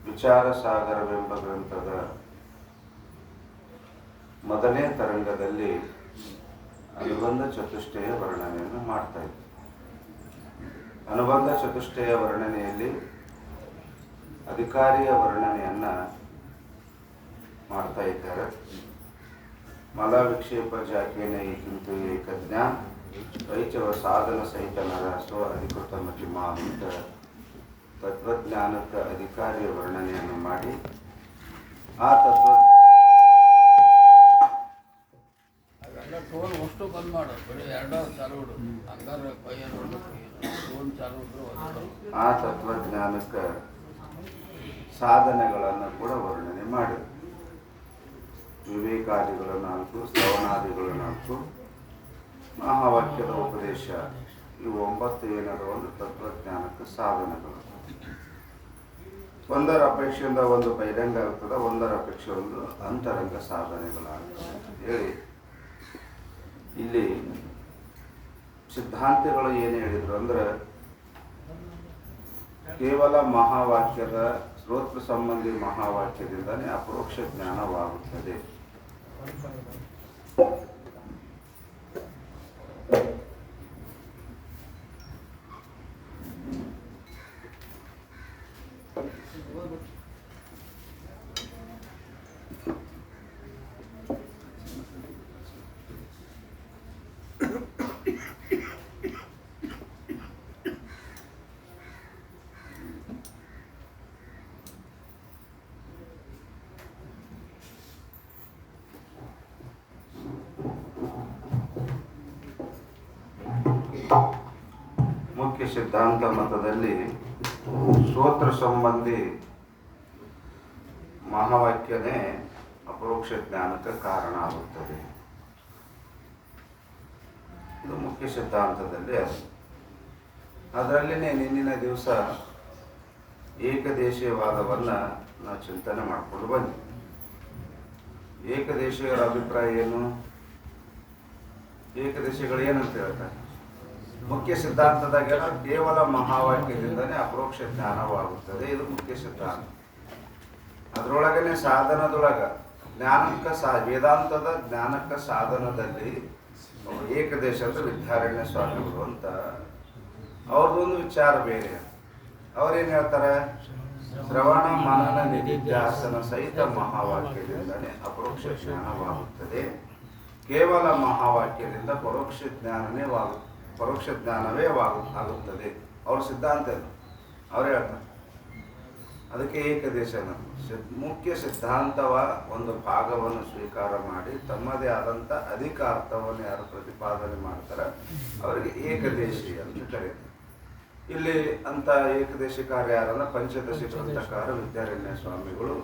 ವಿಚಾರ ಸಾಗರವೆಂಬ ಗ್ರಂಥದ ಮೊದಲನೇ ತರಂಗದಲ್ಲಿ ಅನುಬಂಧ ಚತುಷ್ಟಯ ವರ್ಣನೆಯನ್ನು ಮಾಡ್ತಾ ಇದ್ದೆ. ಅನುಬಂಧ ಚತುಷ್ಟಯ ವರ್ಣನೆಯಲ್ಲಿ ಅಧಿಕಾರಿಯ ವರ್ಣನೆಯನ್ನ ಮಾಡ್ತಾ ಇದ್ದಾರೆ. ಮಲ ವಿಕ್ಷೇಪ ಜಾಕೇನ ಕಿಂತು ಏಕಜ್ಞಾ ವೈಚವ ಸಾಧನ ಸಹಿತ ನರಸೋ ಅಧಿಕೃತ ಮಹಿಮಾ ಅಂತ ತತ್ವಜ್ಞಾನದ ಅಧಿಕಾರಿಯ ವರ್ಣನೆಯನ್ನು ಮಾಡಿ ಆ ಟೋನ್ ಅಷ್ಟು ಬಂದ್ ಮಾಡೋದು ಬರೀ ಎರಡಾರು ಚಾಲು ಆ ತತ್ವಜ್ಞಾನಕ್ಕೆ ಸಾಧನೆಗಳನ್ನು ಕೂಡ ವರ್ಣನೆ ಮಾಡಿದರು. ವಿವೇಕಾದಿಗಳು 4, ಶ್ರವಣಾದಿಗಳು 4, ಮಹಾವಾಕ್ಯದ ಉಪದೇಶ, ಇವು 9 ಏನದ ಒಂದು ತತ್ವಜ್ಞಾನಕ್ಕೆ ಸಾಧನೆಗಳು. ಒಂದರ ಅಪೇಕ್ಷೆಯಿಂದ ಒಂದು ಬಹಿರಂಗ ಆಗ್ತದೆ, ಒಂದರ ಅಪೇಕ್ಷೆ ಒಂದು ಅಂತರಂಗ ಸಾಧನೆಗಳಾಗ್ತದೆ ಹೇಳಿ ಇಲ್ಲಿ ಸಿದ್ಧಾಂತಿಗಳು ಏನು ಹೇಳಿದ್ರು ಅಂದ್ರೆ, ಕೇವಲ ಮಹಾವಾಕ್ಯದ ಶ್ರೋತ್ರ ಸಂಬಂಧಿ ಮಹಾವಾಕ್ಯದಿಂದನೇ ಅಪರೋಕ್ಷ ಜ್ಞಾನವಾಗುತ್ತದೆ. ಮುಖ್ಯ ಸಿದ್ಧಾಂತ ಮತದಲ್ಲಿ ಶ್ರೋತ್ರ ಸಂಬಂಧಿ ಮಹಾವಾಕ್ಯನೇ ಅಪರೋಕ್ಷ ಜ್ಞಾನಕ್ಕೆ ಕಾರಣ ಆಗುತ್ತದೆ. ಇದು ಮುಖ್ಯ ಸಿದ್ಧಾಂತದಲ್ಲಿ ಅದರಲ್ಲಿನೇ ನಿನ್ನಿನ ದಿವಸ ಏಕದೇಶೀಯವಾದವನ್ನು ನಾವು ಚಿಂತನೆ ಮಾಡಿಕೊಂಡು ಬಂದ್ವಿ. ಏಕದೇಶೀಯರ ಅಭಿಪ್ರಾಯ ಏನು? ಏಕದೇಶಿಗಳು ಏನಂತ ಹೇಳ್ತಾರೆ? ಮುಖ್ಯ ಸಿದ್ಧಾಂತದಾಗ ಕೇವಲ ಮಹಾವಾಕ್ಯದಿಂದನೇ ಅಪರೋಕ್ಷ ಜ್ಞಾನವಾಗುತ್ತದೆ. ಇದು ಮುಖ್ಯ ಸಿದ್ಧಾಂತ. ಅದರೊಳಗನೆ ಸಾಧನದೊಳಗ ಜ್ಞಾನಕ್ಕೆ ವೇದಾಂತದ ಜ್ಞಾನಕ್ಕೆ ಸಾಧನದಲ್ಲಿ ಏಕದೇಶ ಅಂತ ವಿದ್ಯಾರಣ್ಯ ಸ್ವಾಮಿಗಳು ಅಂತ ಅವ್ರದ್ದೊಂದು ವಿಚಾರ ಬೇರೆ. ಅವ್ರೇನು ಹೇಳ್ತಾರೆ? ಶ್ರವಣ ಮನನ ನಿಧಿಧ್ಯಾಸನ ಸಹಿತ ಮಹಾವಾಕ್ಯದಿಂದನೇ ಅಪರೋಕ್ಷ ಜ್ಞಾನವಾಗುತ್ತದೆ. ಕೇವಲ ಮಹಾವಾಕ್ಯದಿಂದ ಪರೋಕ್ಷ ಜ್ಞಾನವೇ ಆಗುತ್ತದೆ. ಅವ್ರ ಸಿದ್ಧಾಂತ ಅವ್ರು ಹೇಳ್ತಾರೆ. ಅದಕ್ಕೆ ಏಕದೇಶ ಮುಖ್ಯ ಸಿದ್ಧಾಂತವ ಒಂದು ಭಾಗವನ್ನು ಸ್ವೀಕಾರ ಮಾಡಿ ತಮ್ಮದೇ ಆದಂಥ ಅಧಿಕ ಅರ್ಥವನ್ನು ಯಾರು ಪ್ರತಿಪಾದನೆ ಮಾಡ್ತಾರೆ ಅವರಿಗೆ ಏಕದೇಶಿ ಅಂತ ಕರೀತಾರೆ. ಇಲ್ಲಿ ಅಂತ ಏಕದೇಶಿಕಾರ ಯಾರನ್ನ ಪಂಚದಶಿ ಗ್ರಂಥಕಾರ ವಿದ್ಯಾರಣ್ಯ ಸ್ವಾಮಿಗಳು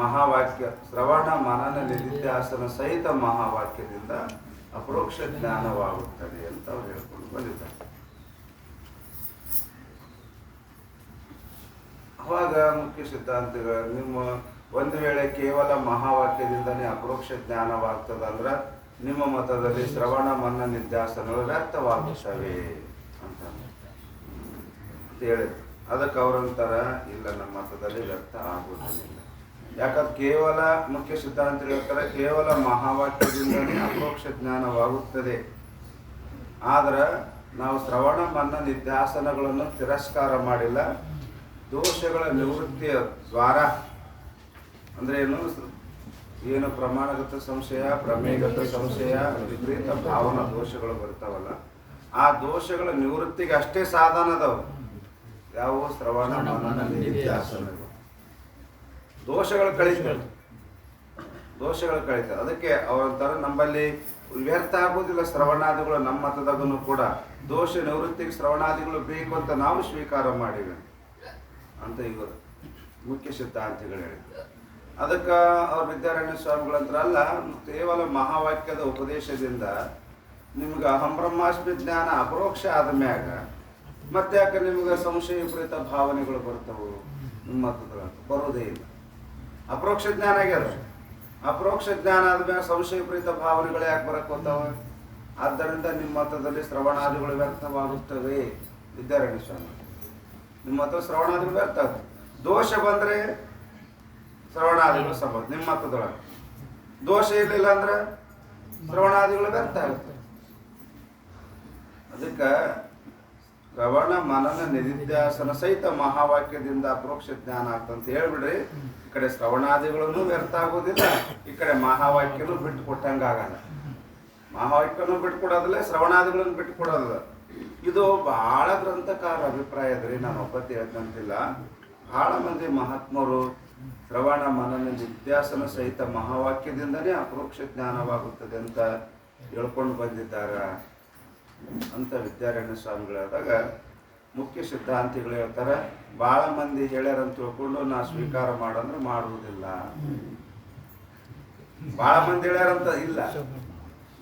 ಮಹಾವಾಕ್ಯ ಶ್ರವಣ ಮನನ ನಿಧಿಧ್ಯಾಸನ ಸಹಿತ ಮಹಾವಾಕ್ಯದಿಂದ ಅಪರೋಕ್ಷ ಜ್ಞಾನವಾಗುತ್ತದೆ ಅಂತ ಅವ್ರು ಹೇಳ್ಕೊಂಡು ಬಂದಿದ್ದಾರೆ. ಅವಾಗ ಮುಖ್ಯ ಸಿದ್ಧಾಂತಗಳು ನಿಮ್ಮ ಒಂದು ವೇಳೆ ಕೇವಲ ಮಹಾವಾಕ್ಯದಿಂದನೇ ಅಪರೋಕ್ಷ ಜ್ಞಾನವಾಗ್ತದಂದ್ರೆ ನಿಮ್ಮ ಮತದಲ್ಲಿ ಶ್ರವಣ ಮನನ ನಿಧ್ಯಾಸನಗಳು ವ್ಯರ್ಥವಾಗುತ್ತವೆ ಅಂತ ಹೇಳಿದ್ರು. ಅದಕ್ಕೆ ಅವರಂತರ ಇಲ್ಲ, ನಮ್ಮ ಮತದಲ್ಲಿ ವ್ಯರ್ಥ ಆಗುವುದಿಲ್ಲ. ಯಾಕಂದ್ರೆ ಕೇವಲ ಮುಖ್ಯ ಸಿದ್ಧಾಂತ ಹೇಳ್ತಾರೆ ಕೇವಲ ಮಹಾವಾಕ್ಯದಿಂದನೇ ಅಪರೋಕ್ಷ ಜ್ಞಾನವಾಗುತ್ತದೆ. ಆದ್ರೆ ನಾವು ಶ್ರವಣ ಮನನ ನಿಧ್ಯಾಸನಗಳನ್ನು ತಿರಸ್ಕಾರ ಮಾಡಿಲ್ಲ. ದೋಷಗಳ ನಿವೃತ್ತಿಯ ದ್ವಾರ ಅಂದ್ರೆ ಏನು ಪ್ರಮಾಣಗತ ಸಂಶಯ, ಪ್ರಮೇಯಗತ ಸಂಶಯ, ವಿಪರೀತ ಭಾವನಾ ದೋಷಗಳು ಬರ್ತಾವಲ್ಲ, ಆ ದೋಷಗಳ ನಿವೃತ್ತಿಗೆ ಅಷ್ಟೇ ಸಾಧನದವು ಯಾವ ಶ್ರವಣ ಮನನ ನಿಧಿಧ್ಯಾಸನಗಳು. ದೋಷಗಳು ಕಳೀತವೆ. ಅದಕ್ಕೆ ಅವರಂತಾರೆ ನಮ್ಮಲ್ಲಿ ವ್ಯರ್ಥ ಆಗೋದಿಲ್ಲ ಶ್ರವಣಾದಿಗಳು. ನಮ್ಮ ಮತದಾಗೂ ಕೂಡ ದೋಷ ನಿವೃತ್ತಿಗೆ ಶ್ರವಣಾದಿಗಳು ಬೇಕು ಅಂತ ನಾವು ಸ್ವೀಕಾರ ಮಾಡಿವೆ ಅಂತ ಈಗ ಮುಖ್ಯ ಸಿದ್ಧಾಂತಿಗಳು ಹೇಳಿದ್ರು. ಅದಕ್ಕೆ ಅವ್ರ ವಿದ್ಯಾರಣ್ಯ ಸ್ವಾಮಿಗಳಂತರ ಅಲ್ಲ, ಕೇವಲ ಮಹಾವಾಕ್ಯದ ಉಪದೇಶದಿಂದ ನಿಮ್ಗೆ ಅಹಂ ಬ್ರಹ್ಮಾಸ್ಮಿ ಜ್ಞಾನ ಅಪರೋಕ್ಷ ಆದ ಮ್ಯಾಗ ಮತ್ತೆ ಯಾಕೆ ನಿಮ್ಗೆ ಸಂಶಯ ವಿಪರೀತ ಭಾವನೆಗಳು ಬರ್ತವು? ನಿಮ್ಮ ಮತದ ಬರೋದೇ ಇಲ್ಲ. ಅಪರೋಕ್ಷ ಜ್ಞಾನ ಆಗ್ಯದ. ಅಪರೋಕ್ಷ ಜ್ಞಾನ ಆದ್ಮೇಲೆ ಸಂಶಯ ವಿಪರೀತ ಭಾವನೆಗಳು ಯಾಕೆ ಬರಕೋತಾವ? ಆದ್ದರಿಂದ ನಿಮ್ಮ ಮತದಲ್ಲಿ ಶ್ರವಣಾದಿಗಳು ವ್ಯರ್ಥವಾಗುತ್ತವೆ. ವಿದ್ಯಾರಣ್ಯ ಸ್ವಾಮಿ ನಿಮ್ಮ ಮತ ಶ್ರವಣಾದಿಗಳು ವ್ಯರ್ಥ ಆಗುತ್ತೆ. ದೋಷ ಬಂದರೆ ಶ್ರವಣಾದಿಗಳು ಸಂಭವ ನಿಮ್ಮ ಮತದೊಳಗೆ. ದೋಷ ಇರಲಿಲ್ಲ ಅಂದ್ರೆ ಶ್ರವಣಾದಿಗಳು ವ್ಯರ್ಥ ಆಗುತ್ತೆ. ಅದಕ್ಕೆ ಶ್ರವಣ ಮನನ ನಿಧಿಧ್ಯಾಸನ ಸಹಿತ ಮಹಾವಾಕ್ಯದಿಂದ ಅಪರೋಕ್ಷ ಜ್ಞಾನ ಆಗ್ತಂತ ಹೇಳ್ಬಿಡ್ರಿ. ಈ ಕಡೆ ಶ್ರವಣಾದಿಗಳನ್ನು ವ್ಯರ್ಥ ಆಗೋದಿಲ್ಲ, ಈ ಕಡೆ ಮಹಾವಾಕ್ಯನೂ ಬಿಟ್ಟು ಕೊಟ್ಟಂಗೆ ಆಗಲ್ಲ. ಮಹಾವಾಕ್ಯನೂ ಬಿಟ್ಟು ಕೊಡೋದಿಲ್ಲ, ಶ್ರವಣಾದಿಗಳನ್ನು ಬಿಟ್ಟು ಕೊಡೋದಿಲ್ಲ. ಇದು ಬಹಳ ಗ್ರಂಥಕಾರ ಅಭಿಪ್ರಾಯ ಅದ್ರಿ, ನಾನು ಒಬ್ಬತ್ತು ಹೇಳ್ತಂತಿಲ್ಲ. ಬಹಳ ಮಂದಿ ಮಹಾತ್ಮರು ಶ್ರವಣ ಮನನ ನಿಧ್ಯಾಸನ ಸಹಿತ ಮಹಾವಾಕ್ಯದಿಂದನೇ ಅಪರೋಕ್ಷ ಜ್ಞಾನವಾಗುತ್ತದೆ ಅಂತ ಹೇಳ್ಕೊಂಡು ಬಂದಿದ್ದಾರ ಅಂತ ವಿದ್ಯಾರಣ್ಯ ಸ್ವಾಮಿಗಳಾದಾಗ ಮುಖ್ಯ ಸಿದ್ಧಾಂತಿಗಳು ಹೇಳ್ತಾರೆ. ಭಾಳ ಮಂದಿ ಹೇಳ್ಯಾರಂತ ತಿಳ್ಕೊಂಡು ನಾ ಸ್ವೀಕಾರ ಮಾಡಂದ್ರೆ ಮಾಡುವುದಿಲ್ಲ. ಭಾಳ ಮಂದಿ ಹೇಳ್ಯಾರಂತ ಇಲ್ಲ,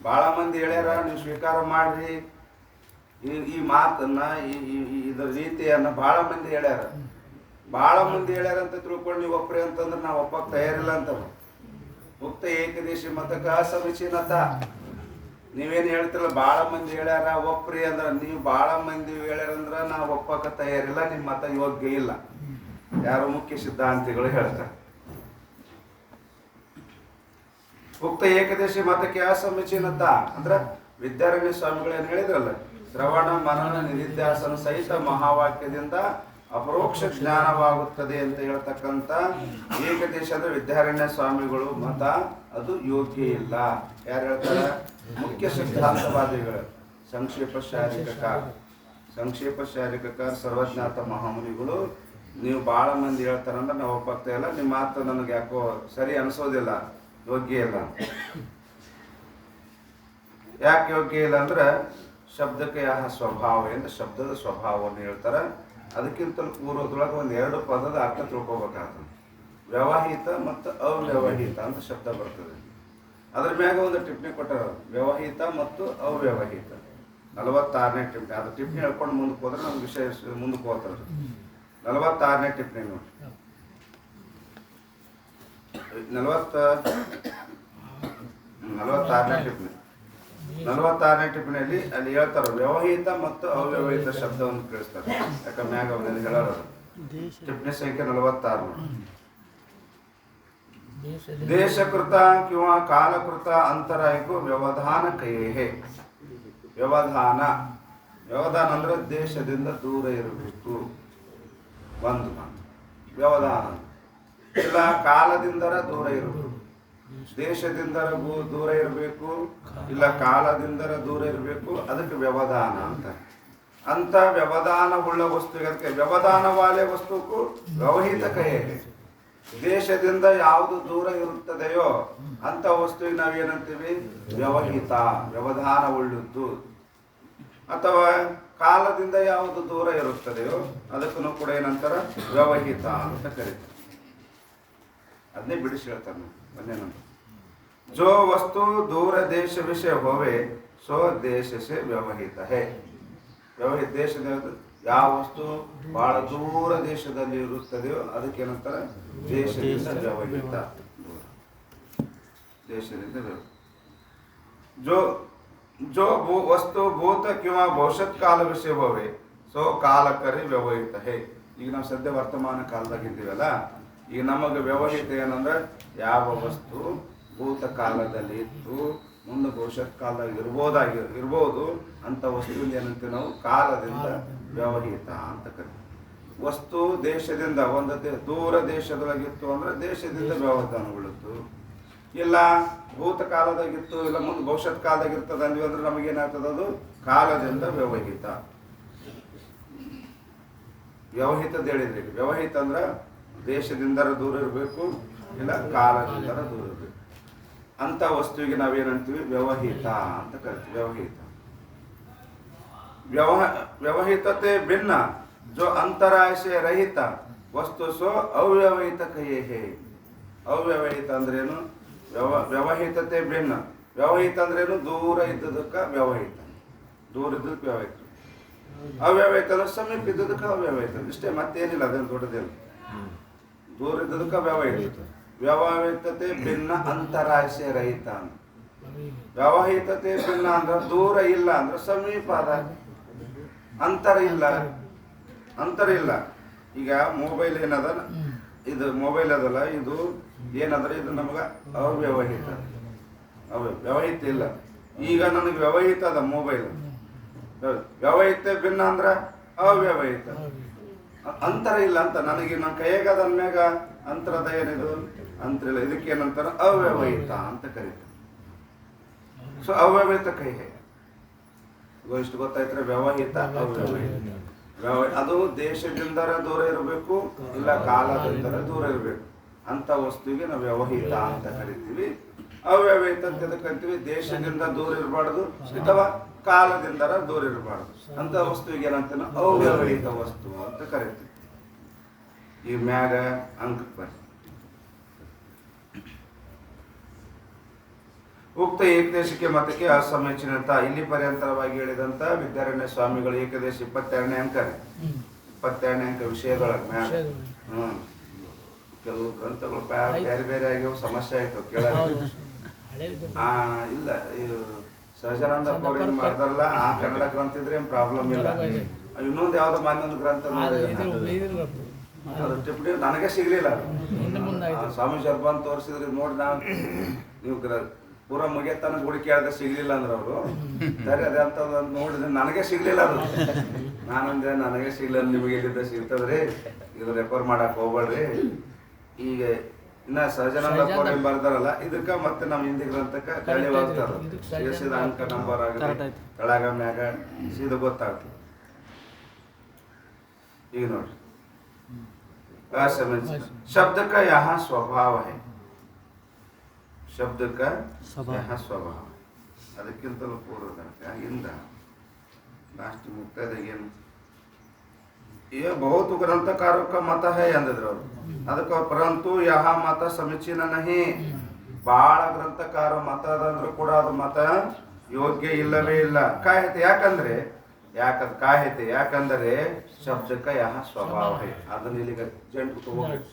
ಭಾಳ ಮಂದಿ ಹೇಳ್ಯಾರ ನೀವು ಸ್ವೀಕಾರ ಮಾಡ್ರಿ ಈ ಮಾತನ್ನ ಇದರ ರೀತಿಯನ್ನ ಭಾಳ ಮಂದಿ ಹೇಳ್ಯಾರ. ಭಾಳ ಮಂದಿ ಹೇಳ್ಯಾರಂತ ತಿಳ್ಕೊಂಡು ನೀವು ಒಪ್ಪ್ರಿ ಅಂತಂದ್ರೆ ನಾವು ಒಪ್ಪಕ್ಕೆ ತಯಾರಿಲ್ಲ ಅಂತ. ಮುಕ್ತ ಏಕದೇಶಿ ಮತಕ ಸವಿಚೀನತ ನೀವೇನು ಹೇಳ್ತಿರಲ್ಲ, ಭಾಳ ಮಂದಿ ಹೇಳ್ಯಾರ ಒಪ್ಪ್ರಿ ಅಂದ್ರೆ ನೀವು ಭಾಳ ಮಂದಿ ಹೇಳ್ಯಾರಂದ್ರೆ ನಾವು ಒಪ್ಪಕ್ಕೆ ತಯಾರಿಲ್ಲ, ನಿಮ್ಮ ಮತ ಯೋಗ್ಯ ಇಲ್ಲ. ಯಾರು ಮುಖ್ಯ ಸಿದ್ಧಾಂತಿಗಳು ಹೇಳ್ತಾರೆ. ಉಕ್ತ ಏಕದೇಶಿ ಮತಕ್ಕೆ ಅಸಮೀಚೀನತ ಅಂದ್ರೆ ವಿದ್ಯಾರಣ್ಯ ಸ್ವಾಮಿಗಳು ಏನು ಹೇಳಿದ್ರಲ್ಲ, ಶ್ರವಣ ಮನನ ನಿಧಿಧ್ಯಾಸನ ಸಹಿತ ಮಹಾವಾಕ್ಯದಿಂದ ಅಪರೋಕ್ಷ ಜ್ಞಾನವಾಗುತ್ತದೆ ಅಂತ ಹೇಳ್ತಕ್ಕಂಥ ಏಕದೇಶ ಅಂದ್ರೆ ವಿದ್ಯಾರಣ್ಯ ಸ್ವಾಮಿಗಳು ಮತ ಅದು ಯೋಗ್ಯ ಇಲ್ಲ. ಯಾರು ಹೇಳ್ತಾರೆ? ಮುಖ್ಯ ಸಿದ್ಧಾಂತವಾದಿಗಳು. ಸಂಕ್ಷೇಪ ಶಾರೀರಿಕ ಸರ್ವಜ್ಞಾತ ಮಹಾಮುನಿಗಳು ನೀವು ಭಾಳ ಮಂದಿ ಹೇಳ್ತಾರಂದ್ರೆ ನಾವು ಒಪ್ಪಾಗ್ತಾ ಇಲ್ಲ, ನಿಮ್ಮ ಮಾತು ನನಗೆ ಯಾಕೋ ಸರಿ ಅನಿಸೋದಿಲ್ಲ, ಯೋಗ್ಯ ಇಲ್ಲ. ಯಾಕೆ ಯೋಗ್ಯ ಇಲ್ಲ ಅಂದ್ರೆ ಶಬ್ದಕ್ಕೆ ಯಹ ಸ್ವಭಾವ ಎಂದು ಶಬ್ದದ ಸ್ವಭಾವವನ್ನು ಹೇಳ್ತಾರೆ. ಅದಕ್ಕಿಂತಲೂ ಪೂರ್ವದೊಳಗೆ ಒಂದು 2 ಪದದ ಅರ್ಥ ತಿಳ್ಕೊಬೇಕಾಗ್ತದೆ. ವ್ಯವಹಿತ ಮತ್ತು ಅವ್ಯವಹಿತ ಅಂತ ಶಬ್ದ ಬರ್ತದೆ. ಅದ್ರ ಮ್ಯಾಗ ಒಂದು ಟಿಪ್ಪಣಿ ಕೊಟ್ಟಾರ, ವ್ಯವಹಿತ ಮತ್ತು ಅವ್ಯವಹಿತ. 46ನೇ ಟಿಪ್ಪಣಿ. ಅದು ಟಿಪ್ಪಣಿ ಹೇಳ್ಕೊಂಡು ಮುಂದಕ್ಕೆ ಹೋದ್ರೆ ನಮ್ಗೆ ವಿಷಯ ಮುಂದಕ್ಕೆ ಹೋಗ್ತಾರೆ. 46ನೇ ಟಿಪ್ಪಣಿ ನೋಡಿ, 46ನೇ ಟಿಪ್ಪಣಿ. 46ನೇ ಟಿಪ್ಪಣಿಯಲ್ಲಿ ಅಲ್ಲಿ ಹೇಳ್ತಾರೆ ವ್ಯವಹಿತ ಮತ್ತು ಅವ್ಯವಹಿತ ಶಬ್ದವನ್ನು ಕೇಳಿಸ್ತಾರೆ. ಯಾಕಂದ್ರೆ ಮ್ಯಾಗ ಅವನಲ್ಲಿ ಹೇಳೋದು ಟಿಪ್ಪಣಿ ಸಂಖ್ಯೆ 46. ದೇಶಕೃತ ಕಿಂवा ಕಾಲಕೃತ ಅಂತರಾಯಿಗೂ ವ್ಯವಧಾನ ಕೈಯೇ. ವ್ಯವಧಾನ ಅಂದ್ರೆ ದೇಶದಿಂದ ದೂರ ಇರಬೇಕು ಒಂದು ಮಾತು. ವ್ಯವಧಾನ ಇಲ್ಲ ಕಾಲದಿಂದ ದೂರ ಇರಬೇಕು, ದೇಶದಿಂದ ದೂರ ಇರಬೇಕು, ಇಲ್ಲ ಕಾಲದಿಂದ ದೂರ ಇರಬೇಕು. ಅದಕ್ಕೆ ವ್ಯವಧಾನ ಅಂತ ವ್ಯವಧಾನ ಉಳ್ಳ ವಸ್ತುವಿಗೆ ಅದಕ್ಕೆ ವ್ಯವಧಾನವಾಲೆ ವಸ್ತುಕ್ಕೂ ವ್ಯವಹಿತ ಕೈಯೇ. ದೇಶದಿಂದ ಯಾವುದು ದೂರ ಇರುತ್ತದೆಯೋ ಅಂತ ವಸ್ತುವಿಗೆ ನಾವೇನಂತೀವಿ? ವ್ಯವಹಿತ, ವ್ಯವಧಾನ ಉಳ್ಳದ್ದು. ಅಥವಾ ಕಾಲದಿಂದ ಯಾವುದು ದೂರ ಇರುತ್ತದೆಯೋ ಅದಕ್ಕೂ ಕೂಡ ಏನಂತಾರ? ವ್ಯವಹಿತ ಅಂತ ಕರೀತಾರೆ. ಅದನ್ನೇ ಬಿಡಿಸಿ ಹೇಳ್ತಾರೆ. ಬನ್ನೇನಂತ जो वस्तु दूर देश विषय होवे सो देश से व्यवहित है. ವ್ಯವಹಿತ ದೇಶದ ಯಾವ ವಸ್ತು ಬಹಳ ದೂರ ದೇಶದಲ್ಲಿ ಇರುತ್ತದೆಯೋ ಅದಕ್ಕೇನಂತಾರೆ? ದೇಶದಿಂದ ವ್ಯವಹಿತ. ದೇಶದಿಂದ जो वस्तु भूत किंवा भविष्यತ್ ಕಾಲ ವಿಷಯ ಹೋವೆ ಸೋ ಕಾಲ ಕರಿ ವ್ಯವಹಿತ ಹೇ. ಈಗ ನಾವು ಸದ್ಯ ವರ್ತಮಾನ ಕಾಲದಾಗ ಇದ್ದೀವಲ್ಲ, ಈಗ ನಮಗೆ ವ್ಯವಹಿತ ಏನಂದ್ರೆ ಯಾವ ವಸ್ತು ಭೂತ ಕಾಲದಲ್ಲಿ ಇತ್ತು, ಮುಂದೆ ಭವಿಷ್ಯತ್ ಕಾಲದಾಗ ಇರ್ಬೋದು ಅಂತ ವಸ್ತುವಿನ ಏನಂತೀವಿ ನಾವು? ಕಾಲದಿಂದ ವ್ಯವಹಿತ ಅಂತ ಕರಿತೀವಿ. ವಸ್ತು ದೇಶದಿಂದ ಒಂದು ದೂರ ದೇಶದೊಳಗಿತ್ತು ಅಂದ್ರೆ ದೇಶದಿಂದ ವ್ಯವಧಾನಗೊಳ್ಳುತ್ತು. ಇಲ್ಲ ಭೂತ ಕಾಲದಾಗಿತ್ತು, ಇಲ್ಲ ಮುಂದೆ ಭವಿಷ್ಯತ್ ಕಾಲದಾಗ ಇರ್ತದೆ ಅಂದ್ವಿ ಅಂದ್ರೆ ನಮಗೇನಾಗ್ತದೆ? ಅದು ಕಾಲದಿಂದ ವ್ಯವಹಿತ. ವ್ಯವಹಿತದ ಹೇಳಿದ್ರಿ. ವ್ಯವಹಿತ ಅಂದ್ರೆ ದೇಶದಿಂದ ದೂರ ಇರಬೇಕು, ಇಲ್ಲ ಕಾಲದಿಂದ ದೂರ ಇರಬೇಕು ಅಂತ ವಸ್ತುವಿಗೆ ನಾವೇನಂತೀವಿ? ವ್ಯವಹಿತ ಅಂತ ಕರಿತೀವಿ. ವ್ಯವಹಿತತೆ ಭಿನ್ನ ಜೋ ಅಂತರಾಯ ಸೆ ರಹಿತ ವಸ್ತು ಸೋ ಅವ್ಯವಹಿತ ಕೈಯೇ. ಅವ್ಯವಹಿತ ಅಂದ್ರೇನು? ವ್ಯವಹಿತತೆ ಭಿನ್ನ. ವ್ಯವಹಿತ ಅಂದ್ರೇನು? ದೂರ ಇದ್ದದಕ್ಕೆ ವ್ಯವಹಿತ, ದೂರ ಇದ್ದದಕ್ಕೆ ವ್ಯವಹಿತ. ಅವ್ಯವಹಿತ ಅಂದ್ರೆ ಸಮೀಪ ಇದ್ದದಕ್ಕೆ ಅವ್ಯವಹಿತ. ಇಷ್ಟೇ, ಮತ್ತೇನಿಲ್ಲ, ಅದೇನು ದೊಡ್ಡದೇನು. ದೂರ ಇದ್ದದಕ್ಕೆ ವ್ಯವಹಿತ. ವ್ಯವಹಿತತೆ ಭಿನ್ನ ಅಂತರಾಯ ಸೆ ರಹಿತ. ವ್ಯವಹಿತತೆ ಭಿನ್ನ ಅಂದ್ರೆ ದೂರ ಇಲ್ಲ ಅಂದ್ರೆ ಸಮೀಪ ಅದ, ಅಂತರ ಇಲ್ಲ. ಈಗ ಮೊಬೈಲ್ ಏನದ, ಇದು ಮೊಬೈಲ್ ಅದಲ್ಲ, ಇದು ಏನಂದ್ರೆ ಇದು ನಮ್ಗೆ ಅವ್ಯವಹಿತ, ವ್ಯವಹಿತ ಇಲ್ಲ. ಈಗ ನನಗೆ ವ್ಯವಹಿತ ಅದ ಮೊಬೈಲ್, ವ್ಯವಹಿತ ಭಿನ್ನ ಅಂದ್ರೆ ಅವ್ಯವಹಿತ, ಅಂತರ ಇಲ್ಲ ಅಂತ ನನಗೆ ನನ್ನ ಕೈಯಾಗದ ಮ್ಯಾಗ ಅಂತರದ ಏನಿದು ಅಂತರ ಇಲ್ಲ. ಇದಕ್ಕೇನಂತಾರ ಅವ್ಯವಹಿತ ಅಂತ ಕರೀತಾರೆ. ಸೊ ಅವ್ಯವಹಿತ ಕೈ ಇಷ್ಟು ಗೊತ್ತಾಯ್ತಾರೆ. ವ್ಯವಹಿತ ಅವ್ಯವಹಿತ, ಅದು ದೇಶದಿಂದ ದೂರ ಇರಬೇಕು, ಇಲ್ಲ ಕಾಲದಿಂದ ದೂರ ಇರಬೇಕು ಅಂತ ವಸ್ತುವಿಗೆ ನಾವು ವ್ಯವಹಿತ ಅಂತ ಕರಿತೀವಿ. ಅವ್ಯವಹಿತ ಅಂತ ಕರಿತೀವಿ, ದೇಶದಿಂದ ದೂರ ಇರಬಾರ್ದು ಅಥವಾ ಕಾಲದಿಂದ ದೂರ ಇರಬಾರ್ದು ಅಂತ ವಸ್ತುವಿಗೆ ಏನಂತ ಅವ್ಯವಹಿತ ವಸ್ತು ಅಂತ ಕರಿತೀವಿ. ಈ ಮ್ಯಾಗ ಅಂಕ ಬರ್ರಿ. ಉಕ್ತ ಏಕದೇಶಕ್ಕೆ ಮತಕ್ಕೆ ಅಸಮೀಚೀನತ ಇಲ್ಲಿ ಪರ್ಯಂತರವಾಗಿ ಹೇಳಿದಂತ ವಿದ್ಯಾರಣ್ಯ ಸ್ವಾಮಿಗಳು ಏಕದೇಶ 22ನೇ ಅಂಕ 22ನೇ ಅಂಕ ವಿಷಯಗಳ ಮ್ಯಾಗ. ಕೆಲವು ಗ್ರಂಥಗಳು ಬೇರೆ ಬೇರೆ ಆಗ್ಯಾವ, ಸಮಸ್ಯೆ ಆಯ್ತು ಕೇಳಲ್ಲ. ಇಲ್ಲ ಇದು ಸಹಜಾನಂದ ಪೌರ್ಣಿಮೆ ಮಾಡ್ದಾರಲ್ಲ, ಆ ಕನ್ನಡ ಗ್ರಂಥ ಇದ್ರೆ ಏನ್ ಪ್ರಾಬ್ಲಮ್ ಇಲ್ಲ. ಇನ್ನೊಂದು ಯಾವ್ದೋ ಮಾನ್ಯದ ಗ್ರಂಥ ಅದು ಟಿಪ್ಪಣಿ ನನಗೆ ಸಿಗ್ಲಿಲ್ಲ. ಸ್ವಾಮಿ ಜರ್ಬಾನ್ ತೋರಿಸಿದ್ರಿ ನೋಡಿ, ನೀವು ಪೂರ ಮುಗಿಯತ್ತಾನ ಗುಡಿ ಕೇಳಿದ್ರೆ ಸಿಗ್ಲಿಲ್ಲ ಅಂದ್ರೆ ಅವರು ಸರಿ ಅದೇ ಅಂತ ನೋಡಿದ್ರೆ ನನಗೆ ಸಿಗ್ಲಿಲ್ಲ. ಅದು ನಾನಂದ್ರೆ ನನಗೆ ಸಿಗ್ಲಿಲ್ಲ, ನಿಮಗೆ ಎಲ್ಲಿದ್ದ ಸಿಗ್ತದ್ರಿ, ಇದು ರೆಫರ್ ಮಾಡಕ್ ಹೋಗ್ಬೇಡ್ರಿ. ಈಗ ಇನ್ನ ಸಹಜಾನಂದ ಪೌರ್ಣಿಮೆ ಬರ್ದಾರಲ್ಲ, ಇದಕ್ಕ ಮತ್ತೆ ನಮ್ಮ ಹಿಂದಿ ಗ್ರಂಥಕ್ಕ ಕಳಿ ಹೋಗ್ತಾರ, ಸೇರಿಸಿದ ಅಂಕ ನಂಬರ್ ಆಗುತ್ತೆ ಕೆಳಗ ಮ್ಯಾಗ ಸೀದಾ ಗೊತ್ತಾಗ್ತದೆ. ಈಗ ನೋಡ್ರಿ, शब्द का यहाँ स्वभाव है, शब्द का यहाँ स्वभाव. ಅದಕ್ಕಿಂತಲೂ ಪೂರ್ವದ ಇಂದ ಲಾಸ್ಟ್ ಮುಕ್ತಾಯದಾಗೇನು ये बहुत ग्रंथकारों का मत है अंदिದ್ರು ಅವರು. ಅದಕ್ಕೆ ಪರಂತು ಯಹ ಮತ ಸಮೀಚೀನ ನಹಿ, ಬಹಳ ಗ್ರಂಥಕಾರ ಮತ ಅದಂದ್ರೂ ಕೂಡ ಅದು ಮತ ಯೋಗ್ಯ ಇಲ್ಲವೇ ಇಲ್ಲ. ಕಾಯ್ತೆ ಯಾಕಂದ್ರೆ ಯಾಕಂದರೆ ಶಬ್ದಕ್ಕ ಯಹ ಸ್ವಭಾವ ಹೈ. ಅದನ್ನ ಇಲ್ಲಿಗ ಜಂಟು ತಗೋಬೇಕು.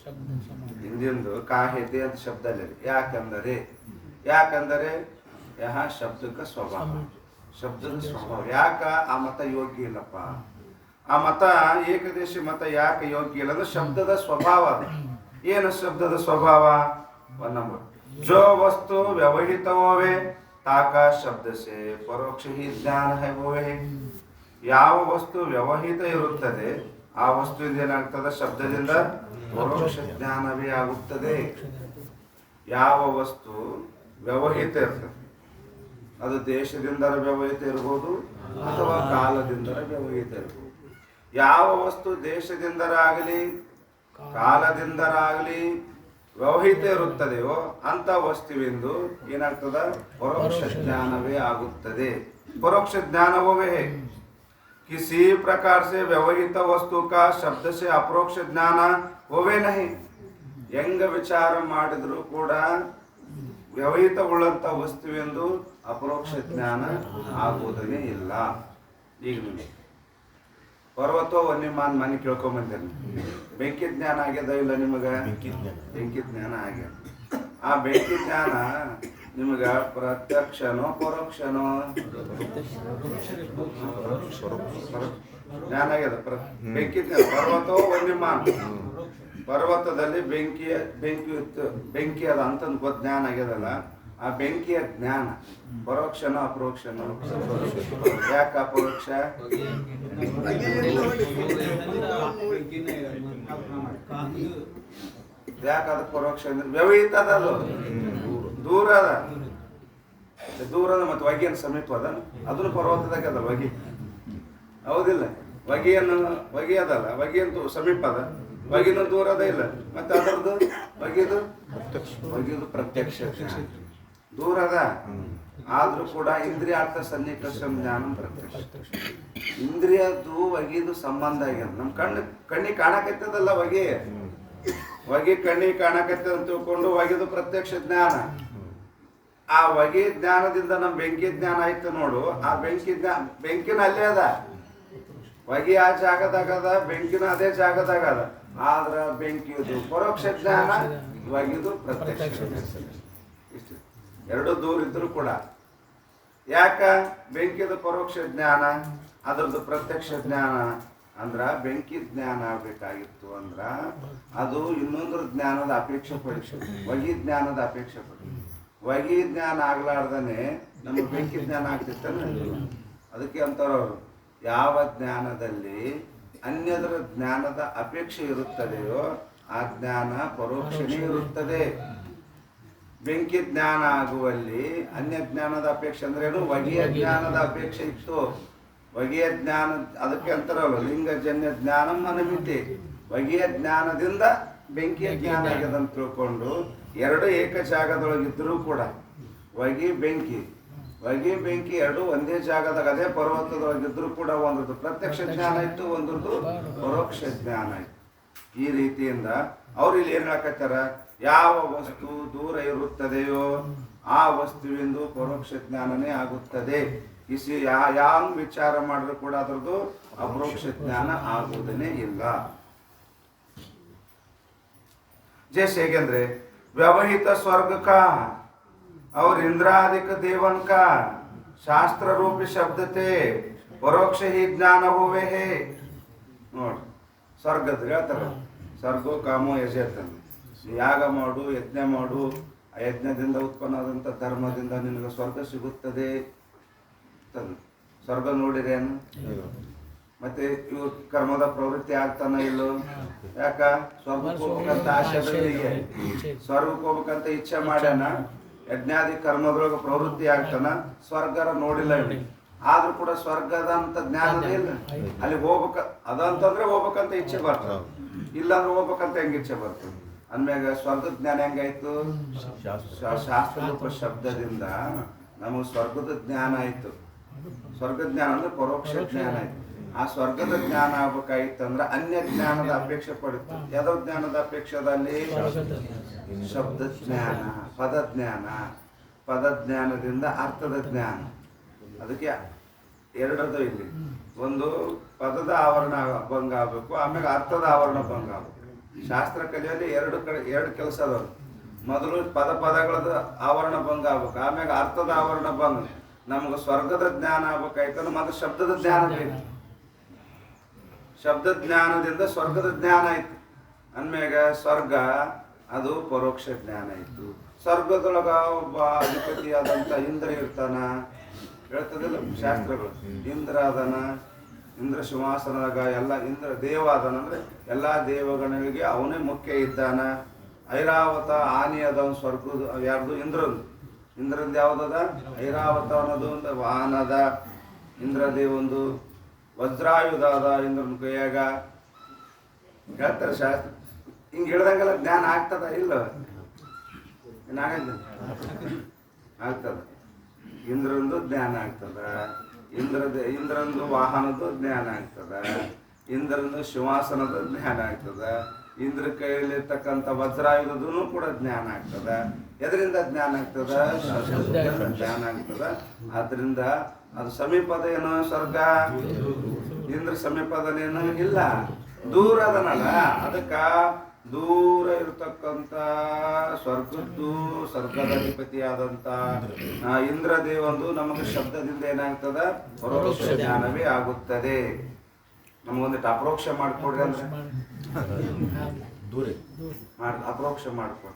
ಹಿಂದಿಂದು ಕಾಹೇತೆ ಅಂತ ಶಬ್ದ ಅಲ್ಲಿ. ಯಾಕಂದರೆ ಯಹ ಶಬ್ದಕ್ಕ ಸ್ವಭಾವ, ಶಬ್ದದ ಸ್ವಭಾವ. ಯಾಕ ಆ ಮತ ಯೋಗ್ಯ ಇಲ್ಲಪ್ಪ, ಆ ಮತ ಏಕದೇಶಿ ಮತ ಯಾಕೆ ಯೋಗ್ಯ ಇಲ್ಲ ಅಂದ್ರೆ ಶಬ್ದದ ಸ್ವಭಾವ. ಏನು ಶಬ್ದದ ಸ್ವಭಾವ? ಒಂದು ನಂಬರ್, ಜೋ ವಸ್ತು ವ್ಯವಹಿತ ಹೋವೆ ತಾಕ ಶಬ್ದ ಸೆ ಪರೋಕ್ಷ ಹಿ ಜ್ಞಾನ ಹೈ ಹೋವೆ. ಯಾವ ವಸ್ತು ವ್ಯವಹಿತ ಇರುತ್ತದೆ ಆ ವಸ್ತುವಿಂದ ಏನಾಗ್ತದೆ? ಶಬ್ದದಿಂದ ಪರೋಕ್ಷ ಜ್ಞಾನವೇ ಆಗುತ್ತದೆ. ಯಾವ ವಸ್ತು ವ್ಯವಹಿತ ಇರ್ತದೆ, ಅದು ದೇಶದಿಂದ ವ್ಯವಹಿತ ಇರಬಹುದು ಅಥವಾ ಕಾಲದಿಂದ ವ್ಯವಹಿತ ಇರಬಹುದು. ಯಾವ ವಸ್ತು ದೇಶದಿಂದರಾಗಲಿ ಕಾಲದಿಂದರಾಗಲಿ ವ್ಯವಹಿತ ಇರುತ್ತದೆಯೋ ಅಂತ ವಸ್ತುವಿಂದು ಏನಾಗ್ತದ? ಪರೋಕ್ಷ ಜ್ಞಾನವೇ ಆಗುತ್ತದೆ. ಪರೋಕ್ಷ ಜ್ಞಾನವೇ किसी प्रकार से व्यवहित वस्तु का शब्द से अपरोक्ष ज्ञान होवे नहीं. ಹೆಂಗ ವಿಚಾರ ಮಾಡಿದ್ರು ಕೂಡ ವ್ಯವಹಿತ ಉಳ್ಳಂತ ವಸ್ತುವೆಂದು ಅಪರೋಕ್ಷ ಜ್ಞಾನ ಆಗುವುದೇ ಇಲ್ಲ. ಈಗ ನಿಮಗೆ ಪರ್ವತ ವನ್ಯಮಾನ್ ಮನೆ ಕೇಳ್ಕೊಂಬಂದೇನೆ, ಬೆಂಕಿ ಜ್ಞಾನ ಆಗ್ಯದ ಇಲ್ಲ ನಿಮಗ? ಬೆಂಕಿ ಜ್ಞಾನ ಆಗ್ಯದ. ಆ ಬೆಂಕಿ ಜ್ಞಾನ ನಿಮಗ ಪ್ರತ್ಯಕ್ಷನೋ ಪರೋಕ್ಷನೋ? ಜ್ಞಾನ ಆಗ್ಯದ. ಬೆಂಕಿ ಜ್ಞಾನ. ಪರ್ವತೋ ವನ್ಯಮಾನ್, ಪರ್ವತದಲ್ಲಿ ಬೆಂಕಿ ಅದ ಅಂತ ಜ್ಞಾನ ಆಗ್ಯದಲ್ಲ, ಆ ಬೆಂಕಿಯ ಜ್ಞಾನ ಪರೋಕ್ಷನೋ ಅಪರೋಕ್ಷನೋ? ಯಾಕ ಅಪರೋಕ್ಷ? ಯಾಕದ ಪರೋಕ್ಷ ಅಂದ್ರೆ ವ್ಯವಹಿತ ಅದ, ಅದು ದೂರ ಅದ. ದೂರದ ಮತ್ತೆ ಹೊಗೆಯನ್ನು ಸಮೀಪ ಅದ, ಅದನ್ನು ಪರ್ವತದಾಗ ಅದ ಹೊಗೆ, ಹೌದಿಲ್ಲ? ಹೊಗೆ ಅದಲ್ಲ, ಹೊಗೆಯಂತೂ ಸಮೀಪ ಅದ, ಹೊಗೆನೂ ದೂರ ಅದ ಇಲ್ಲ. ಮತ್ತೆ ಅದರದ್ದು ಹೊಗೆದು ಪ್ರತ್ಯಕ್ಷ ದೂರ ಅದ. ಆದ್ರೂ ಕೂಡ ಇಂದ್ರಿಯಾರ್ಥ ಸನ್ನಿಕರ್ಷ ಜ್ಞಾನ ಪ್ರತ್ಯಕ್ಷ. ಇಂದ್ರಿಯದ್ದು ಹೊಗೆದು ಸಂಬಂಧ ಆಗ್ಯದ. ನಮ್ಮ ಕಣ್ಣಿಗೆ ಕಾಣಕತ್ತದಲ್ಲ ಹೊಗೆ ಕಣ್ಣಿಗೆ ಕಾಣಕತ್ತದ ಅಂತ ತಿಳ್ಕೊಂಡು ಹೊಗೆದು ಪ್ರತ್ಯಕ್ಷ ಜ್ಞಾನ. ಆ ಹೊಗೆ ಜ್ಞಾನದಿಂದ ನಮ್ಮ ಬೆಂಕಿ ಜ್ಞಾನ ಆಯ್ತು ನೋಡು. ಆ ಬೆಂಕಿನ ಅಲ್ಲೇ ಅದ, ಹೊಗೆ ಆ ಜಾಗದಾಗ ಅದ, ಬೆಂಕಿನ ಅದೇ ಜಾಗದಾಗ ಅದ. ಆದ್ರ ಬೆಂಕಿಯದು ಪರೋಕ್ಷ ಜ್ಞಾನ, ಹೊಗೆದು ಪ್ರತ್ಯಕ್ಷ. ಇಷ್ಟು ಎರಡು ದೂರ ಇದ್ರು ಕೂಡ ಯಾಕ ಬೆಂಕಿಯದು ಪರೋಕ್ಷ ಜ್ಞಾನ, ಅದರದ್ದು ಪ್ರತ್ಯಕ್ಷ ಜ್ಞಾನ ಅಂದ್ರ ಬೆಂಕಿ ಜ್ಞಾನ ಆಗ್ಬೇಕಾಗಿತ್ತು ಅಂದ್ರ ಅದು ಇನ್ನೊಂದ್ರ ಜ್ಞಾನದ ಅಪೇಕ್ಷೆ ಪಡಿತು, ಹೊಗೆ ಜ್ಞಾನದ ಅಪೇಕ್ಷೆ ಪಡಿತು. ಹೊಗೆ ಜ್ಞಾನ ಆಗ್ಲಾರ್ದನೆ ನಮಗೆ ಬೆಂಕಿ ಜ್ಞಾನ ಆಗ್ತಿತ್ತಾನೆ. ಅದಕ್ಕೆ ಅಂತಾರವ್ರು, ಯಾವ ಜ್ಞಾನದಲ್ಲಿ ಅನ್ಯದರ ಜ್ಞಾನದ ಅಪೇಕ್ಷೆ ಇರುತ್ತದೆಯೋ ಆ ಜ್ಞಾನ ಪರೋಕ್ಷನೇ ಇರುತ್ತದೆ. ಬೆಂಕಿ ಜ್ಞಾನ ಆಗುವಲ್ಲಿ ಅನ್ಯ ಜ್ಞಾನದ ಅಪೇಕ್ಷೆ ಅಂದ್ರೆ ಏನು? ಹೊಗೆಯ ಜ್ಞಾನದ ಅಪೇಕ್ಷೆ ಇತ್ತು. ಹೊಗೆಯ ಜ್ಞಾನ, ಅದಕ್ಕೆ ಅಂತಾರಲ್ಲ ಲಿಂಗಜನ್ಯ ಜ್ಞಾನಂ ಅನುಮಿತಿ. ಹೊಗೆಯ ಜ್ಞಾನದಿಂದ ಬೆಂಕಿಯ ಜ್ಞಾನ ಆಗ್ಯದಂತ ತಿಳ್ಕೊಂಡು ಎರಡು ಏಕ ಜಾಗದೊಳಗಿದ್ರೂ ಕೂಡ ಹೊಗೆ ಬೆಂಕಿ ಎರಡು ಒಂದೇ ಜಾಗದಾಗ ಅದೇ ಪರ್ವತದೊಳಗಿದ್ರೂ ಕೂಡ ಒಂದ್ರದ್ದು ಪ್ರತ್ಯಕ್ಷ ಜ್ಞಾನ ಇತ್ತು, ಒಂದ್ರದ್ದು ಪರೋಕ್ಷ ಜ್ಞಾನ ಇತ್ತು. ಈ ರೀತಿಯಿಂದ ಅವ್ರು ಇಲ್ಲಿ ಏನ್ ಹೇಳಕತ್ತಾರ, ಯಾವ ವಸ್ತು ದೂರ ಇರುತ್ತದೆಯೋ ಆ ವಸ್ತುವಿಂದು ಪರೋಕ್ಷ ಜ್ಞಾನನೇ ಆಗುತ್ತದೆ. ಯಾವ ವಿಚಾರ ಮಾಡಿದ್ರು ಕೂಡ ಅದ್ರದ್ದು ಅಪರೋಕ್ಷ ಜ್ಞಾನ ಆಗುವುದನೇ ಇಲ್ಲ. जैसे ಹೇಗೆಂದ್ರೆ ವ್ಯವಹಿತ स्वर्ग का और इंद्रादिक देवन का शास्त्र रूपी शब्द थे परोक्ष ही ज्ञान होवे है. ನೋಡಿ ಸ್ವರ್ಗದ ಹೇಳ್ತಾರೆ, ಸ್ವರ್ಗೋ ಕಾಮೋ ಯಜೇತನ್. ಯಾಗ ಮಾಡು, ಯಜ್ಞ ಮಾಡು, ಆ ಯಜ್ಞದಿಂದ ಉತ್ಪನ್ನವಾದಂಥ ಧರ್ಮದಿಂದ ನಿನಗೆ ಸ್ವರ್ಗ ಸಿಗುತ್ತದೆ. ಸ್ವರ್ಗ ನೋಡಿರೇನು? ಮತ್ತೆ ಇವು ಕರ್ಮದ ಪ್ರವೃತ್ತಿ ಆಗ್ತಾನ ಇಲ್ಲೋ? ಯಾಕ? ಸ್ವರ್ಗಕ್ಕೆ ಹೋಗ್ಬೇಕಂತ ಆಸೆ ಅದರಿಗೆ, ಸ್ವರ್ಗಕ್ಕೆ ಹೋಗ್ಬೇಕಂತ ಇಚ್ಛೆ ಮಾಡ್ಯಾನ, ಯಜ್ಞಾದಿ ಕರ್ಮದೊಳಗೆ ಪ್ರವೃತ್ತಿ ಆಗ್ತಾನ, ಸ್ವರ್ಗರ ನೋಡಿಲ್ಲ ಇವ್. ಆದ್ರೂ ಕೂಡ ಸ್ವರ್ಗದ ಅಂತ ಜ್ಞಾನನೇ ಇಲ್ಲ. ಅಲ್ಲಿ ಹೋಗ್ಬೇಕ ಅದಂತಂದ್ರೆ ಹೋಗ್ಬೇಕಂತ ಇಚ್ಛೆ ಬರ್ತದೆ, ಇಲ್ಲಾಂದ್ರೆ ಹೋಗ್ಬೇಕಂತ ಹೆಂಗ ಇಚ್ಛೆ ಬರ್ತದೆ. ಅಂದ್ಮ್ಯಾಗ ಸ್ವರ್ಗದ ಜ್ಞಾನ ಹೆಂಗಾಯ್ತು? ಶಾಸ್ತ್ರರೂಪ ಶಬ್ದದಿಂದ ನಮಗೆ ಸ್ವರ್ಗದ ಜ್ಞಾನ ಆಯ್ತು. ಸ್ವರ್ಗ ಜ್ಞಾನ ಅಂದ್ರೆ ಪರೋಕ್ಷ ಜ್ಞಾನ ಆಯ್ತು. ಆ ಸ್ವರ್ಗದ ಜ್ಞಾನ ಆಗ್ಬೇಕಾಗಿತ್ತಂದ್ರೆ ಅನ್ಯ ಜ್ಞಾನದ ಅಪೇಕ್ಷೆ ಪಡಿತು. ಯಾವ್ದೋ ಜ್ಞಾನದ ಅಪೇಕ್ಷದಲ್ಲಿ ಶಬ್ದ ಜ್ಞಾನ, ಪದಜ್ಞಾನದಿಂದ ಅರ್ಥದ ಜ್ಞಾನ. ಅದಕ್ಕೆ ಎರಡದು ಇಲ್ಲಿ, ಒಂದು ಪದದ ಆವರಣ ಭಂಗ ಆಗ್ಬೇಕು, ಆಮೇಲೆ ಅರ್ಥದ ಆವರಣ ಭಂಗ ಆಗ್ಬೇಕು. ಶಾಸ್ತ್ರ ಕಲಿಯಲ್ಲಿ ಎರಡು ಕೆಲಸ ಅದಾವ. ಮೊದಲು ಪದಗಳದ ಆವರಣ ಭಂಗ ಆಗ್ಬೇಕು, ಆಮ್ಯಾಗ ಅರ್ಥದ ಆವರಣ ಭಂಗ. ನಮ್ಗೆ ಸ್ವರ್ಗದ ಜ್ಞಾನ ಆಗ್ಬೇಕಾಯ್ತಂದ್ರೆ ಮೊದಲು ಶಬ್ದದ ಜ್ಞಾನ ಬೇಕು. ಶಬ್ದ ಜ್ಞಾನದಿಂದ ಸ್ವರ್ಗದ ಜ್ಞಾನ ಆಯ್ತು. ಅಂದ್ಮ್ಯಾಗ ಸ್ವರ್ಗ ಅದು ಪರೋಕ್ಷ ಜ್ಞಾನ ಆಯ್ತು. ಸ್ವರ್ಗದೊಳಗ ಒಬ್ಬ ಅಧಿಪತಿಯಾದಂಥ ಇಂದ್ರ ಇರ್ತಾನ, ಹೇಳ್ತದಿಲ್ಲ ಶಾಸ್ತ್ರಗಳು. ಇಂದ್ರ ಅದನ, ಇಂದ್ರ ಸಿಂಹಾಸನದಾಗ ಎಲ್ಲ ಇಂದ್ರ ದೇವ ಅದನ ಅಂದ್ರೆ ಎಲ್ಲಾ ದೇವಗಣಗಳಿಗೆ ಅವನೇ ಮುಖ್ಯ ಇದ್ದಾನ. ಐರಾವತ ಆನೆ ಅದ ಸ್ವರ್ಗದ, ಯಾರ್ದು? ಇಂದ್ರಂದು ಯಾವ್ದದ? ಐರಾವತ ಅನ್ನೋದು ಒಂದು ವಾಹನ ಅದ. ಇಂದ್ರದೇವೊಂದು ವಜ್ರಾಯುಧ ಅದ ಇಂದ್ರನ ಕೈಯಾಗ. ಹೇಳ್ತಾರೆ ಶಾಸ್ತ್ರ. ಹಿಂಗೆ ಹೇಳ್ದಂಗೆಲ್ಲ ಜ್ಞಾನ ಆಗ್ತದ ಇಲ್ಲ? ಆಗ್ತದ. ಇಂದ್ರಂದು ಜ್ಞಾನ ಆಗ್ತದ, ಇಂದ್ರಂದು ವಾಹನದ ಜ್ಞಾನ ಆಗ್ತದ, ಇಂದ್ರಂದು ಸಿಂಹಾಸನದ ಜ್ಞಾನ ಆಗ್ತದ, ಇಂದ್ರ ಕೈಯಲ್ಲಿರ್ತಕ್ಕಂಥ ವಜ್ರಾಯುಧದೂ ಕೂಡ ಜ್ಞಾನ ಆಗ್ತದ. ಎದರಿಂದ ಜ್ಞಾನ ಆಗ್ತದ? ಜ್ಞಾನ ಆಗ್ತದ. ಆದ್ರಿಂದ ಅದು ಸಮೀಪದ ಏನೋ ಸ್ವರ್ಗ, ಇಂದ್ರ ಸಮೀಪದನೇನು ಇಲ್ಲ, ದೂರ ಅದನಲ್ಲ. ಅದಕ್ಕ ದೂರ ಇರತಕ್ಕಂಥ ಸ್ವರ್ಗದ ಅಧಿಪತಿಯಾದಂಥ ಇಂದ್ರದೇವಂದು ನಮಗೆ ಶಬ್ದದಿಂದ ಏನಾಗ್ತದ? ಪರೋಕ್ಷ ಜ್ಞಾನವೇ ಆಗುತ್ತದೆ. ನಮಗೊಂದಿಟ್ಟು ಅಪರೋಕ್ಷ ಮಾಡಿಕೊಡ್ರಿ ಅಂದ್ರೆ ಅಪರೋಕ್ಷ ಮಾಡಿಕೊಡ್ರಿ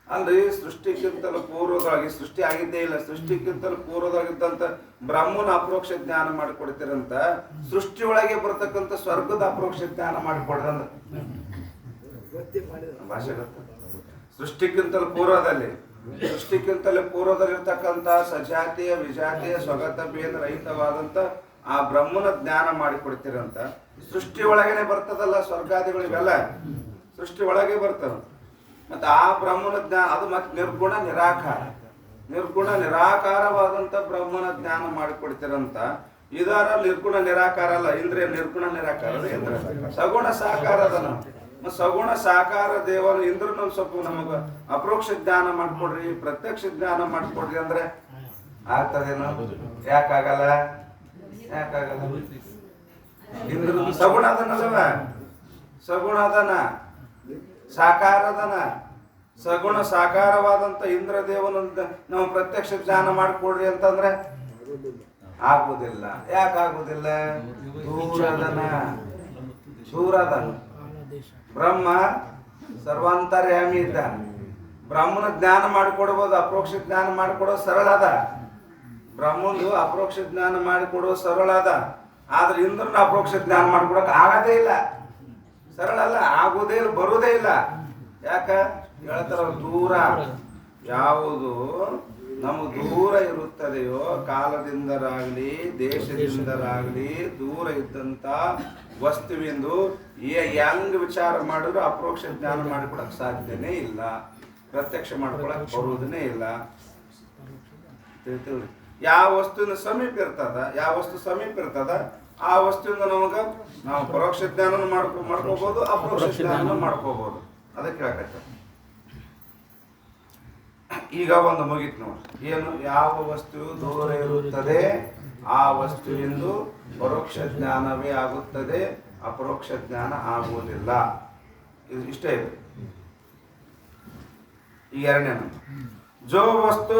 ಅಲ್ರಿ. ಸೃಷ್ಟಿಗಿಂತಲೂ ಪೂರ್ವದೊಳಗೆ, ಸೃಷ್ಟಿ ಆಗಿದ್ದೇ ಇಲ್ಲ, ಸೃಷ್ಟಿಗಿಂತಲೂ ಪೂರ್ವದೊಳಗಿದ್ದಂತ ಬ್ರಹ್ಮನ ಅಪರೋಕ್ಷ ಜ್ಞಾನ ಮಾಡಿಕೊಡ್ತೀರಂತ, ಸೃಷ್ಟಿಯೊಳಗೆ ಬರ್ತಕ್ಕಂಥ ಸ್ವರ್ಗದ ಅಪರೋಕ್ಷ ಜ್ಞಾನ ಮಾಡಿಕೊಡ್ರಂದ್ರ ಭಾಷೆ ಗೊತ್ತ. ಸೃಷ್ಟಿಗಿಂತಲೂ ಪೂರ್ವದಲ್ಲಿರ್ತಕ್ಕಂಥ ಸಜಾತಿಯ ವಿಜಾತಿಯ ಸ್ವಗತ ಭೇದ ರಹಿತವಾದಂತ ಆ ಬ್ರಹ್ಮನ ಜ್ಞಾನ ಮಾಡಿಕೊಡ್ತೀರಂತ. ಸೃಷ್ಟಿ ಒಳಗೇನೆ ಬರ್ತದಲ್ಲ ಸ್ವರ್ಗಾದಿಗಳು, ಇವೆಲ್ಲ ಸೃಷ್ಟಿ ಒಳಗೆ ಬರ್ತದ. ಮತ್ತೆ ಆ ಬ್ರಹ್ಮನ ಜ್ಞಾನ ಅದು ಮತ್ತೆ ನಿರ್ಗುಣ ನಿರಾಕಾರವಾದಂತ ಬ್ರಹ್ಮನ ಜ್ಞಾನ ಮಾಡಿಕೊಡ್ತೀರಂತ. ಇದರ ನಿರ್ಗುಣ ನಿರಾಕಾರ ಅಲ್ಲ, ಇಂದ್ರಿಯ ನಿರ್ಗುಣ ನಿರಾಕಾರ, ಇಂದ್ರ ಸಗುಣ ಸಾಕಾರ ಅದನ. ಸಗುಣ ಸಾಕಾರ ದೇವರ ಇಂದ್ರನ ಸ್ವಲ್ಪ ನಮಗ ಅಪರೋಕ್ಷ ಜ್ಞಾನ ಮಾಡ್ಕೊಡ್ರಿ, ಪ್ರತ್ಯಕ್ಷ ಜ್ಞಾನ ಮಾಡ್ಕೊಡ್ರಿ ಅಂದ್ರೆ ಆಗ್ತದೇನೋ? ಯಾಕಾಗಲ್ಲ? ಇಂದ್ರ ಸಗುಣ ಅದನಲ್ವ, ಸಗುಣ ಅದನ, ಸಾಕಾರ ಅದನ. ಸಗುಣ ಸಾಕಾರವಾದಂತ ಇಂದ್ರ ದೇವನ ನಾವು ಪ್ರತ್ಯಕ್ಷ ಜ್ಞಾನ ಮಾಡ್ಕೊಡ್ರಿ ಅಂತಂದ್ರೆ ಆಗುವುದಿಲ್ಲ. ಯಾಕಾಗುವುದಿಲ್ಲ? ದೂರದನ ಬ್ರಹ್ಮ ಸರ್ವಾಂತರ್ಯಾಮಿ ಇದ್ದಾನೆ. ಬ್ರಹ್ಮನ ಜ್ಞಾನ ಮಾಡಿಕೊಡ್ಬೋದು, ಅಪರೋಕ್ಷ ಜ್ಞಾನ ಮಾಡಿಕೊಡೋದು ಸರಳ ಅದ. ಬ್ರಹ್ಮಂದು ಅಪರೋಕ್ಷ ಜ್ಞಾನ ಮಾಡಿಕೊಡೋದು ಸರಳ ಅದ. ಆದ್ರೆ ಇಂದ್ರನ ಅಪರೋಕ್ಷ ಜ್ಞಾನ ಮಾಡ್ಕೊಡಕ್ ಆಗದೇ ಇಲ್ಲ. ಸರಳ ಅಲ್ಲ, ಆಗೋದೇ ಇಲ್ಲ, ಬರುವುದೇ ಇಲ್ಲ. ಯಾಕ ಹೇಳ್ತಾರ? ದೂರ. ಯಾವುದು ನಮಗೆ ದೂರ ಇರುತ್ತದೆಯೋ, ಕಾಲದಿಂದರಾಗಲಿ ದೇಶದಿಂದರಾಗಲಿ ದೂರ ಇದ್ದಂತ ವಸ್ತುವಿಂದು ಹೆಂಗ್ ವಿಚಾರ ಮಾಡಿದ್ರು ಅಪರೋಕ್ಷ ಜ್ಞಾನ ಮಾಡಿಕೊಡಕ್ ಸಾಧ್ಯನೇ ಇಲ್ಲ, ಪ್ರತ್ಯಕ್ಷ ಮಾಡ್ಕೊಳಕ್ ಬರುವುದನ್ನೇ ಇಲ್ಲ. ತಿಳ್ತೀವಿ. ಯಾವ ವಸ್ತುವಿನ ಸಮೀಪ ಇರ್ತದ, ಯಾವ ವಸ್ತು ಸಮೀಪ ಇರ್ತದ ಆ ವಸ್ತುವಿಂದ ನಾವು ಪರೋಕ್ಷ ಜ್ಞಾನ ಮಾಡ್ಕೋಬಹುದು, ಅಪರೋಕ್ಷ ಜ್ಞಾನ ಮಾಡ್ಕೋಬಹುದು. ಅದಕ್ಕೆ ಹೇಳಕತ್ತ. ಈಗ ಒಂದು ಮುಗಿತ್ ನೋಡಿ. ಏನು? ಯಾವ ವಸ್ತು ದೂರ ಇರುತ್ತದೆ ಆ ವಸ್ತುವಿಂದು ಪರೋಕ್ಷ ಜ್ಞಾನವೇ ಆಗುತ್ತದೆ, ಅಪರೋಕ್ಷ ಜ್ಞಾನ ಆಗುವುದಿಲ್ಲ. ಇದು ಇಷ್ಟೇ ಇದೆ. ಈಗ ಎರಡನೇ जो वस्तु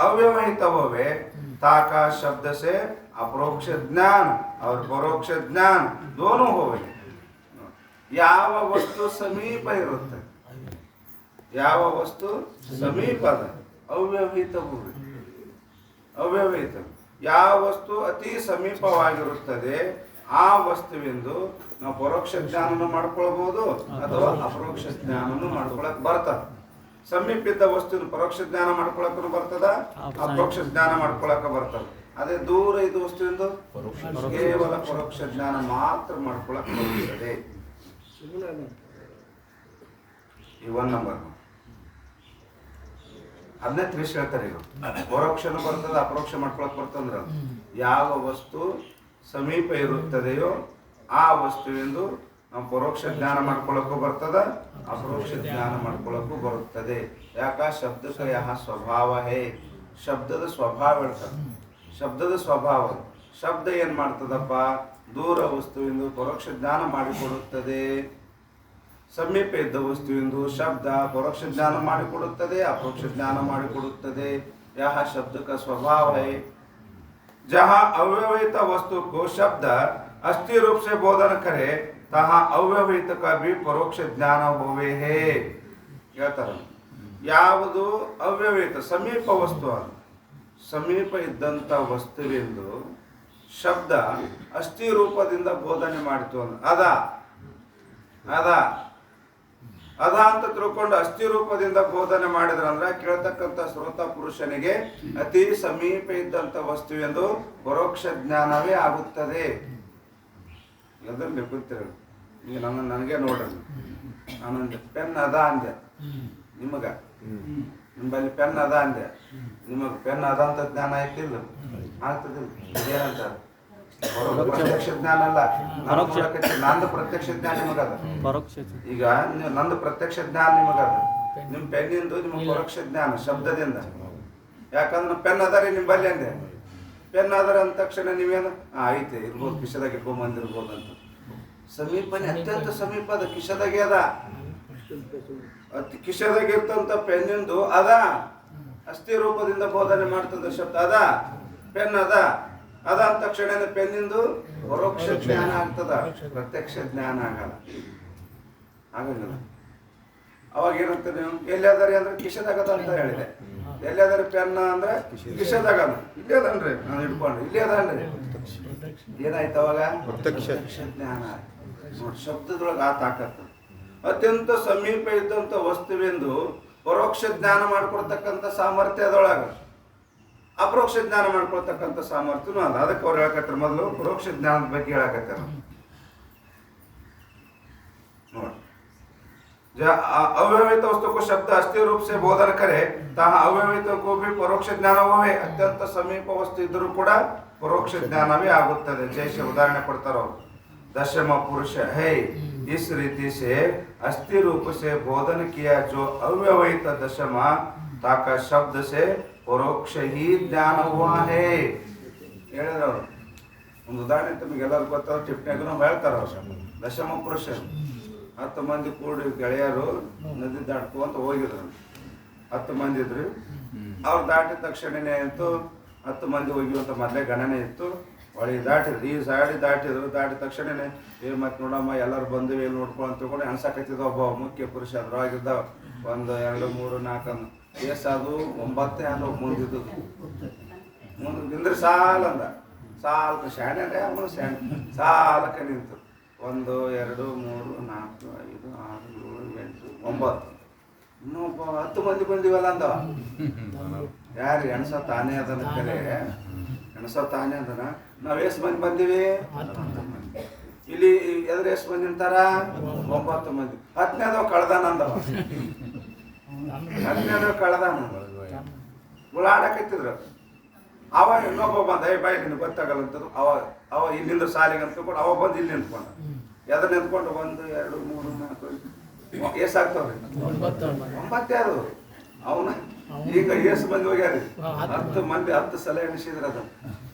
अव्यवहित होवे ताका शब्द से अपरोक्ष ज्ञान और परोक्ष ज्ञान दोनों होवे. ಯಾವ ವಸ್ತು ಸಮೀಪ ಇರುತ್ತೆ, ಯಾವ ವಸ್ತು ಸಮೀಪದ ಅವ್ಯವಹಿತ ಹೋವೆ. ಅವ್ಯವಹಿತ ಯಾವ ವಸ್ತು ಅತಿ ಸಮೀಪವಾಗಿರುತ್ತದೆ ಆ ವಸ್ತುವಿಂದು ನಾವು ಪರೋಕ್ಷ ಜ್ಞಾನನು ಮಾಡ್ಕೊಳ್ಬಹುದು ಅಥವಾ ಅಪರೋಕ್ಷ ಜ್ಞಾನನು ಮಾಡ್ಕೊಳಕ್ ಬರ್ತದೆ. ಸಮೀಪ ಇದ್ದ ವಸ್ತುವಿನ ಪರೋಕ್ಷ ಜ್ಞಾನ ಮಾಡ್ಕೊಳಕ್ಕೂ ಬರ್ತದ, ಅಪರೋಕ್ಷ ಜ್ಞಾನ ಮಾಡ್ಕೊಳಕ ಬರ್ತದ. ಅದೇ ದೂರ ಇದ್ದ ವಸ್ತುವಿಂದು ಕೇವಲ ಪರೋಕ್ಷ ಜ್ಞಾನ ಮಾತ್ರ ಮಾಡ್ಕೊಳಕ್ ಬರ್ತದೆ. ಈ 1 ನಂಬರ್ ಅದನ್ನೇ ತಿಳಿಸಿ ಹೇಳ್ತಾರೆ. ಈಗ ಪರೋಕ್ಷನು ಬರ್ತದ, ಅಪರೋಕ್ಷ ಮಾಡ್ಕೊಳಕ್ ಬರ್ತಂದ್ರ ಯಾವ ವಸ್ತು ಸಮೀಪ ಇರುತ್ತದೆಯೋ ಆ ವಸ್ತುವಿಂದು ನಾವು ಪರೋಕ್ಷ ಜ್ಞಾನ ಮಾಡ್ಕೊಳ್ಳಕ್ಕೂ ಬರ್ತದ, ಅಪರೋಕ್ಷ ಜ್ಞಾನ ಮಾಡ್ಕೊಳ್ಳಕ್ಕೂ ಬರುತ್ತದೆ. ಯಾಕ? ಶಬ್ದಕ ಯಹ ಸ್ವಭಾವ ಹೇ. ಶಬ್ದದ ಸ್ವಭಾವ ಹೇಳ್ತಾರೆ. ಶಬ್ದದ ಸ್ವಭಾವ. ಶಬ್ದ ಏನ್ ಮಾಡ್ತದಪ್ಪ? ದೂರ ವಸ್ತುವಿಂದು ಪರೋಕ್ಷ ಜ್ಞಾನ ಮಾಡಿಕೊಡುತ್ತದೆ, ಸಮೀಪ ಇದ್ದ ವಸ್ತುವಿಂದು ಶಬ್ದ ಪರೋಕ್ಷ ಜ್ಞಾನ ಮಾಡಿಕೊಡುತ್ತದೆ, ಅಪರೋಕ್ಷ ಜ್ಞಾನ ಮಾಡಿಕೊಡುತ್ತದೆ. ಯಹ ಶಬ್ದಕ ಸ್ವಭಾವ ಹೇ. जहाँ अव्यवहित वस्तु को शब्द अस्थि रूप से बोधन करे तहाँ ಅವ್ಯವಹಿತ का भी परोक्ष ज्ञान होवे है. ಹೇಳ್ತಾರೆ. ಯಾವುದು ಅವ್ಯವಹಿತ ಸಮೀಪ ವಸ್ತು, ಸಮೀಪ ಇದ್ದಂಥ ವಸ್ತುವಿಂದು ಶಬ್ದ ಅಸ್ಥಿ ರೂಪದಿಂದ ಬೋಧನೆ ಮಾಡಿತು ಅಂದ ಅದ ಅದ ಅದ ಅಂತ ತಿಳ್ಕೊಂಡು ಅಸ್ಥಿ ರೂಪದಿಂದ ಬೋಧನೆ ಮಾಡಿದ್ರಂದ್ರೆ ಕೇಳ್ತಕ್ಕಂಥ ಶ್ರೋತ ಪುರುಷನಿಗೆ ಅತಿ ಸಮೀಪ ಇದ್ದಂಥ ವಸ್ತುವೆಂದು ಪರೋಕ್ಷ ಜ್ಞಾನವೇ ಆಗುತ್ತದೆ. ಎಲ್ಲರಲ್ಲಿ ಕೂತಿರಲ್ಲ. ಈಗ ನನಗೆ ನೋಡ್ರಿ, ನಾನೊಂದು ಪೆನ್ ಅದ ಅಂದೆ, ನಿಮ್ಮಲ್ಲಿ ಪೆನ್ ಅದ ಅಂದೆ, ನಿಮಗೆ ಪೆನ್ ಅದ ಅಂತ ಜ್ಞಾನ ಆಯ್ತಿಲ್ಲ? ಆಗ್ತದಿಲ್ಲ? ಏನಂತಾರೆ? ಪ್ರತ್ಯಕ್ಷ ಜ್ಞಾನ ಅಲ್ಲ, ನಂದು ಪ್ರತ್ಯಕ್ಷ ಜ್ಞಾನ ನಿಮಗದ. ಈಗ ನಂದು ಪ್ರತ್ಯಕ್ಷ ಜ್ಞಾನ ನಿಮಗದ, ನಿಮ್ ಪೆನ್ನಿಂದು ನಿಮಗೆ ಪರೋಕ್ಷ ಜ್ಞಾನ ಶಬ್ದದಿಂದ. ಯಾಕಂದ್ರೆ ಪೆನ್ ಅದಾರಿ ನಿಮ್ಮಲ್ಲಿ ಅಂದೆ, ಪೆನ್ ಅದಾರ ಅಂದ ತಕ್ಷಣ ನೀವೇನು ಐತೆ ಇರ್ಬೋದು, ಕಿಶದಾಗ ಇಟ್ಕೊಂಬಂದಿರ್ಬೋದು ಅಂತ. ಸಮೀಪನೇ, ಅತ್ಯಂತ ಸಮೀಪ ಅದ, ಕಿಶದಾಗೆ ಅದ. ಕಿಶದಾಗ ಇರ್ತಂತ ಪೆನ್ನಿಂದು ಅದ ಅಸ್ಥಿ ರೂಪದಿಂದ ಬೋಧನೆ ಮಾಡ್ತದ ಶಬ್ದ ಅದ, ಪೆನ್ ಅದ ಅದ ಅಂದ ತಕ್ಷಣ ಪೆನ್ನಿಂದು ಪರೋಕ್ಷ ಜ್ಞಾನ ಆಗ್ತದ, ಪ್ರತ್ಯಕ್ಷ ಜ್ಞಾನ ಆಗಲ್ಲ. ಆಗಂಗಿಲ್ಲ. ಅವಾಗ ಏನಂತ ನೀವು ಎಲ್ಲಿ ಅದಾರಿ ಅಂದ್ರೆ ಕಿಶದಾಗದ ಅಂತ ಹೇಳಿದೆ. ಎಲ್ಲಿ ಅದಾರಿ ಪೆನ್ ಅಂದ್ರೆ ಕಿಶದಾಗದ, ಇಲ್ಲೇ ಅದನ್ರಿ ನಾನು ಹಿಡ್ಕೊಂಡು ಇಲ್ಲೇ ಅದನ್ರಿ. ಏನಾಯ್ತು ಅವಾಗ? ಪ್ರತ್ಯಕ್ಷ ಜ್ಞಾನ. ನೋಡಿ, ಶಬ್ದದೊಳಗೆ ಆ ತಾಕತ್ತು. ಅತ್ಯಂತ ಸಮೀಪ ಇದ್ದಂತ ವಸ್ತುವಿಂದು ಪರೋಕ್ಷ ಜ್ಞಾನ ಮಾಡ್ಕೊಡ್ತಕ್ಕಂಥ ಸಾಮರ್ಥ್ಯದೊಳಗ ಅಪರೋಕ್ಷ ಜ್ಞಾನ ಮಾಡ್ಕೊಳ್ತಕ್ಕಂಥ ಸಾಮರ್ಥ್ಯನೂ ಅದ. ಅದಕ್ಕೆ ಅವ್ರು ಹೇಳಕತ್ತಾರೆ, ಮೊದಲು ಪರೋಕ್ಷ ಜ್ಞಾನದ ಬಗ್ಗೆ ಹೇಳಕತ್ತಾರೆ ನೋಡಿ. ಅವ್ಯವಹಿತ वस्तु को शब्द अस्थि रूप से बोधन करे तहाँ ಅವ್ಯವಹಿತ को भी ಪರೋಕ್ಷ ಜ್ಞಾನವೇ. ಅತ್ಯಂತ ಸಮೀಪ ವಸ್ತು ಇದ್ರೂ ಕೂಡ ಪರೋಕ್ಷ ಜ್ಞಾನವೇ ಆಗುತ್ತದೆ. ಜೈसे ಉದಾಹರಣೆ ಕೊಡ್ತಾರೆ ಅವರು. दशम पुरुष है, इस रीति से अस्थि रूप से बोधन किया जो ಅವ್ಯವಹಿತ दशम ताका शब्द से ಪರೋಕ್ಷ ही ಜ್ಞಾನ हुआ है. ಹೇಳಿದ್ರು ಒಂದು ಉದಾಹರಣೆ ತಮಗೆಲ್ಲರೂ ಗೊತ್ತಾಗ ಟಿಪ್ಪಣಿಗೂ ಹೇಳ್ತಾರ. ದಶಮ ಪುರುಷ 10 ಮಂದಿ ಕೂಡಿ ಗೆಳೆಯರು ನದಿ ದಾಟ್ಕೊಂತ ಹೋಗಿದ್ರು. 10 ಮಂದಿ ಇದ್ರು. ಅವ್ರು ದಾಟಿದ ತಕ್ಷಣನೇ ಅಂತೂ 10 ಮಂದಿ ಹೋಗಿವಂತ ಮೊದಲೇ ಗಣನೆ ಇತ್ತು. ಹೊಳಿ ದಾಟಿದ್ರು, ಈ ಸಾಡಿ ದಾಟಿದ್ರು. ದಾಟಿದ ತಕ್ಷಣನೇ ಮತ್ತೆ ನೋಡಮ್ಮ ಎಲ್ಲರೂ ಬಂದಿವಿ ಇಲ್ಲಿ ನೋಡ್ಕೊಂಡು ಅಂತ ತಿಳ್ಕೊಂಡು ಅನ್ಸಕತ್ತಿದ್ದ ಒಬ್ಬ ಮುಖ್ಯ ಪುರುಷ ಅದ್ರೊಳಗಿದ್ದ 1 2 3 4 ಅದು 9 ಅದು ಮುಂದಿದ್ದು ಮುಂದೆ ನಿಂದ್ರೆ ಸಾಲಂದ ಸಾಲಕ್ಕೆ ಶಾಣೆ ಅವನು ಶಾಣೆ ಸಾಲಕ್ಕೆ ನಿಂತು 1 2 3 4 5 6 7 8 9 ಇನ್ನೊಬ್ಬ 10 ಮಂದಿ ಬಂದಿವಲ್ಲ ಅಂದವ. ಯಾರು ಎಣಸ ತಾನೇ ಅದನ್ನ ಕರೆ ಎಣಸ ತಾನೇ ಅದನ್ನ ನಾವು ಎಷ್ಟು ಮಂದಿ ಬಂದೀವಿ? 10 ಮಂದಿ. ಇಲ್ಲಿ ಎದುರು ಎಷ್ಟು ಮಂದಿ ನಿಂತಾರ? 9 ಮಂದಿ. 10ನೇದವ ಕಳ್ದಾನ ಅಂದವ. 10ನೇದವ ಕಳ್ದಾನ ಉಳಾಡಕತ್ತಿದ್ರು. ಅವ ಇನ್ನೊಬ್ಬ ಬಂದ ಬಾಯಿ ನಿನ್ಗೆ ಗೊತ್ತಾಗಲ್ಲ ಅಂತದ್ದು. ಅವ ಇಲ್ಲಿಂದ ಸಾಲಿಗೆ ಅಂತ ಕೂಡ ಅವ ಬಂದು ಇಲ್ಲಿ ನಿಂತ್ಕೊಂಡ. ಎದ್ರ ನಿಂತ್ಕೊಂಡು 1 2 3 4 ಎಷ್ಟಾಗ್ತಾವ್ರಿ? 9 ಅದು. ಅವನ ಈಗ ಎಷ್ಟು ಮಂದಿ ಹೋಗ್ಯಾರಿ? 10 ಮಂದಿ 10 ಸಲ ಎಣಿಸಿದ್ರ ಅದ.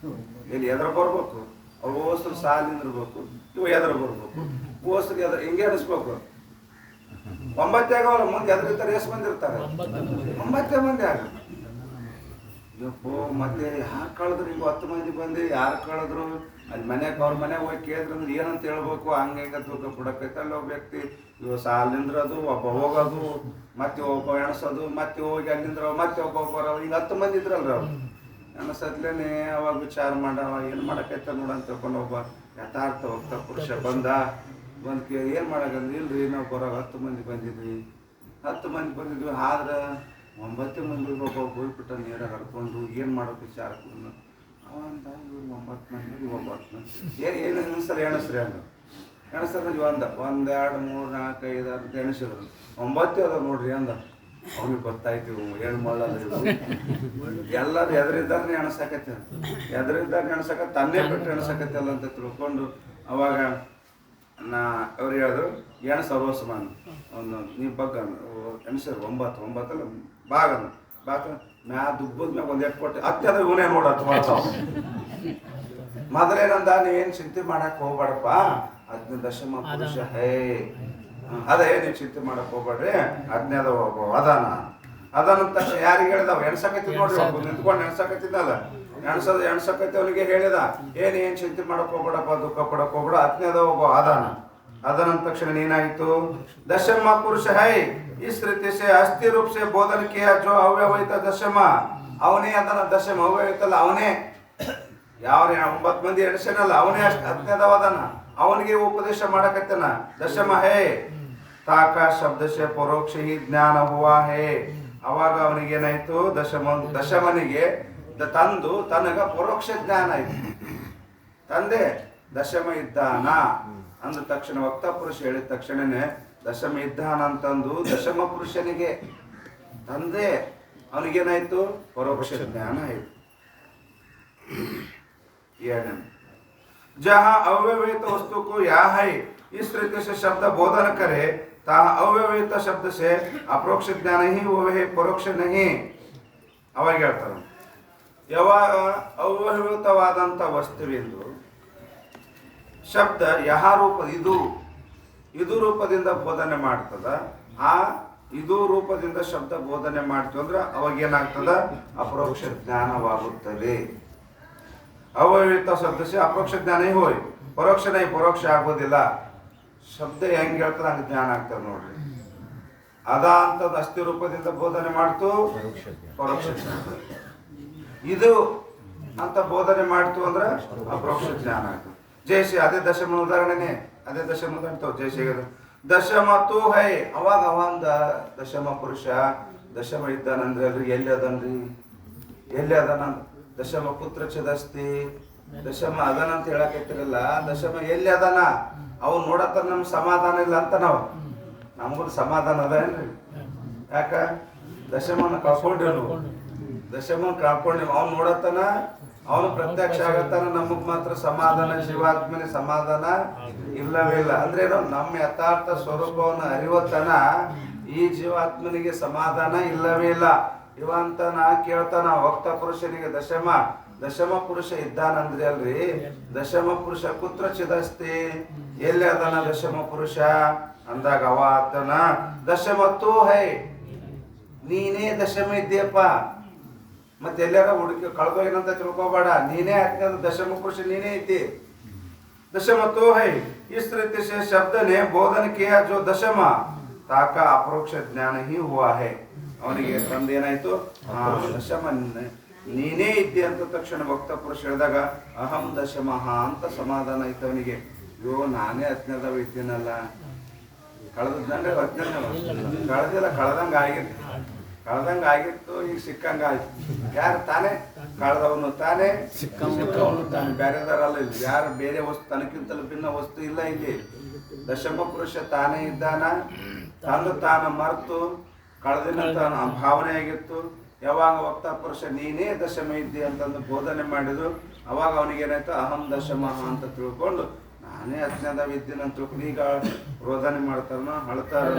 ಇಲ್ಲಿ ಎದ್ರ ಬರ್ಬೇಕು, ಅವ್ರು ಓಸ್ರು ಸಾಲಿಂದ ಇರ್ಬೇಕು, ಇವು ಎದ್ರ ಬರ್ಬೇಕು, ಓಸ್ರಿಗೆ ಎದ್ರ ಹಿಂಗೆ ಎಣಿಸ್ಬೇಕು. 9 ಆಗವಲ್ಲ, ಮುಂದೆ ಎದ್ರಿರ್ತಾರೆ ಎಷ್ಟು ಮಂದಿ ಇರ್ತಾರೆ? 9 ಮಂದಿ ಆಗ. ಯಪ್ಪೋ ಮತ್ತೆ ಯಾರು ಕಳೆದ್ರು? ಈಗ 10 ಮಂದಿ ಬಂದು ಯಾರು ಕಳೆದ್ರು? ಅಲ್ಲಿ ಮನ್ಯಾಗ ಅವ್ರ ಮನ್ಯಾಗ ಹೋಗಿ ಕೇಳಿದ್ರು ಅಂದ್ರೆ ಏನಂತ ಹೇಳ್ಬೇಕು? ಹಂಗೆ ಹೆಂಗ ತೂಕ ಕೊಡಕೈತೆ ಅಲ್ಲಿ ಒಬ್ಬ ವ್ಯಕ್ತಿ ಇವ ಸಾಲಿಂದ್ರದು, ಒಬ್ಬ ಹೋಗೋದು, ಮತ್ತೆ ಒಬ್ಬ ಎಣಸೋದು, ಮತ್ತೆ ಹೋಗಿ ಅಲ್ಲಿಂದ್ರ ಮತ್ತೆ ಒಬ್ಬ ಬರೋದು. ಈಗ 10 ಮಂದಿ ಇದ್ರಲ್ರಿ ಅವ್ರು. ಎಣಸತ್ಲೇನೆ ಅವಾಗ ವಿಚಾರ ಮಾಡವ ಏನು ಮಾಡಕೈತ ನೋಡಂತ ತಿಳ್ಕೊಂಡು ಒಬ್ಬ ಯಥಾರ್ಥ ಹೋಗ್ತಾ ಪುರುಷ ಬಂದ ಏನು ಮಾಡಕಂದ್ರೆ ಇಲ್ರಿ ನಾವು ಬರೋವಾಗ 10 ಮಂದಿ ಬಂದಿದ್ವಿ 10 ಮಂದಿ ಬಂದಿದ್ವಿ ಆದ್ರೆ 9 ಮಂದಿ ಒಬ್ಬ ಹೋಗ್ಬಿಟ್ಟ ನೀರಾಗ ಹರ್ಕೊಂಡು ಏನು ಮಾಡೋಕೆ ವಿಚಾರ ಅವಂದ ಇವ್ರು 9 ಮಂದಿ 9 ಮಂದಿ ಏನು ಎಣಿಸ್ತಾರೆ ಎಣಸ್ರಿ ಅಂದ ಎಣಸ್ತಾರೆ 1 2 3 4 5 6 ಎಣಿಸಿದ್ರು 9 ಅದ ನೋಡ್ರಿ ಅಂದ. ಅವ್ನಿಗೆ ಗೊತ್ತಾಯ್ತು ಏನು ಮಾಡಲ್ಲ ಎಲ್ಲರೂ ಎದುರಿದ್ದಾರನೇ ಎಣಸಕತ್ತೆ ಅಂತ ಎದುರಿದ್ದಾರನೇ ಎಣಸಕ ತನ್ನೇ ಬಿಟ್ಟು ಎಣಸಕತ್ತಲ್ಲ ಅಂತ ತಿಳ್ಕೊಂಡು ಅವಾಗ ಅವ್ರು ಹೇಳಿದ್ರು ಏನು ಸರ್ವಸ್ಮಾನ ಒಂದು ನೀ ಬಗ್ಗ ಎಣಸಿದ್ರು 9 ಅಲ್ಲ ಬಾಗ ಮ್ಯಾ ದುಬ್ಬದ ಮ್ಯಾಗ ಒಂದು ಎಟ್ಟು ಕೊಟ್ಟು ಅತ್ಯದ ಇವನೇ ನೋಡತ್ ಮೊದಲೇನಂದ ನೀವೇನು ಚಿಂತೆ ಮಾಡಕ್ ಹೋಗ್ಬೇಡಪ್ಪ 15 ದಶಮ ಪುರುಷ ಹೇ ಅದೇ ನೀವು ಚಿಂತೆ ಮಾಡಕ್ ಹೋಗ್ಬೇಡ್ರಿ 15 ಅದಾನ ಅದಾನ ತಕ್ಷಣ ಯಾರಿಗೆ ಹೇಳಿದವ ಎಣ್ಸಕತ್ತಿ ನೋಡ್ರಿ ನಿಂತ್ಕೊಂಡು ಎಣ್ಸಕತ್ತಿದ್ದಲ್ಲ ಎಣ್ಸಕತ್ತಿ ಅವನಿಗೆ ಹೇಳಿದ ಏನು ಚಿಂತೆ ಮಾಡಕ್ ಹೋಗ್ಬೇಡಪ್ಪ ದುಃಖ ಪಡಕ್ ಹೋಗ್ಬೇಡ 15 ಒಬ್ಬ अदन तक्षण नीनायितु दशम पुरुष है इस रीति से अस्थि रूप से बोधन किया जो अव्यवहित दशम ಅವನೇ ಅದನ್ನ ದಶಮ ಅವ್ಯವಿತಲ್ಲ ಅವನೇ ಯಾವ 9 ಮಂದಿ ಎಣಿಸನಲ್ಲ ಅವನೇ ಅಷ್ಟು 15 ಅವನಿಗೆ ಉಪದೇಶ ಮಾಡಕತ್ತನ ದಶಮ ಹೇ ತಾಕ ಶಬ್ದ से ಪರೋಕ್ಷ ही ज्ञान हुआ है ಅವಾಗ ಅವನಿಗೆ ಏನಾಯ್ತು ದಶಮನಿಗೆ ತಂದು ತನಗ ಪರೋಕ್ಷ ಜ್ಞಾನ ಆಯ್ತು ತಂದೆ ದಶಮ ಇದ್ದಾನ ಅಂದ ತಕ್ಷಣ ವಕ್ತ ಪುರುಷ ಹೇಳಿದ ತಕ್ಷಣನೇ ದಶಮ ಇದ್ದಾನ ಅಂತಂದು ದಶಮ ಪುರುಷನಿಗೆ ತಂದೆ ಅವನಿಗೇನಾಯ್ತು ಪರೋಕ್ಷ ಜ್ಞಾನ ಆಯ್ತು जहाँ अव्यवहित वस्तु को या है इस रीति से शब्द बोधन करे तहाँ अव्यवहित शब्द से अप्रोक्ष ज्ञान ही वो है परोक्ष नहीं ಅವಾಗ ಹೇಳ್ತಾರೆ ಯಾವಾಗ ಅವ್ಯವಹಿತವಾದಂಥ ವಸ್ತುವಿಂದು ಶಬ್ದ ಯಹ ರೂಪ ಇದು ರೂಪದಿಂದ ಬೋಧನೆ ಮಾಡ್ತದ ಆ ಇದು ರೂಪದಿಂದ ಶಬ್ದ ಬೋಧನೆ ಮಾಡ್ತು ಅಂದ್ರೆ ಅವಾಗ ಏನಾಗ್ತದ ಅಪರೋಕ್ಷ ಜ್ಞಾನವಾಗುತ್ತದೆ ಅವ್ಯವಹಿತ ಶಬ್ದ से ಅಪರೋಕ್ಷ ಜ್ಞಾನ ಹೋಯ್ ಪರೋಕ್ಷ ನೈ ಪರೋಕ್ಷ ಆಗೋದಿಲ್ಲ ಶಬ್ದ ಹೆಂಗ್ ಹೇಳ್ತಾರೆ ಹಂಗೆ ಜ್ಞಾನ ಆಗ್ತದೆ ನೋಡ್ರಿ ಅದ ಅಂತದ್ ಅಸ್ಥಿ ರೂಪದಿಂದ ಬೋಧನೆ ಮಾಡ್ತು ಪರೋಕ್ಷ ಜ್ಞಾನ ಇದು ಅಂತ ಬೋಧನೆ ಮಾಡ್ತು ಅಂದ್ರೆ ಅಪರೋಕ್ಷ ಜ್ಞಾನ ಆಗ್ತದೆ ಜೈಸೆ ಅದೇ ದಶಮನ ಉದಾಹರಣೆನೆ ಅದೇ ದಶಮ ಉದಾಹರಣೆ ಜೈಸೆ ದಶಮ ತೂ ಹೈ ಅವಾಗ ಅವಂದ ದಶಮ ಪುರುಷ ದಶಮ ಇದ್ದಾನಂದ್ರೆ ಅಲ್ರಿ ಎಲ್ಲಿ ಅದನ ದಶಮ ಪುತ್ರ ಚದಸ್ತಿ ದಶಮ ಅದನ ಅಂತ ಹೇಳಕತ್ತಿರಲ್ಲ ದಶಮ ಎಲ್ಲಿ ಅದನ ಅವ್ ನೋಡತ್ತ ನಮ್ ಸಮಾಧಾನ ಇಲ್ಲ ಅಂತ ನಾವು ನಮಗೂ ಸಮಾಧಾನ ಅದ ಏನ್ರಿ ಯಾಕ ದಶಮನ ಕಳ್ಕೊಂಡಿ ಅವ್ನು ನೋಡತ್ತನ ಅವನು ಪ್ರತ್ಯಕ್ಷ ಆಗತ್ತಾನ ನಮಗ್ ಮಾತ್ರ ಸಮಾಧಾನ ಜೀವಾತ್ಮನೆ ಸಮಾಧಾನ ಇಲ್ಲವೇ ಇಲ್ಲ ಅಂದ್ರೆ ನಮ್ಮ ಯಥಾರ್ಥ ಸ್ವರೂಪವನ್ನು ಅರಿವತ್ತನ ಈ ಜೀವಾತ್ಮನಿಗೆ ಸಮಾಧಾನ ಇಲ್ಲವೇ ಇಲ್ಲ ಇವಂತನ ಕೇಳ್ತಾನ ವಕ್ತ ಪುರುಷನಿಗೆ ದಶಮ ಪುರುಷ ಇದ್ದಾನಂದ್ರಿ ಅಲ್ರಿ ದಶಮ ಪುರುಷ ಕುತ್ರ ಚಿದಸ್ತಿ ಎಲ್ಲಿ ಅದನ ದಶಮ ಪುರುಷ ಅಂದಾಗ ಅವ ಆತನ ದಶಮ ತೂ ಹೈ ನೀನೇ ದಶಮ ಇದ್ದೀಯಪ್ಪ ಮತ್ತೆ ಎಲ್ಲಾರ ಹುಡುಕಿ ಕಳೆದೋಗಿನಂತ ತಿಳ್ಕೊಬೇಡ. ನೀನೇ ಅಜ್ಞಾನ ದಶಮ ಪುರುಷ, ನೀನೇ ಐತಿ. दशम तो है। इस रीति से शब्द ने बोधन किया जो दशम ताका अपरोक्ष ज्ञान ही हुआ है. ಅವನಿಗೆ ತಂದೇನಾಯ್ತು, ದಶಮ ನೀನೇ ಇದ್ದಿ ಅಂತ ತಕ್ಷಣ ಭಕ್ತ ಪುರುಷ ಹೇಳಿದಾಗ ಅಹಂ ದಶಮಃ ಅಂತ ಸಮಾಧಾನ ಆಯ್ತು ಅವನಿಗೆ. ಅಯ್ಯೋ ನಾನೇ ಅಜ್ಞಾನದ ಇದ್ದೀನಲ್ಲ, ಕಳೆದಂದ್ರೆ ಅಜ್ಞಾನ ಕಳೆದಿಲ್ಲ, ಕಳೆದಂಗ ಆಗಿತ್ತು, ಈಗ ಸಿಕ್ಕಂಗ ಆಯ್ತು. ಯಾರು ತಾನೇ ಕಳೆದವನು ತಾನೇ ಸಿಕ್ಕವನು ತಾನೇ, ಬೇರೆದಾರಲ್ಲ. ಯಾರು ಬೇರೆ ವಸ್ತು ತನಕ್ಕಿಂತಲೂ ಭಿನ್ನ ವಸ್ತು ಇಲ್ಲ ಇಲ್ಲಿ. ದಶಮ ಪುರುಷ ತಾನೇ ಇದ್ದಾನ, ತಾನು ಮರೆತು ಕಳೆದಿನ ತಾನು ಭಾವನೆ ಆಗಿತ್ತು. ಯಾವಾಗ ವಕ್ತ ಪುರುಷ ನೀನೇ ದಶಮ ಇದ್ದಿ ಅಂತಂದು ಬೋಧನೆ ಮಾಡಿದ್ರು, ಅವಾಗ ಅವನಿಗೇನಾಯ್ತು, ಅಹಂ ದಶಮಃ ಅಂತ ತಿಳ್ಕೊಂಡು ನಾನೇ ಅಜ್ಞಾನ ವಿದ್ಯೆ ಅಂತ ತಿಳ್ಕೊಂಡು ಈಗ ರೋಧನೆ ಮಾಡ್ತಾರನೋ ಅಳ್ತಾರ,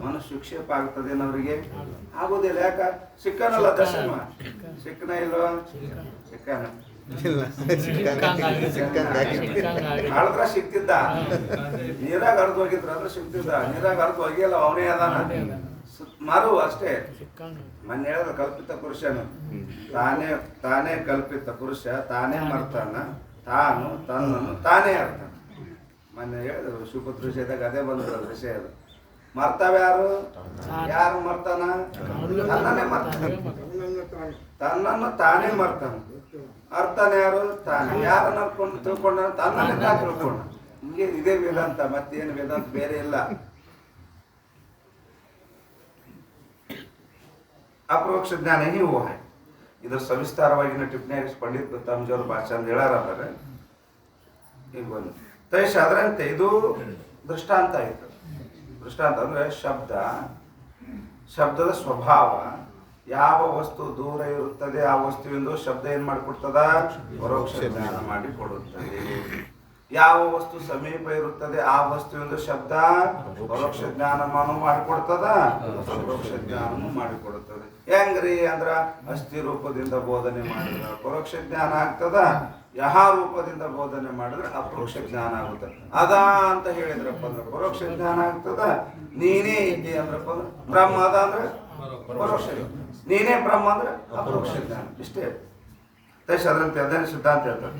ಮನಸ್ಸು ವಿಕ್ಷೇಪ ಆಗ್ತದೇನವ್ರಿಗೆ ಆಗೋದಿಲ್ಲ. ಯಾಕ ಸಿಕ್ಕನಲ್ಲ ದಶಮ, ಸಿಕ್ಕನ ಇಲ್ವಾ? ಸಿಕ್ಕನ ಕಳೆದ್ರ ಸಿಕ್ತಿದ್ದ, ನೀರಾಗ ಹರಿದು ಹೋಗಿದ್ರ ಅಂದ್ರೆ ಸಿಕ್ತಿದ್ದ. ನೀರಾಗ ಹರಿದು ಹೋಗಿಲ್ಲ, ಅವನೇ ಅದಾನ ಮರು ಅಷ್ಟೇ. ಮೊನ್ನೆ ಹೇಳಿದ ಕಲ್ಪಿತ ಪುರುಷನು ತಾನೇ ಕಲ್ಪಿತ ಪುರುಷ, ತಾನೇ ಮರ್ತಾನ, ತಾನು ತನ್ನನ್ನು ತಾನೇ ಅರ್ತಾನ. ಮೊನ್ನೆ ಹೇಳಿದ್ರು ಶಿವಪುತ್ರ ವಿಷಯದಾಗ ಅದೇ ಬಂದಿರೋದು ವಿಷಯ. ಅದು ಮರ್ತಾವ ಯಾರು ಮರ್ತಾನ? ತನ್ನನ್ನೇ ಮರ್ತಾನ, ತನ್ನನ್ನು ತಾನೇ ಮರ್ತಾನ. ಅರ್ಥನ ಯಾರು? ತಾನೇ. ಯಾರನ್ನ ತಿಳ್ಕೊಂಡ? ತನ್ನನ್ನೇ ತಾ ತಿಳ್ಕೊಂಡ. ಹಿಂಗೆ ಇದೇ ವೇದಾಂತ, ಮತ್ತೇನು ವೇದಾಂತ ಬೇರೆ ಇಲ್ಲ. ಅಪರೋಕ್ಷ ಜ್ಞಾನ ಹಿ ಹೋ ಹೈ. ಇದ್ರ ಸವಿಸ್ತಾರವಾಗಿನ ಟಿಪ್ಪಣಿಯಾಗಿ ಪಂಡಿತ್ ತಮ್ಜೋರ್ ಭಾಷೆ ಅಂತ ಹೇಳಾರೆ. ಈಗ ಬಂದು ತೈಷ ಅದರಂತೆ ಇದು ದೃಷ್ಟಾಂತ ಆಯಿತು. ದೃಷ್ಟಾಂತ ಅಂದ್ರೆ ಶಬ್ದದ ಸ್ವಭಾವ. ಯಾವ ವಸ್ತು ದೂರ ಇರುತ್ತದೆ ಆ ವಸ್ತುವಿಂದು ಶಬ್ದ ಏನ್ ಮಾಡಿಕೊಡ್ತದ? ಪರೋಕ್ಷ ಜ್ಞಾನ ಮಾಡಿ ಕೊಡುತ್ತದೆ. ಯಾವ ವಸ್ತು ಸಮೀಪ ಇರುತ್ತದೆ ಆ ವಸ್ತುವಿಂದು ಶಬ್ದ ಪರೋಕ್ಷ ಜ್ಞಾನವನ್ನು ಮಾಡಿಕೊಡ್ತದ, ಪರೋಕ್ಷ ಜ್ಞಾನವನ್ನು ಮಾಡಿಕೊಡುತ್ತದೆ. ಹೆಂಗ್ರಿ ಅಂದ್ರ ಅಸ್ಥಿ ರೂಪದಿಂದ ಬೋಧನೆ ಮಾಡಿದ್ರ ಪರೋಕ್ಷ ಜ್ಞಾನ ಆಗ್ತದ, ಯಹ ರೂಪದಿಂದ ಬೋಧನೆ ಮಾಡಿದ್ರೆ ಅಪರೋಕ್ಷ ಜ್ಞಾನ ಆಗುತ್ತದೆ. ಅದಾ ಅಂತ ಹೇಳಿದ್ರಪ್ಪ ಅಂದ್ರೆ ಪರೋಕ್ಷ ಜ್ಞಾನ ಆಗ್ತದ. ನೀನೇ ಇದ್ದಿ ಅಂದ್ರಪ್ಪ ಅಂದ್ರೆ ಬ್ರಹ್ಮ ಅದ ಅಂದ್ರೆ ಪರೋಕ್ಷ, ನೀನೇ ಬ್ರಹ್ಮ ಅಂದ್ರೆ ಅಪರೋಕ್ಷ ಜ್ಞಾನ. ಇಷ್ಟೇ ಅದರಂತೆ ಅದೇನು ಸಿದ್ಧಾಂತ ಹೇಳ್ತಾರೆ.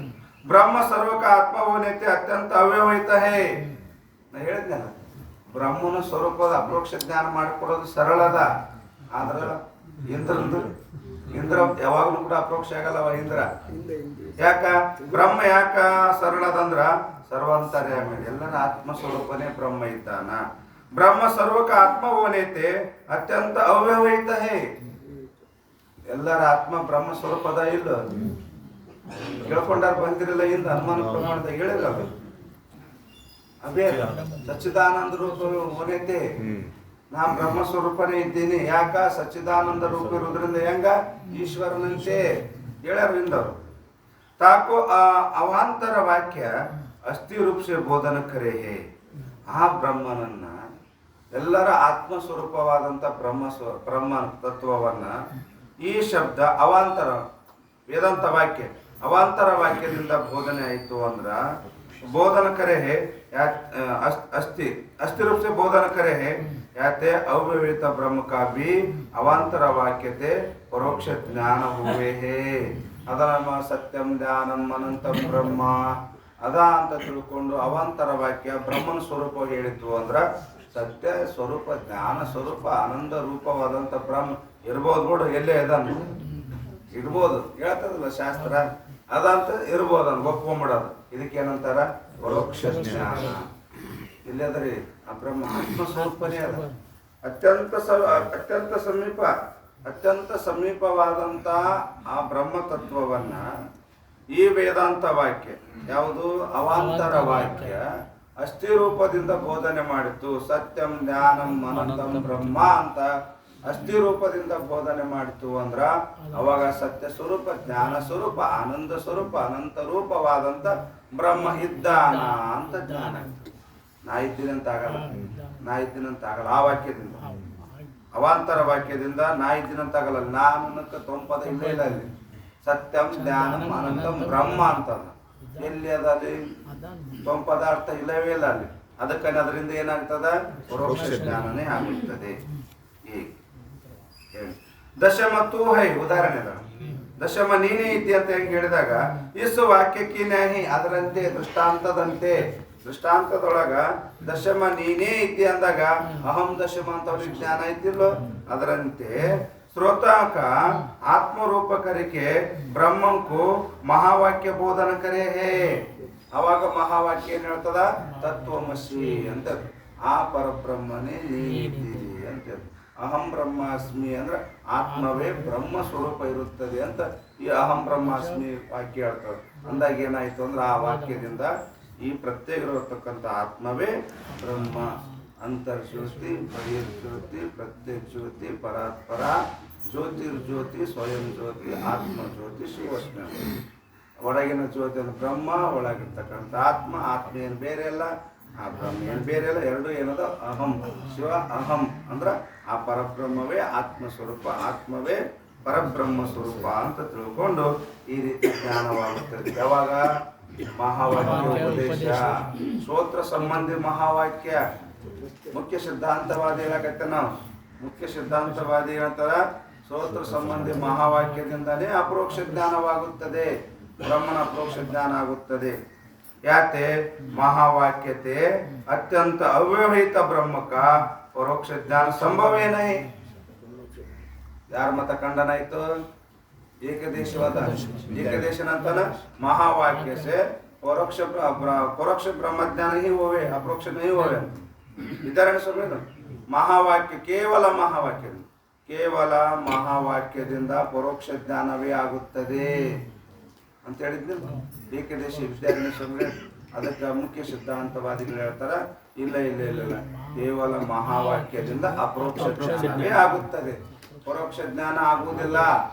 ಬ್ರಹ್ಮ ಸರ್ವಕ ಆತ್ಮವನೈತೆ ಅತ್ಯಂತ ಅವ್ಯವಹಿತ ಹೇ. ನಾ ಹೇಳಿದ್ನಲ್ಲ, ಬ್ರಹ್ಮನ ಸ್ವರೂಪದ ಅಪರೋಕ್ಷ ಜ್ಞಾನ ಮಾಡಿಕೊಡೋದು ಸರಳದ. ಆದ್ರ ಇಂದ್ರ ಯಾವಾಗಲೂ ಕೂಡ ಅಪರೋಕ್ಷ ಆಗಲ್ಲವ ಇಂದ್ರ. ಯಾಕ ಬ್ರಹ್ಮ ಯಾಕ ಸರಳದಂದ್ರ ಸರ್ವಾಂತರ್ಯಾಮಿ, ಎಲ್ಲರ ಆತ್ಮ ಸ್ವರೂಪನೇ ಬ್ರಹ್ಮ ಇದ್ದಾನ. ಬ್ರಹ್ಮ ಸರ್ವಕ ಆತ್ಮವನೈತೆ ಅತ್ಯಂತ ಅವ್ಯವಹಿತ ಹೇ. ಎಲ್ಲರ ಆತ್ಮ ಬ್ರಹ್ಮ ಸ್ವರೂಪದ ಇಲ್ಲ. ಕೇಳ್ಕೊಂಡಾರ ಬಂದಿರಲ್ಲ, ಇಂದ ಅನುಮಾನ ಪ್ರಮಾಣದ ಹೇಳಿರಲ್ಲ. ಅದೇ ಸಚ್ಚಿದಾನಂದ ರೂಪ ಓನೈತೆ, ನಾ ಬ್ರಹ್ಮ ಸ್ವರೂಪನೇ ಇದ್ದೀನಿ. ಯಾಕ? ಸಚ್ಚಿದಾನಂದ ರೂಪ ಇರೋದ್ರಿಂದ ಹೆಂಗ ಈಶ್ವರನಂತೆ ಹೇಳ್ಯಾರ ಇಂದವರು. ತಾಕೋ ಆ ಅವಾಂತರ ವಾಕ್ಯ ಅಸ್ಥಿ ರೂಪಸೆ ಬೋಧನ ಕರೆ ಹೇ. ಆ ಬ್ರಹ್ಮನನ್ನ, ಎಲ್ಲರ ಆತ್ಮ ಸ್ವರೂಪವಾದಂತ ಬ್ರಹ್ಮ ತತ್ವವನ್ನ ಈ ಶಬ್ದ ಅವಾಂತರ ವೇದಾಂತ ವಾಕ್ಯ ಅವಾಂತರ ವಾಕ್ಯದಿಂದ ಬೋಧನೆ ಆಯಿತು ಅಂದ್ರ ಬೋಧನ ಕರೆ ಹೇ. अस्थि रूप से बोधन करे है याते अव्यवहित ब्रह्म का भी अवांतर वाक्यते परोक्ष ज्ञान हुए है. ಅದರ ಸತ್ಯಂ ಜ್ಞಾನಂ ಅನಂತಂ ಬ್ರಹ್ಮ ಅದ ಅಂತ ತಿಳ್ಕೊಂಡು ಅವಾಂತರ ವಾಕ್ಯ ಬ್ರಹ್ಮನ ಸ್ವರೂಪ ಹೇಳಿತು ಅಂದ್ರ ಸತ್ಯ ಸ್ವರೂಪ, ಜ್ಞಾನ ಸ್ವರೂಪ, ಆನಂದ ರೂಪವಾದಂತ ಬ್ರಹ್ಮ ಇರ್ಬೋದು. ನೋಡು ಎಲ್ಲೇ ಇದಾನ ಇರ್ಬೋದು, ಹೇಳ್ತದಲ್ಲ ಶಾಸ್ತ್ರ. ಅದಂತ ಇರ್ಬೋದು ಅಂತ ಒಪ್ಕೊಂಡ್ಬಿಡೋದು. ಇದಕ್ಕೇನಂತಾರ? ಪರೋಕ್ಷ ಜ್ಞಾನ. ಇಲ್ಲದ್ರಿ ಆ ಬ್ರಹ್ಮ ಆತ್ಮ ಸ್ವರೂಪನೇ ಅದ. ಅತ್ಯಂತ ಸಮೀಪವಾದಂತ ಆ ಬ್ರಹ್ಮ ತತ್ವವನ್ನ ಈ ವೇದಾಂತ ವಾಕ್ಯ ಯಾವುದು? ಅವಾಂತರ ವಾಕ್ಯ ಅಸ್ಥಿ ರೂಪದಿಂದ ಬೋಧನೆ ಮಾಡಿತ್ತು. ಸತ್ಯಂ ಜ್ಞಾನಂ ಅನಂತಂ ಬ್ರಹ್ಮ ಅಂತ ಅಸ್ಥಿ ರೂಪದಿಂದ ಬೋಧನೆ ಮಾಡಿತು ಅಂದ್ರ ಅವಾಗ ಸತ್ಯ ಸ್ವರೂಪ, ಜ್ಞಾನ ಸ್ವರೂಪ, ಆನಂದ ಸ್ವರೂಪ, ಅನಂತ ರೂಪವಾದಂತ ಬ್ರಹ್ಮ ಇದ್ದಾನ ಅಂತ ಜ್ಞಾನ. ನಾ ಇದ್ದೀನಿ ಅಂತ ಆಗಲ್ಲ, ನಾ ಇದ್ದೀನಿ ಅಂತ ಆಗಲ್ಲ. ಆ ವಾಕ್ಯದಿಂದ, ಅವಾಂತರ ವಾಕ್ಯದಿಂದ ನಾ ಇದ್ದೀನಿ ಅಂತ ಆಗಲ್ಲ. ನಾನಕ್ಕೆ ತೊಂಪದ ಇಲ್ಲೇ ಇಲ್ಲ ಅಲ್ಲಿ. ಸತ್ಯಂ ಜ್ಞಾನಂ ಅನಂತಂ ಬ್ರಹ್ಮ ಅಂತದ ಎಲ್ಲಿ ಅದ? ಅಲ್ಲಿ ತೊಂಪದ ಅರ್ಥ ಇಲ್ಲವೇ ಇಲ್ಲ ಅಲ್ಲಿ. ಅದಕ್ಕಲ್ಲಿ ಅದರಿಂದ ಏನಾಗ್ತದ? ಪರೋಕ್ಷ ಜ್ಞಾನನೇ ಆಗುತ್ತದೆ. ಈಗ ದಶ ಮತ್ತು ಹೈ ಉದಾಹರಣೆ ದಶಮ ನೀನೇ ಇದ್ದಿ ಅಂತ ಹೆಂಗೆ ಹೇಳಿದಾಗ ಇಸು ವಾಕ್ಯಕ್ಕೆ ನ್ಯಾಹಿ ಅದರಂತೆ ದೃಷ್ಟಾಂತದೊಳಗ ದಶಮ ನೀನೇ ಇದ್ದಿ ಅಂದಾಗ ಅಹಂ ದಶಮ ಅಂತ ಅವ್ರಿಗೆ ಜ್ಞಾನ ಇದ್ದಿಲ್ಲೋ ಅದರಂತೆ ಶ್ರೋತಾಕ ಆತ್ಮರೂಪಕರಿಕೆ ಬ್ರಹ್ಮಂಕು ಮಹಾವಾಕ್ಯ ಬೋಧನ ಕರೆ ಹೇ ಅವಾಗ ಮಹಾವಾಕ್ಯ ಏನ್ ಹೇಳ್ತದ ತತ್ವಮಸಿ ಅಂತ ಆ ಪರಬ್ರಹ್ಮನೇ ನೀನಿದ್ದೀರಿ ಅಂತ ಅಹಂ ಬ್ರಹ್ಮಾಸ್ಮಿ ಅಂದ್ರೆ ಆತ್ಮವೇ ಬ್ರಹ್ಮ ಸ್ವರೂಪ ಇರುತ್ತದೆ ಅಂತ ಈ ಅಹಂ ಬ್ರಹ್ಮಾಸ್ಮಿ ವಾಕ್ಯ ಹೇಳ್ತದೆ ಅಂದಾಗ ಏನಾಯ್ತು ಅಂದ್ರೆ ಆ ವಾಕ್ಯದಿಂದ ಈ ಪ್ರತ್ಯೇಕ ಇರತಕ್ಕಂಥ ಆತ್ಮವೇ ಬ್ರಹ್ಮ ಅಂತರ್ಜ್ಯೋತಿ ಬಹಿರ್ಜ್ಯೋತಿ ಪ್ರತ್ಯೇಕ ಜ್ಯೋತಿ ಪರಾತ್ಪರ ಜ್ಯೋತಿರ್ಜ್ಯೋತಿ ಸ್ವಯಂ ಜ್ಯೋತಿ ಆತ್ಮ ಜ್ಯೋತಿ ಶಿವಸ್ಮ ಒಳಗಿನ ಜ್ಯೋತಿ ಅಂದ್ರೆ ಬ್ರಹ್ಮ ಒಳಗಿರ್ತಕ್ಕಂಥ ಆತ್ಮ ಏನು ಬೇರೆ ಅಲ್ಲ ಆ ಬ್ರಹ್ಮ ಏನು ಬೇರೆ ಅಲ್ಲ ಎರಡು ಏನದ ಅಹಂ ಶಿವ ಅಹಂ ಅಂದ್ರ ಆ ಪರಬ್ರಹ್ಮವೇ ಆತ್ಮ ಸ್ವರೂಪ ಆತ್ಮವೇ ಪರಬ್ರಹ್ಮ ಸ್ವರೂಪ ಅಂತ ತಿಳ್ಕೊಂಡು ಈ ರೀತಿ ಜ್ಞಾನವಾಗುತ್ತದೆ ಯಾವಾಗ ಮಹಾವಾಕ್ಯ ಉಪದೇಶ ಶ್ರೋತ್ರ ಸಂಬಂಧಿ ಮಹಾವಾಕ್ಯ ಮುಖ್ಯ ಸಿದ್ಧಾಂತವಾದಿ ಹೇಳಕತ್ತೆ ನಾವು ಮುಖ್ಯ ಸಿದ್ಧಾಂತವಾದಿ ಹೇಳ್ತಾರ ಶ್ರೋತ್ರ ಸಂಬಂಧಿ ಮಹಾವಾಕ್ಯದಿಂದಲೇ ಅಪರೋಕ್ಷ ಜ್ಞಾನವಾಗುತ್ತದೆ ಬ್ರಹ್ಮನ ಅಪರೋಕ್ಷ ಜ್ಞಾನ ಆಗುತ್ತದೆ ಯಾತೆ ಮಹಾವಾಕ್ಯತೆ ಅತ್ಯಂತ ಅವ್ಯವಹಿತ ಬ್ರಹ್ಮಕ ಪರೋಕ್ಷ ಜ್ಞಾನ ಸಂಭವೇನ ಯಾರ ಮತ ಖಂಡನ ಆಯ್ತು ಏಕದೇಶವಾದ ಏಕದೇಶನಂತನ ಮಹಾವಾಕ್ಯ से परोक्ष ब्रह्म ज्ञान ही होवे अपरोक्ष नहीं होवे वितरण समझ ಮಹಾವಾಕ್ಯ ಕೇವಲ ಮಹಾವಾಕ್ಯದಿಂದ ಪರೋಕ್ಷ ಜ್ಞಾನವೇ ಆಗುತ್ತದೆ ಅಂತ ಹೇಳಿದ್ನಿಲ್ಲ ಏಕದೇಶಿ ವಿದ್ಯಾರ್ಥಿ ಸಮಯ ಅದಕ್ಕೆ ಮುಖ್ಯ ಸಿದ್ಧಾಂತವಾದಿಗಳು ಹೇಳ್ತಾರ ಇಲ್ಲ ಕೇವಲ ಮಹಾವಾಕ್ಯದಿಂದ ಅಪರೋಕ್ಷ ಜ್ಞಾನವೇ ಆಗುತ್ತದೆ ಪರೋಕ್ಷ ಜ್ಞಾನ ಆಗುವುದಿಲ್ಲ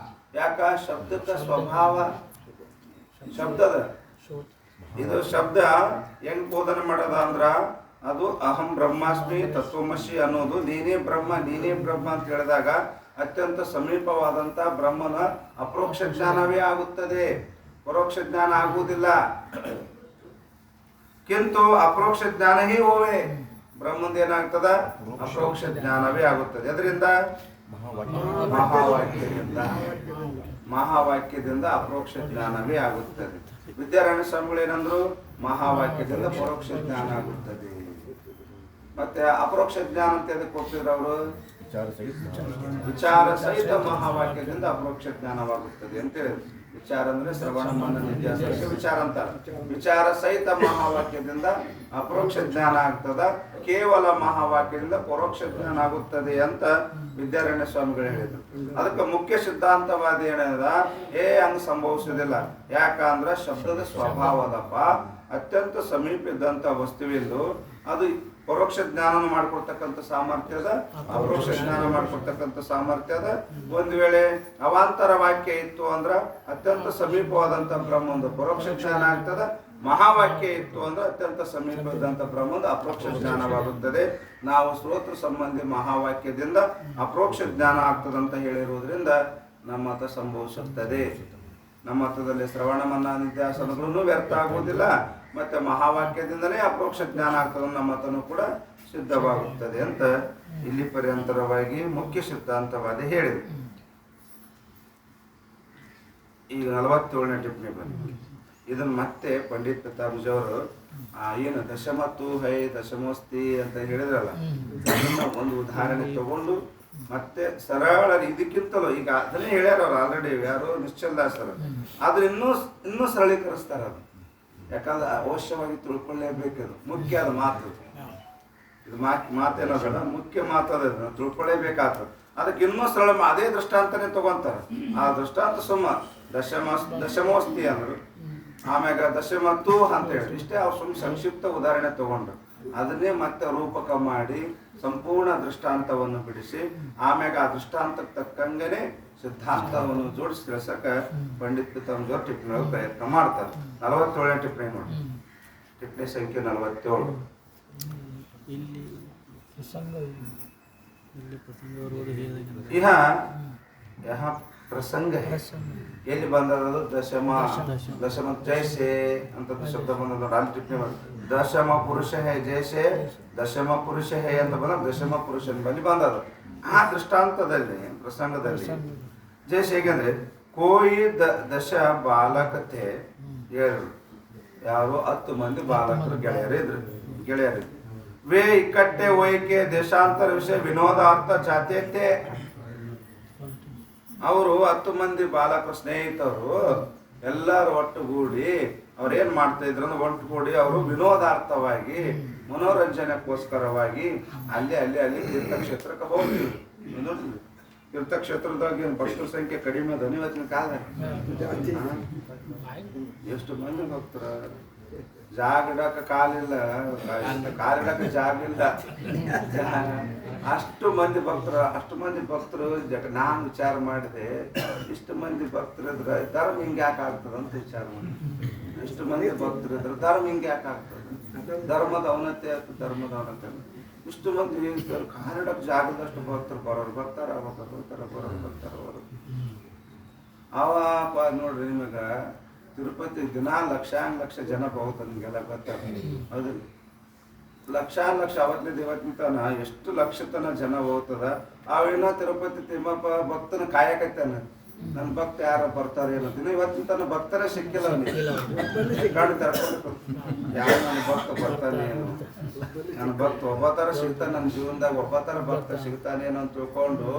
ಯಾಕ ಶಬ್ದದ ಸ್ವಭಾವ ಶಬ್ದದ ಇದು ಶಬ್ದ ಹೆಂಗ್ ಬೋಧನೆ ಮಾಡೋದ ಅಂದ್ರ ಅದು ಅಹಂ ಬ್ರಹ್ಮಾಸ್ಮಿ ತತ್ವಮಸಿ ಅನ್ನೋದು ನೀನೇ ಬ್ರಹ್ಮ ಅಂತ ಹೇಳಿದಾಗ ಅತ್ಯಂತ ಸಮೀಪವಾದಂತ ಬ್ರಹ್ಮನ ಅಪರೋಕ್ಷ ಜ್ಞಾನವೇ ಆಗುತ್ತದೆ ಪರೋಕ್ಷ ಜ್ಞಾನ ಆಗುವುದಿಲ್ಲ ಕಿಂತು ಅಪರೋಕ್ಷ ಜ್ಞಾನ ಹೀ ಹೋವೆ ಬ್ರಹ್ಮಂದ ಏನಾಗ್ತದ ಅಪರೋಕ್ಷ ಜ್ಞಾನವೇ ಆಗುತ್ತದೆ ಅದರಿಂದ ಮಹಾವಾಕ್ಯದಿಂದ ಅಪರೋಕ್ಷ ಜ್ಞಾನವೇ ಆಗುತ್ತದೆ ವಿದ್ಯಾರಣ್ಯ ಸ್ವಾಮಿಗಳು ಏನಂದ್ರು ಮಹಾವಾಕ್ಯದಿಂದ ಪರೋಕ್ಷ ಜ್ಞಾನ ಆಗುತ್ತದೆ ಮತ್ತೆ ಅಪರೋಕ್ಷ ಜ್ಞಾನ ಅಂತ ಎದಕ್ಕೆ ಕೊಡ್ತಿದ್ರು ಅವರು ವಿಚಾರ ಸಹಿತ ಮಹಾವಾಕ್ಯದಿಂದ ಅಪರೋಕ್ಷ ಜ್ಞಾನವಾಗುತ್ತದೆ ಅಂತ ಹೇಳಿದ್ರು ವಿಚಾರ ಅಂದ್ರೆ ಶ್ರವಣ ಮನನ ನಿಧ್ಯಾಸನಕ್ಕೆ ವಿಚಾರ ಅಂತಾರೆ ವಿಚಾರ ಸಹಿತ ಮಹಾವಾಕ್ಯದಿಂದ ಅಪರೋಕ್ಷ ಜ್ಞಾನ ಆಗ್ತದ ಕೇವಲ ಮಹಾವಾಕ್ಯದಿಂದ ಪರೋಕ್ಷ ಜ್ಞಾನ ಆಗುತ್ತದೆ ಅಂತ ವಿದ್ಯಾರಣ್ಯ ಸ್ವಾಮಿಗಳು ಹೇಳಿದ್ರು ಅದಕ್ಕೆ ಮುಖ್ಯ ಸಿದ್ಧಾಂತವಾದಿ ಏನದ ಹಂಗ ಸಂಭವಿಸುವುದಿಲ್ಲ ಯಾಕಂದ್ರ ಶಬ್ದದ ಸ್ವಭಾವದಪ್ಪ ಅತ್ಯಂತ ಸಮೀಪ ಇದ್ದಂತ ವಸ್ತುವಿಂದು ಅದು ಪರೋಕ್ಷ ಜ್ಞಾನ ಮಾಡ್ಕೊಡ್ತಕ್ಕಂಥ ಸಾಮರ್ಥ್ಯದ ಅಪರೋಕ್ಷ ಜ್ಞಾನ ಮಾಡ್ಕೊಡ್ತಕ್ಕಂಥ ಸಾಮರ್ಥ್ಯದ ಒಂದು ವೇಳೆ ಅವಾಂತರ ವಾಕ್ಯ ಇತ್ತು ಅಂದ್ರ ಅತ್ಯಂತ ಸಮೀಪವಾದಂತ ಬ್ರಹ್ಮಂದು ಪರೋಕ್ಷ ಜ್ಞಾನ ಆಗ್ತದ ಮಹಾವಾಕ್ಯ ಇತ್ತು ಅಂದ್ರೆ ಅತ್ಯಂತ ಸಮೀಪದಂತ ಬ್ರಹ್ಮಂದು ಅಪರೋಕ್ಷ ಜ್ಞಾನವಾಗುತ್ತದೆ ನಾವು ಶ್ರೋತ್ರ ಸಂಬಂಧಿ ಮಹಾವಾಕ್ಯದಿಂದ ಅಪರೋಕ್ಷ ಜ್ಞಾನ ಆಗ್ತದಂತ ಹೇಳಿರುವುದರಿಂದ ನಮ್ಮ ಮತ ಸಂಭವಿಸುತ್ತದೆ ನಮ್ಮ ಮತದಲ್ಲಿ ಶ್ರವಣ ಮನನ ನಿಧ್ಯಾಸನಗಳು ವ್ಯರ್ಥ ಆಗುವುದಿಲ್ಲ ಮತ್ತೆ ಮಹಾವಾಕ್ಯದಿಂದಲೇ ಅಪರೋಕ್ಷ ಜ್ಞಾನ ಆಗ್ತದೆ ನಮ್ಮ ಮತನೂ ಕೂಡ ಸಿದ್ಧವಾಗುತ್ತದೆ ಅಂತ ಇಲ್ಲಿ ಪರ್ಯಂತರವಾಗಿ ಮುಖ್ಯ ಸಿದ್ಧಾಂತವಾದಿ ಹೇಳಿದೆ ಈಗ 47ನೇ ಟಿಪ್ಪಣಿ ಬಂದು ಇದನ್ನ ಮತ್ತೆ ಪಂಡಿತ್ ಪಿತಾಂಬರ್ಜಿ ಅವರು ಏನು ದಶಮತ್ತು ಹೈ ದಶಮೋಸ್ತಿ ಅಂತ ಹೇಳಿದ್ರಲ್ಲ ಅದನ್ನ ಒಂದು ಉದಾಹರಣೆ ತಗೊಂಡು ಮತ್ತೆ ಸರಳ ಇದಕ್ಕಿಂತಲೂ ಈಗ ಅದನ್ನೇ ಹೇಳ್ಯಾರ ಅವ್ರು ಆಲ್ರೆಡಿ ಯಾರು ನಿಶ್ಚಲ್ ದಾಸರು ಆದ್ರೆ ಇನ್ನೂ ಸರಳೀಕರಿಸ್ತಾರ ಅದು ಯಾಕಂದ್ರೆ ಅವಶ್ಯವಾಗಿ ತಿಳ್ಕೊಳ್ಳೇಬೇಕದು ಮುಖ್ಯ ಅದು ಮಾತು ಇದು ಮಾತೇನೋದಲ್ಲ ಮುಖ್ಯ ಮಾತು ಅದ ತಿಳ್ಕೊಳ್ಳೇಬೇಕಾಗ್ತದೆ ಅದಕ್ಕೆ ಇನ್ನೂ ಸರಳ ಅದೇ ದೃಷ್ಟಾಂತನೇ ತಗೊಂತಾರ ಆ ದೃಷ್ಟಾಂತ ಸುಮ್ಮ ದಶಮೋಸ್ತಿ ಅಂದ್ರು ಆಮ್ಯಾಗ ದಶಮತ್ತು ಅಂತ ಹೇಳಿ ಇಷ್ಟೇ ಅವ್ರು ಸುಮ್ಮ ಸಂಕ್ಷಿಪ್ತ ಉದಾಹರಣೆ ತಗೊಂಡ್ರು ಅದನ್ನೇ ಮತ್ತೆ ರೂಪಕ ಮಾಡಿ ಸಂಪೂರ್ಣ ದೃಷ್ಟಾಂತವನ್ನು ಬಿಡಿಸಿ ಆಮ್ಯಾಗ ಆ ದೃಷ್ಟಾಂತಕ್ಕೆ ತಕ್ಕಂಗೆನೆ ಸಿದ್ಧಾಂತವನ್ನು ಜೋಡಿಸಿ ತಿಳಿಸಕ ಪಂಡಿತ್ ಪಿತಾಂಬರ್ಜಿ ಟಿಪ್ಪಣಿ ಪ್ರಯತ್ನ ಮಾಡ್ತಾರೆ 47ನೇ ಟಿಪ್ಪಣಿ ನೋಡಿ ಟಿಪ್ಪಣಿ ಸಂಖ್ಯೆ 47 यह प्रसंग है ಎಲ್ಲಿ ಬಂದದ್ದು ದಶಮ ಜೈಸೆ ಅಂತ ಶಬ್ದ ಬಂದದ್ದು ಅಲ್ಲಿ ಟಿಪ್ಪಣಿ ದಶಮ ಪುರುಷ ಹೇ ಜೈಸೆ ದಶಮ ಪುರುಷ ಹೇ ಅಂತ ಬಂದ ದಶಮ ಪುರುಷನ ಬಳಿ ಬಂದದ್ದು ಆ ದೃಷ್ಟಾಂತದಲ್ಲಿ ಪ್ರಸಂಗದಲ್ಲಿ ಜೈಸೆ ಹೇಗೆಂದ್ರೆ ಕೋಯಿ ದಶ ಬಾಲಕತೆ ಹೇಳಿದ್ರು. ಯಾರು 10 ಮಂದಿ ಬಾಲಕರು ಗೆಳೆಯರಿದ್ರು. ವೇ ಇಕ್ಕಟ್ಟೆ ಒಯ್ಕೆ ದೇಶಾಂತರ ವಿಷಯ ವಿನೋದಾರ್ಥ ಜಾತ್ಯತೆ. ಅವರು 10 ಮಂದಿ ಬಾಲಕರು ಸ್ನೇಹಿತರು ಎಲ್ಲರೂ ಒಟ್ಟುಗೂಡಿ ಅವ್ರೇನ್ ಮಾಡ್ತಾ ಇದ್ರು ಅಂದ್ರೆ ಒಟ್ಟುಗೂಡಿ ಅವರು ವಿನೋದಾರ್ಥವಾಗಿ ಮನೋರಂಜನೆಗೋಸ್ಕರವಾಗಿ ಅಲ್ಲಿ ತೀರ್ಥಕ್ಷೇತ್ರಕ್ಕೆ ಹೋಗ್ತಿದ್ರು. ನೋಡ್ತಿದ್ರು ತೀರ್ಥಕ್ಷೇತ್ರದಾಗ ಏನು ಭಕ್ತರ ಸಂಖ್ಯೆ ಕಡಿಮೆ ಅದ ಇವತ್ತಿನ ಕಾಲ. ಎಷ್ಟು ಮಂದಿ ಭಕ್ತರ, ಜಾಗ ಇಡಕ ಕಾಲಿಲ್ಲ, ಕಾಲಿಡಕ ಜಾಗ ಇಲ್ಲ, ಅಷ್ಟು ಮಂದಿ ಭಕ್ತರು ನಾನು ವಿಚಾರ ಮಾಡಿದೆ. ಇಷ್ಟು ಮಂದಿ ಭಕ್ತರು ಇದ್ರೆ ಧರ್ಮ ಹಿಂಗೆ ಯಾಕೆ ಆಗ್ತದೆ ಅಂತ ವಿಚಾರ ಮಾಡಿ. ಇಷ್ಟು ಮಂದಿ ಭಕ್ತರು ಇದ್ರೆ ಧರ್ಮ ಹಿಂಗೆ ಯಾಕೆ ಆಗ್ತದೆ? ಧರ್ಮದ ಅವನತೆ ಆಯ್ತು, ಧರ್ಮದ ಅವನತೆ. ಇಷ್ಟು ಮಂದಿ ಕಾಲಿಡಕ್ ಜಾಗದಷ್ಟು ಭಕ್ತರು ಬರ್ತಾರ ಅವ ನೋಡ್ರಿ, ನಿಮಗ ತಿರುಪತಿ ದಿನ ಲಕ್ಷ ಜನ ಹೋಗ್ತಾರೆ, ನಿಮಗೆಲ್ಲ ಗೊತ್ತಾಗ ಹೌದಿಲ್ಲ? ಲಕ್ಷ ಅವತ್ತಿನ ಇವತ್ತಿನ ಎಷ್ಟು ಲಕ್ಷ ತನ ಜನ ಹೋಗ್ತದ. ಅವೇನೋ ತಿರುಪತಿ ತಿಮ್ಮಪ್ಪ ಭಕ್ತನ ಕಾಯಕತ್ತಾನ, ನನ್ನ ಭಕ್ತ ಯಾರ ಬರ್ತಾರೆ ಏನಂತ. ಇವತ್ತಿನ ತನ ಭಕ್ತರೇ ಸಿಕ್ಕಿಲ್ಲ ಅವನಿಗೆ. ಕಣ್ಣು ತರ್ಕೊಂಡು ಯಾರು ನನ್ನ ಭಕ್ತ ಬರ್ತಾನೆ ಏನು, ನನ್ನ ಭಕ್ತ ಒಬ್ಬ ಸಿಗ್ತಾನೆ, ನನ್ನ ಜೀವನದಾಗ ಒಬ್ಬ ಭಕ್ತ ಸಿಗ್ತಾನೆ ಏನೋ ಅಂತ ತಿಳ್ಕೊಂಡು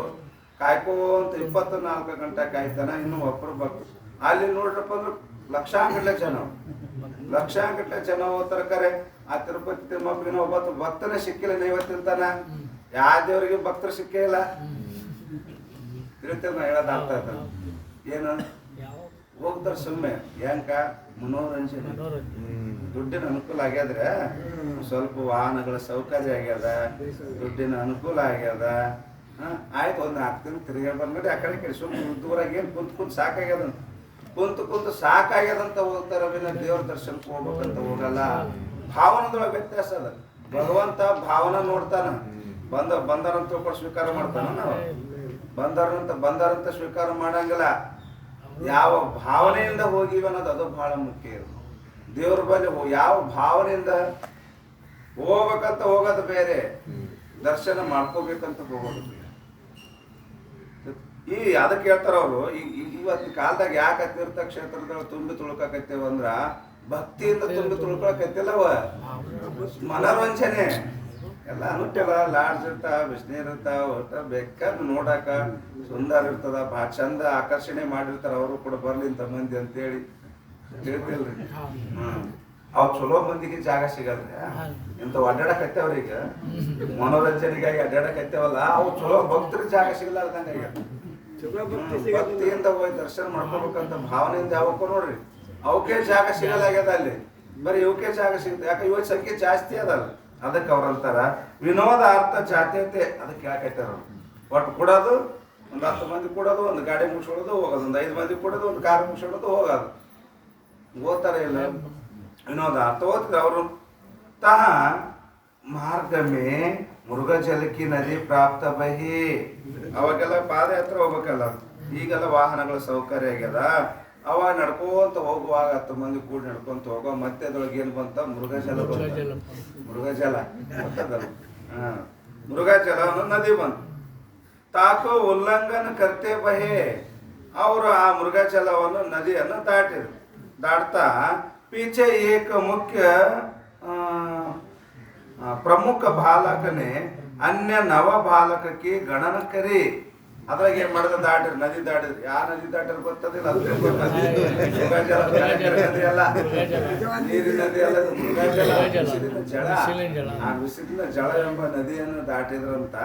ಕಾಯ್ಕೋಂತ 24 ಗಂಟೆ ಕಾಯ್ತಾನ. ಇನ್ನು ಒಬ್ಬರು ಭಕ್ತ ಅಲ್ಲಿ ನೋಡ್ರಪ್ಪ ಅಂದ್ರೆ ಲಕ್ಷಾಂಗಟ್ಲೆ ಜನ ಹೋಗ್ತಾರ. ಕರೆ ಆ ತಿರುಪತಿ ತಿಮ್ಮಪ್ಪನ ಒಬ್ಬ ಭಕ್ತನೇ ಸಿಕ್ಕಿಲ್ಲ ಇವತ್ತಿನ ತನ. ಯಾವ ದೇವರಿಗೆ ಭಕ್ತರು ಸಿಕ್ಕೇ ಇಲ್ಲ. ತಿರುಗ್ತೇವೆ ನಾ ಹೇಳೋದು ಆಗ್ತಾ ಇದ್ದ ಏನು ಹೋಗ್ತಾರ ಸುಮ್ಮನೆ ಯಾಕ ಮನೋರಂಜನೆ. ದುಡ್ಡಿನ ಅನುಕೂಲ ಆಗ್ಯಾದ್ರೆ ಸ್ವಲ್ಪ ವಾಹನಗಳ ಸೌಕರ್ಯ ಆಗ್ಯದ, ದುಡ್ಡಿನ ಅನುಕೂಲ ಆಗ್ಯದ. ಆಯ್ತು, ಒಂದು 4 ದಿನ ತಿರುಗಾಡಿ ಬಂದ್ಮೇಲೆ ಆ ಕಡೆ ಸುಮ್ಮನೆ ದೂರಾಗ ಏನು ಕುಂತು ಸಾಕಾಗ್ಯದ, ಕುಂತು ಸಾಕಾಗ್ಯದಂತ ಹೋಗ್ತಾರ. ದೇವ್ರ ದರ್ಶನಕ್ಕೆ ಹೋಗ್ಬೇಕಂತ ಹೋಗಲ್ಲ. ಭಾವನದೊಳಗೆ ವ್ಯತ್ಯಾಸ ಅದ. ಭಗವಂತ ಭಾವನ ನೋಡ್ತಾನ. ಬಂದಾರಂತ ತಿಳ್ಕೊಂಡು ಸ್ವೀಕಾರ ಮಾಡ್ತಾನ. ನಾವು ಬಂದಾರಂತ ಸ್ವೀಕಾರ ಮಾಡಂಗಿಲ್ಲ. ಯಾವ ಭಾವನೆಯಿಂದ ಹೋಗಿವ ಅನ್ನೋದು ಅದು ಬಹಳ ಮುಖ್ಯ. ದೇವ್ರ ಬಳಿ ಯಾವ ಭಾವನೆಯಿಂದ ಹೋಗ್ಬೇಕಂತ ಹೋಗೋದು ಬೇರೆ, ದರ್ಶನ ಮಾಡ್ಕೋಬೇಕಂತ ಹೋಗೋದು ಬೇರೆ. ಅದಕ್ಕೆ ಹೇಳ್ತಾರ ಅವರು, ಇವತ್ತಿನ ಕಾಲದಾಗ ಯಾಕೆ ತೀರ್ಥಕ್ಷೇತ್ರಗಳು ತುಂಬಿ ತುಳ್ಕಕತ್ತೇವ ಅಂದ್ರ ಭಕ್ತಿಯಿಂದ ತುಂಬಿ ತುಳ್ಕೊಳಕತ್ತಿಲ್ಲವ. ಮನೋರಂಜನೆ ಎಲ್ಲ ಅನುಟ್ಟೆಲ್ಲ ಲಾಡ್ಜ್ ಇರ್ತಾವ, ಬಿಸಿನೀರ್ ಇರ್ತಾವ, ಒಟ್ಟ ಬೇಕಾದ ನೋಡಾಕ ಸುಂದರ ಇರ್ತದ, ಭಾಳ ಚಂದ ಆಕರ್ಷಣೆ ಮಾಡಿರ್ತಾರ. ಅವರು ಕೂಡ ಬರ್ಲಿ ಇಂಥ ಮಂದಿ ಅಂತೇಳಿ ಹೇಳ್ತಿಲ್ರಿ. ಅವ್ ಚಲೋ ಮಂದಿಗೆ ಜಾಗ ಸಿಗಲ್ರಿ. ಇಂಥ ಅಡ್ಡಾಡಕತ್ತೇವ್ರೀಗ ಮನೋರಂಜನೆಗಾಗಿ ಅಡ್ಡಾಡಕತ್ತೇವಲ್ಲ, ಅವು ಚಲೋ ಭಕ್ತರಿಗೆ ಜಾಗ ಸಿಗಲಾರ್ದಂಗ ಈಗ. ಭಕ್ತಿಯಿಂದ ಹೋಗಿ ದರ್ಶನ ಮಾಡ್ಕೋಬೇಕಂತ ಭಾವನೆಯಿಂದ ಯಾವಕ್ಕೂ ನೋಡ್ರಿ ಅವಕ್ಕೆ ಜಾಗ ಸಿಗಲಾಗ್ಯದ. ಅಲ್ಲಿ ಬರೀ ಇವಕ್ಕೆ ಜಾಗ ಸಿಗುತ್ತೆ. ಯಾಕೆ ಇವತ್ತು ಸಂಖ್ಯೆ ಜಾಸ್ತಿ ಅದಲ್ಲ, ಅದಕ್ಕೆ ಅವ್ರಂತಾರ ವಿನೋದ ಅರ್ಥ ಜಾತ್ಯತೆ. ಅದಕ್ಕೆ ಯಾಕೈತಾರ ಒಟ್ಟು ಕೊಡೋದು, ಒಂದು 10 ಮಂದಿ ಕೊಡೋದು, ಒಂದು ಗಾಡಿ ಮುಗಿಸ್ಕೊಳ್ಳೋದು ಹೋಗೋದು, ಒಂದು 5 ಮಂದಿ ಕೊಡೋದು, ಒಂದು ಕಾರ್ ಮುಗಿಸ್ಕೊಳ್ಳೋದು ಹೋಗೋದು. ಓದ್ತಾರ ಇಲ್ಲ ವಿನೋದ ಅರ್ಥ ಓದ್ತಿದ್ರು ಅವರು. ತಹ ಮಾರ್ಗಮೇ ಮೃಗಜಲಕಿ ನದಿ ಪ್ರಾಪ್ತ ಬಹಿ. ಅವಾಗೆಲ್ಲ ಪಾದಯಾತ್ರೆ ಹೋಗ್ಬೇಕಲ್ಲ, ಈಗೆಲ್ಲ ವಾಹನಗಳ ಸೌಕರ್ಯ ಆಗ್ಯದ. ಅವಾಗ ನಡ್ಕೊಂತ ಹೋಗುವಾಗ 10 ಮಂದಿ ಕೂಡಿ ನಡ್ಕೊಂತ ಹೋಗೋ ಮಧ್ಯದೊಳಗೆ ಏನ್ ಬಂತ ಮೃಗಜಲ ಅನ್ನೋ ನದಿ ಬಂತು. ತಾಕೋ ಉಲ್ಲಂಘನ ಕರ್ತೆ ಬಹೆ. ಅವರು ಆ ಮೃಗಜಲವನ್ನು ನದಿಯನ್ನು ದಾಟ್ತಾ ಪೀಚೆ ಏಕ ಮುಖ್ಯ ಪ್ರಮುಖ ಬಾಲಕನೇ ಅನ್ಯ ನವ ಬಾಲಕಕ್ಕೆ ಗಣನ ಕರಿ. ಅದ್ರಾಗ ಏನ್ ಮಾಡಿದ ನದಿ ದಾಟಿದ್ರು. ಯಾವ ನದಿ ದಾಟಿರ್ ಗೊತ್ತದಿಲ್ಲ. ನದಿ ಅಲ್ಲ, ನೀರಿನ ನದಿ ಅಲ್ಲ, ಬಿಸಿಲಿನ ಜಳ. ಆ ಬಿಸಿಲಿನ ಜಳ ಎಂಬ ನದಿಯನ್ನು ದಾಟಿದ್ರಂತ.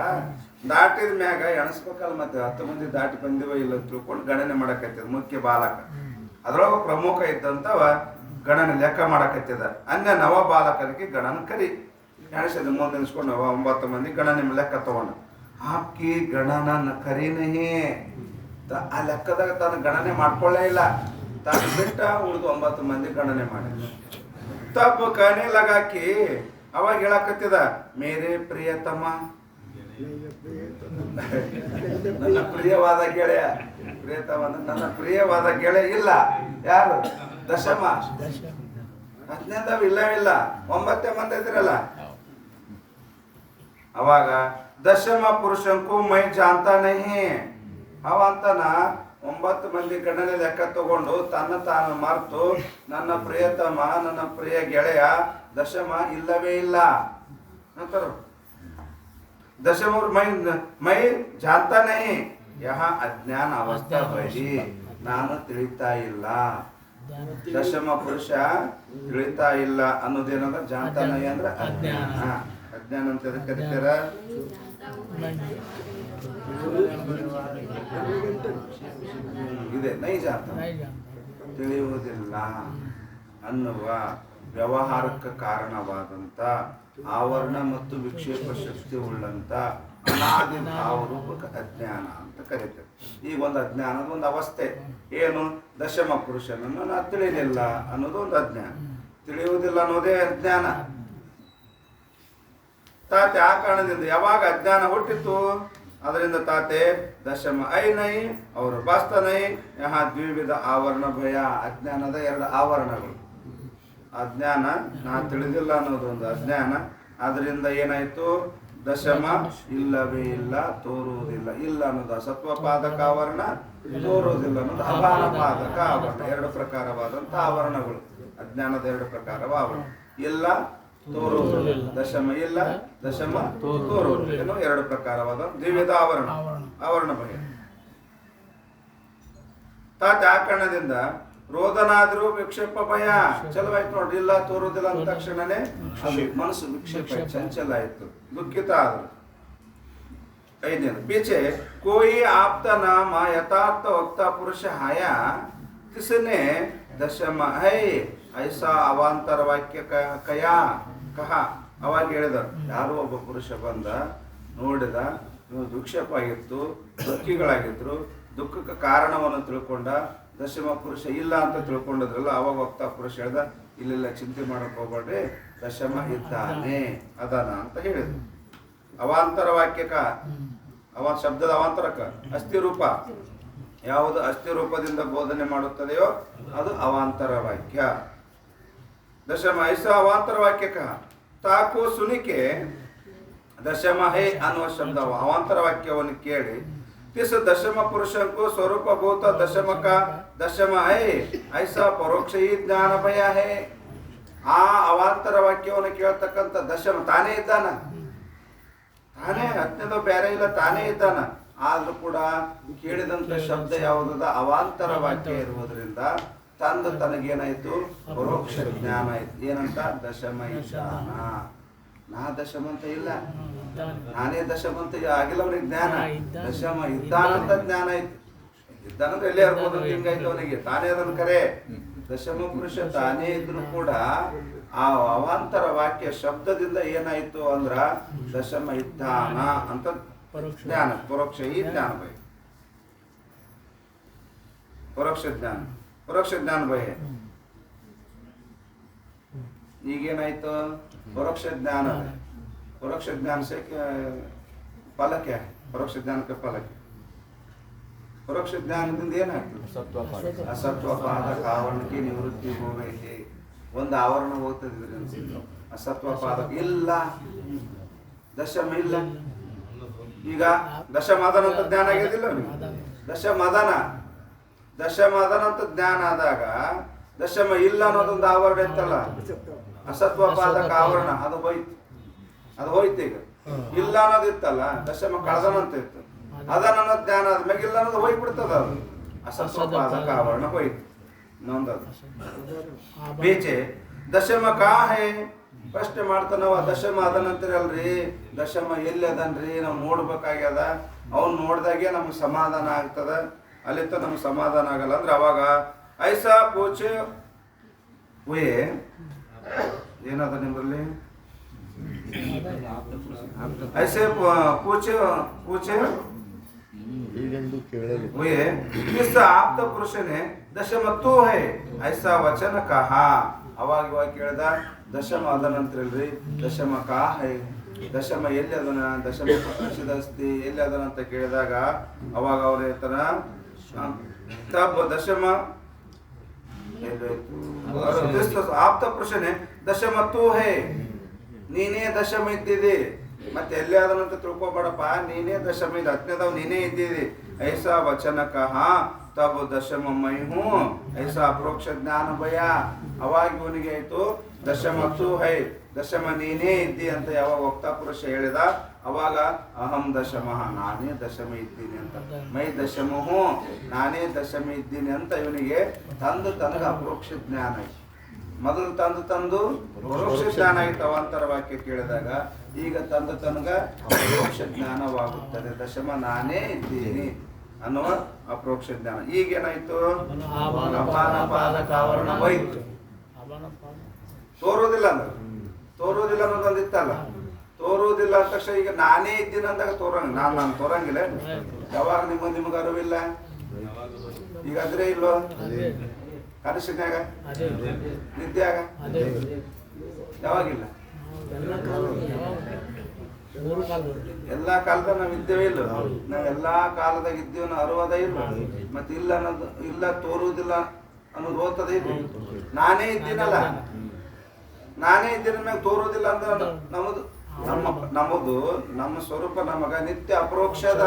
ದಾಟಿದ ಮ್ಯಾಗ ಎಣಸ್ಬೇಕಲ್ಲ, ಮತ್ತೆ 10 ಮಂದಿ ದಾಟಿ ಬಂದಿವ ಇಲ್ಲ ತಿಳ್ಕೊಂಡು ಗಣನೆ ಮಾಡಕತ್ತಿದ ಮುಖ್ಯ ಬಾಲಕ. ಅದ್ರೊಳಗ ಪ್ರಮುಖ ಇದ್ದಂತವ ಗಣನೆ ಲೆಕ್ಕ ಮಾಡಕತ್ತಿದ. ಅನ್ಯ ನವ ಬಾಲಕನಿಗೆ ಗಣನ ಕರಿ ಎಣಸಿದ. ಮುಂದೆ ನಿಲ್ಸ್ಕೊಂಡು 9 ಮಂದಿ ಗಣನೆ ಲೆಕ್ಕ ತಗೊಂಡು ಆಪ್ಕಿ ಗಣನ ಕರಿ ನಹಿ. ಆ ಲೆಕ್ಕದಾಗ ತಾನು ಗಣನೆ ಮಾಡ್ಕೊಳ್ಳೇ ಇಲ್ಲ. ತಾನು ಬಿಟ್ಟ ಉಳಿದು 9 ಮಂದಿ ಗಣನೆ ಮಾಡಿದ. ತಪ್ಪು ಕಣೆ ಲಗಾಕಿ ಅವಾಗ ಹೇಳಕತ್ತಿದ, ಮೇರೆ ಪ್ರಿಯತಮ, ನನ್ನ ಪ್ರಿಯವಾದ ಗೆಳೆಯ. ಪ್ರಿಯತಮ ನನ್ನ ಪ್ರಿಯವಾದ ಗೆಳೆಯ ಇಲ್ಲ. ಯಾರು? ದಶಮ. 15 ಇಲ್ಲ 9 ಮಂದಿ ಇದ್ರಲ್ಲ. ಅವಾಗ ದಶಮ ಪುರುಷಂಕು ಮೈ ಜಾನ್ತಾ ನಹಿ. ಅವ ಅಂತಾನ 9 ಮಂದಿ ಗಣನೆ ಲೆಕ್ಕ ತಗೊಂಡು ತನ್ನ ತಾನು ಮರೆತು ನನ್ನ ಪ್ರಿಯತಮ ನನ್ನ ಪ್ರಿಯ ಗೆಳೆಯ ದಶಮ ಇಲ್ಲವೇ ಇಲ್ಲ ಅಂತಾರ. दशम और मैं जानता नहीं यहाँ अज्ञान अवस्था बही ನಾನು ತಿಳಿತಾ ಇಲ್ಲ. ದಶಮ ಪುರುಷ ತಿಳಿತಾ ಇಲ್ಲ ಅನ್ನೋದೇನಂದ್ರೆ ಜಾನ್ತಾ ನೈ ಅಂದ್ರೆ ಅಜ್ಞಾನ. ಅಜ್ಞಾನ ಅಂತ ಎದಕ್ಕೆ ಕರೀತಾರ? ಇದೆ ನೈ ಜಾನ್ತ ತಿಳಿಯುವುದಿಲ್ಲ ಅನ್ನುವ ವ್ಯವಹಾರಕ್ಕೆ ಕಾರಣವಾದಂತ ಆವರಣ ಮತ್ತು ವಿಕ್ಷೇಪ ಶಕ್ತಿ ಉಳ್ಳಂತ ಅನಾದಿ ಭಾವರೂಪಕ ಅಜ್ಞಾನ ಅಂತ ಕರೀತಾರೆ. ಈಗ ಒಂದು ಅಜ್ಞಾನದ ಒಂದು ಅವಸ್ಥೆ ಏನು? ದಶಮ ಪುರುಷನನ್ನು ನಾ ತಿಳಿಲಿಲ್ಲ ಅನ್ನೋದು ಒಂದು ಅಜ್ಞಾನ. ತಿಳಿಯುವುದಿಲ್ಲ ಅನ್ನೋದೇ ಅಜ್ಞಾನ. ತಾತೆ ಆ ಕಾರಣದಿಂದ ಯಾವಾಗ ಅಜ್ಞಾನ ಹುಟ್ಟಿತ್ತು ಅದರಿಂದ ತಾತೆ ದಶಮ ಐ ನೈ ಅವರು ಬಾಸ್ತನೈ ಯಹ ದ್ವಿವಿಧ ಆವರಣ ಭಯ. ಅಜ್ಞಾನದ 2 ಆವರಣಗಳು. ಅಜ್ಞಾನ ನಾ ತಿಳಿದಿಲ್ಲ ಅನ್ನೋದು ಒಂದು ಅಜ್ಞಾನ. ಅದರಿಂದ ಏನಾಯ್ತು? ದಶಮ ಇಲ್ಲವೇ ಇಲ್ಲ, ತೋರುವುದಿಲ್ಲ. ಇಲ್ಲ ಅನ್ನೋದು ಅಸತ್ವ ಪಾದಕ ಆವರಣ, ತೋರುವುದಿಲ್ಲ ಅನ್ನೋದು ಅಭಾನ ಪಾದಕ ಆವರಣ. 2 ಪ್ರಕಾರವಾದಂಥ ಆವರಣಗಳು. ಅಜ್ಞಾನದ 2 ಪ್ರಕಾರವ ಆವರಣ. ಇಲ್ಲ, ತೋರುವುದಿಲ್ಲ. ದಶಮ ಇಲ್ಲ, ದಶಮ ತೋರುವುದಿಲ್ಲ ಏನೋ 2 ಪ್ರಕಾರವಾದ ದ್ವಿವಿಧ ಆವರಣ, ಆವರಣ ಭಯ. ತಾತ ಆ ಕಾರಣದಿಂದ ರೋದನಾದ್ರೂ ವಿಕ್ಷೇಪ ಭಯ ಚಲವಾಯ್ತು ನೋಡ್ರಿ. ಇಲ್ಲ, ತೋರುವುದಿಲ್ಲ ಅಂದ ತಕ್ಷಣನೇ ಅದು ಮನಸ್ಸು ವಿಕ್ಷೇಪ ಚಂಚಲ ಆಯ್ತು, ದುಃಖಿತ ಆದ್ರು. 5ನೇದು पीछे कोई आपका नाम यथार्थ वक्ता पुरुष आया किसने दशम है ऐसा अवांतर वाक्य कया कहा. ಅವಾಗ ಹೇಳಿದರು, ಯಾರೋ ಒಬ್ಬ ಪುರುಷ ಬಂದ, ನೋಡಿದ, ವಿಕ್ಷೇಪ ಆಗಿತ್ತು, ದುಃಖಿಗಳಾಗಿದ್ರು, ದುಃಖಕ್ಕೆ ಕಾರಣವನ್ನು ತಿಳ್ಕೊಂಡ, ದಶಮ ಪುರುಷ ಇಲ್ಲ ಅಂತ ತಿಳ್ಕೊಂಡಿದ್ರಲ್ಲ, ಅವಾಗ ವಕ್ತಾ ಪುರುಷ ಹೇಳ್ದ, ಇಲ್ಲೆಲ್ಲ ಚಿಂತೆ ಮಾಡಕ್ ಹೋಗ್ಬೇಡ್ರಿ, ದಶಮ ಇದ್ದಾನೆ ಅದಾನ ಅಂತ ಹೇಳಿದ್ರು. ಅವಾಂತರ ವಾಕ್ಯಕ ಶಬ್ದದ ಅವಾಂತರಕ ಅಸ್ಥಿ ರೂಪ ಯಾವುದು ಅಸ್ಥಿ ರೂಪದಿಂದ ಬೋಧನೆ ಮಾಡುತ್ತದೆಯೋ ಅದು ಅವಾಂತರ ವಾಕ್ಯ. ದಶಮ ಐಸ ಅವಾಂತರ ವಾಕ್ಯಕ ತಾಕು ಸುನಿಕೆ ದಶಮ ಹೇ ಅನ್ನುವ ಶಬ್ದ ಅವಾಂತರ ವಾಕ್ಯವನ್ನು ಕೇಳಿ तिस दशम पुरुषों को स्वरूप भूत दशम का दशम है ऐसा परोक्ष ही ज्ञान भय है. ಆ ಅವಾಂತರ ವಾಕ್ಯವನ್ನು ಕೇಳ್ತಕ್ಕಂಥ ದಶಮ ತಾನೇ ಇದ್ದಾನ, ತಾನೇ ಅತ್ಯಂತ ಬೇರೆ ಇಲ್ಲ, ತಾನೇ ಇದ್ದಾನ. ಆದ್ರೂ ಕೂಡ ಕೇಳಿದಂತ ಶಬ್ದ ಯಾವುದದ ಅವಾಂತರ ವಾಕ್ಯ ಇರುವುದರಿಂದ ತಂದ ತನಗೇನಾಯ್ತು? ಪರೋಕ್ಷ ಜ್ಞಾನ ಆಯ್ತು. ಏನಂತ? ದಶಮ ಇದ್ದಾನ. ನಾ ದಶಮ ಅಂತ ಇಲ್ಲ, ನಾನೇ ದಶಮ ಅಂತ ಆಗಿಲ್ಲ ಅವನಿಗೆ ಜ್ಞಾನ. ದಶಮ ಇದ್ದಾನಂತ ಜ್ಞಾನ ಆಯ್ತು. ಇದ್ದಾನಂದ್ರೆ ಎಲ್ಲೇ ಇರ್ಬೋದು ಹಿಂಗಾಯ್ತು ಅವನಿಗೆ. ತಾನೇ ಅದನ್ನು ಕರೆ ದಶಮ ಪುರುಷ ತಾನೇ ಇದ್ರು ಕೂಡ ಆ ಅವಾಂತರ ವಾಕ್ಯ ಶಬ್ದದಿಂದ ಏನಾಯ್ತು ಅಂದ್ರ ದಶಮ ಇದ್ದಾನ ಅಂತ ಜ್ಞಾನ. ಪರೋಕ್ಷ ಈ ಜ್ಞಾನ ಭಯ, ಪರೋಕ್ಷ ಜ್ಞಾನ, ಪರೋಕ್ಷ ಜ್ಞಾನ ಭಯ. ಈಗೇನಾಯ್ತು? परोक्ष ज्ञान है. परोक्ष ज्ञान से फल क्या है? परोक्ष ज्ञान का फल क्या? परोक्ष ज्ञानದಿಂದ ಏನಾಗ್ತದೆ? ಅಸತ್ವ ಪಾದಕ ಆವರಣಕ್ಕೆ ನಿವೃತ್ತಿ ಹೋಗೈತೆ. ಒಂದು ಆವರಣ ಹೋಗ್ತದೆ ಇದರಿಂದ. ಅಸತ್ವ ಪಾದಕ ಇಲ್ಲ, ದಶಮ ಇಲ್ಲ. ಈಗ ದಶಮದನ ಅಂತ ಜ್ಞಾನ ಆಗಿದಿಲ್ಲ ಅವನಿಗೆ. ದಶಮದನ ಅಂತ ಜ್ಞಾನ ಆದಾಗ ದಶಮ ಇಲ್ಲ ಅನ್ನೋದೊಂದು ಆವರಣ ಇತ್ತಲ್ಲ, ಅಸತ್ವ ಪಾದಕ ಆವರಣ, ಅದು ಹೋಯ್ತು. ಈಗ ಇಲ್ಲ ಅನ್ನೋದು ಇತ್ತಲ್ಲ, ದಶಮ ಕಳದನಂತ ಇತ್ತು. ಅದನ್ನ ಅನ್ನೋದು ಜ್ಞಾನ ಆದ್ಮೇಲೆ ಇಲ್ಲ ಅನ್ನೋದು ಹೋಗ್ಬಿಡ್ತದ. ಅದು ಅಸತ್ವ ಪಾದಕ ಆವರಣ ಹೋಯ್ತು. ಇನ್ನೊಂದದು ಬೀಚೆ ದಶಮ ಕಾ ಹೇ ಪ್ರಶ್ನೆ ಮಾಡ್ತಾನವ. ದಶಮ ಅದನಂತೀರಲ್ರಿ, ದಶಮ ಎಲ್ಲಿ ಅದನ್ರಿ ನಾವು ನೋಡ್ಬೇಕಾಗ್ಯದ. ಅವ್ನು ನೋಡ್ದಾಗೆ ನಮ್ಗೆ ಸಮಾಧಾನ ಆಗ್ತದ, ಅಲ್ಲಿತ್ತ ನಮ್ಗೆ ಸಮಾಧಾನ ಆಗಲ್ಲ. ಅಂದ್ರೆ ಅವಾಗ ಐಸಾ ಪೂಚೆ ಹುಯೇ ಏನದ ನಿಮ್ಮಲ್ಲಿ ऐसे पूछे हुए किस आप्त पुरुष ने दशम तू है ऐसा वचन कहा. ಅವಾಗ ಕೇಳಿದ ದಶಮ ಅದನಂತಲ್ರಿ, ದಶಮ ಕಾ ಹೈ, ದಶಮ ಎಲ್ಲಿ ಅದನ, ದಶಮ ಪ್ರಕಾಶಿದಸ್ತಿ ಎಲ್ಲಿ ಅದನ ಅಂತ ಕೇಳಿದಾಗ ಅವಾಗ ಅವ್ರ ಹೇಳ್ತಾರ ತಬ್ ದಶಮ ಆಪ್ತ ಪುರುಷನೇ ದಶಮ ತೂ ಹೇ, ನೀನೇ ದಶಮ ಇದ್ದಿದೆ. ಮತ್ತೆ ಎಲ್ಲಿ ಅದನ್ನಂತ ತಿಳ್ಕೊಬೇಡಪ್ಪ, ನೀನೇ ದಶಮ ಇದು 10ನೇದವ್ ನೀನೇ ಇದ್ದೀರಿ. ಐಸಾ ವಚನ ಕಹ ತಬ್ ದಶಮ ಮೈ ಹೂ ಐಸಾ ಅಪ್ರೋಕ್ಷ ಜ್ಞಾನ ಭಯ. ಅವಾಗ ಇವನಿಗೆ ಆಯ್ತು ದಶಮ ತು ಹೈ, ದಶಮ ನೀನೇ ಇದ್ದಿ ಅಂತ ಯಾವಾಗ ವಕ್ತಾ ಪುರುಷ ಹೇಳಿದ ಅವಾಗ ಅಹಂ ದಶಮ, ನಾನೇ ದಶಮ ಇದ್ದೀನಿ ಅಂತ. ಮೈ ದಶಮ ಹೂ, ನಾನೇ ದಶಮ ಇದ್ದೀನಿ ಅಂತ ಇವನಿಗೆ ತಂದು ತನಗ ಅಪ್ರೋಕ್ಷ ಜ್ಞಾನ ಆಯ್ತು. ಮೊದಲು ತಂದು ಪರೋಕ್ಷ ಜ್ಞಾನ ಆಯ್ತು ಅವಾಂತರ ವಾಕ್ಯ ಕೇಳಿದಾಗ. ಈಗ ತಂದು ತನಗ ಅಪ್ರೋಕ್ಷ ಜ್ಞಾನವಾಗುತ್ತದೆ. ದಶಮ ನಾನೇ ಇದ್ದೀನಿ ಅನ್ನುವ ಅಪ್ರೋಕ್ಷ ಜ್ಞಾನ. ಈಗೇನಾಯ್ತು? ಅಪಾನಪಾದಕ ಆವರಣ ಹೋಯ್ತು. ತೋರೋದಿಲ್ಲ ಅಂದ್ರೆ ತೋರೋದಿಲ್ಲ ಅನ್ನೋದೊಂದಿತ್ತಲ್ಲ, ತೋರುವುದಿಲ್ಲ ಅಂದ ತಕ್ಷಣ ಈಗ ನಾನೇ ಇದ್ದೀನಿ ಅಂದಾಗ ನಾನು ತೋರಂಗಿಲ್ಲ. ಯಾವಾಗ ನಿಮಗೆ ಅರಿವಿಲ್ಲ? ಈಗ ಅದ್ರೆ ಇಲ್ವೋ? ಕನಸಿನ್ಯಾಗ, ನಿದ್ಯಾಗ ಯಾವಾಗಿಲ್ಲ? ಎಲ್ಲಾ ಕಾಲದಾಗ ನಾವ್ ಇದ್ದೇವೆ ಇಲ್ಲ? ನಾವ್ ಎಲ್ಲಾ ಕಾಲದಾಗ ಇದ್ದೇವೆ ಅರುವುದ ಇಲ್ಲ. ಮತ್ತೆ ಇಲ್ಲ ಅನ್ನೋದು ಇಲ್ಲ, ತೋರುವುದಿಲ್ಲ ಅನ್ನೋದು ಓದ್ತದ ಇಲ್ಲ. ನಾನೇ ಇದ್ದೀನಲ್ಲ, ನಾನೇ ಇದ್ದೀನಿ ಮ್ಯಾಗ ತೋರುವುದಿಲ್ಲ ಅಂದ್ರೆ ನಮ್ಮದು ನಮ್ಮ ಸ್ವರೂಪ ನಮಗ ನಿತ್ಯ ಅಪರೋಕ್ಷದ.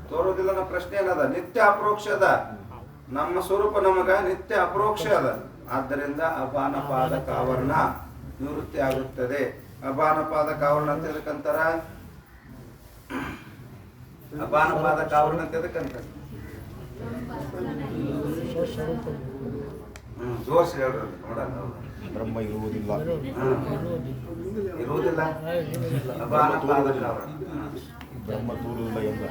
ತೋರುವುದಿಲ್ಲ ಅನ್ನೋ ಪ್ರಶ್ನೆ ಏನದ? ನಿತ್ಯ ಅಪರೋಕ್ಷದ. ನಮ್ಮ ಸ್ವರೂಪ ನಮಗ ನಿತ್ಯ ಅಪರೋಕ್ಷ ಅದ. ಆದ್ದರಿಂದ ಅಪಾನಪಾದಕ ಆವರಣ ನಿವೃತ್ತಿ ಆಗುತ್ತದೆ. ಅಪಾನಪಾದಕ ಆವರಣ ಅಂತ ಎದಕ್ಕಂತಾರ? ಅಪಾನಪಾದಕ ಆವರಣ ಅಂತ ಎದಕ್ಕಂತಾರ? ಜೋರ್ಸ್ ಹೇಳ್ರಿ ನೋಡೋಣ. ಬ್ರಹ್ಮ ಇರುವುದಿಲ್ಲ, ಇರುವುದಿಲ್ಲ. ಅಪಾನಪಾದಕ ಆವರಣ ಬ್ರಹ್ಮ ತೋರುವುದಿಲ್ಲ ಎಂದ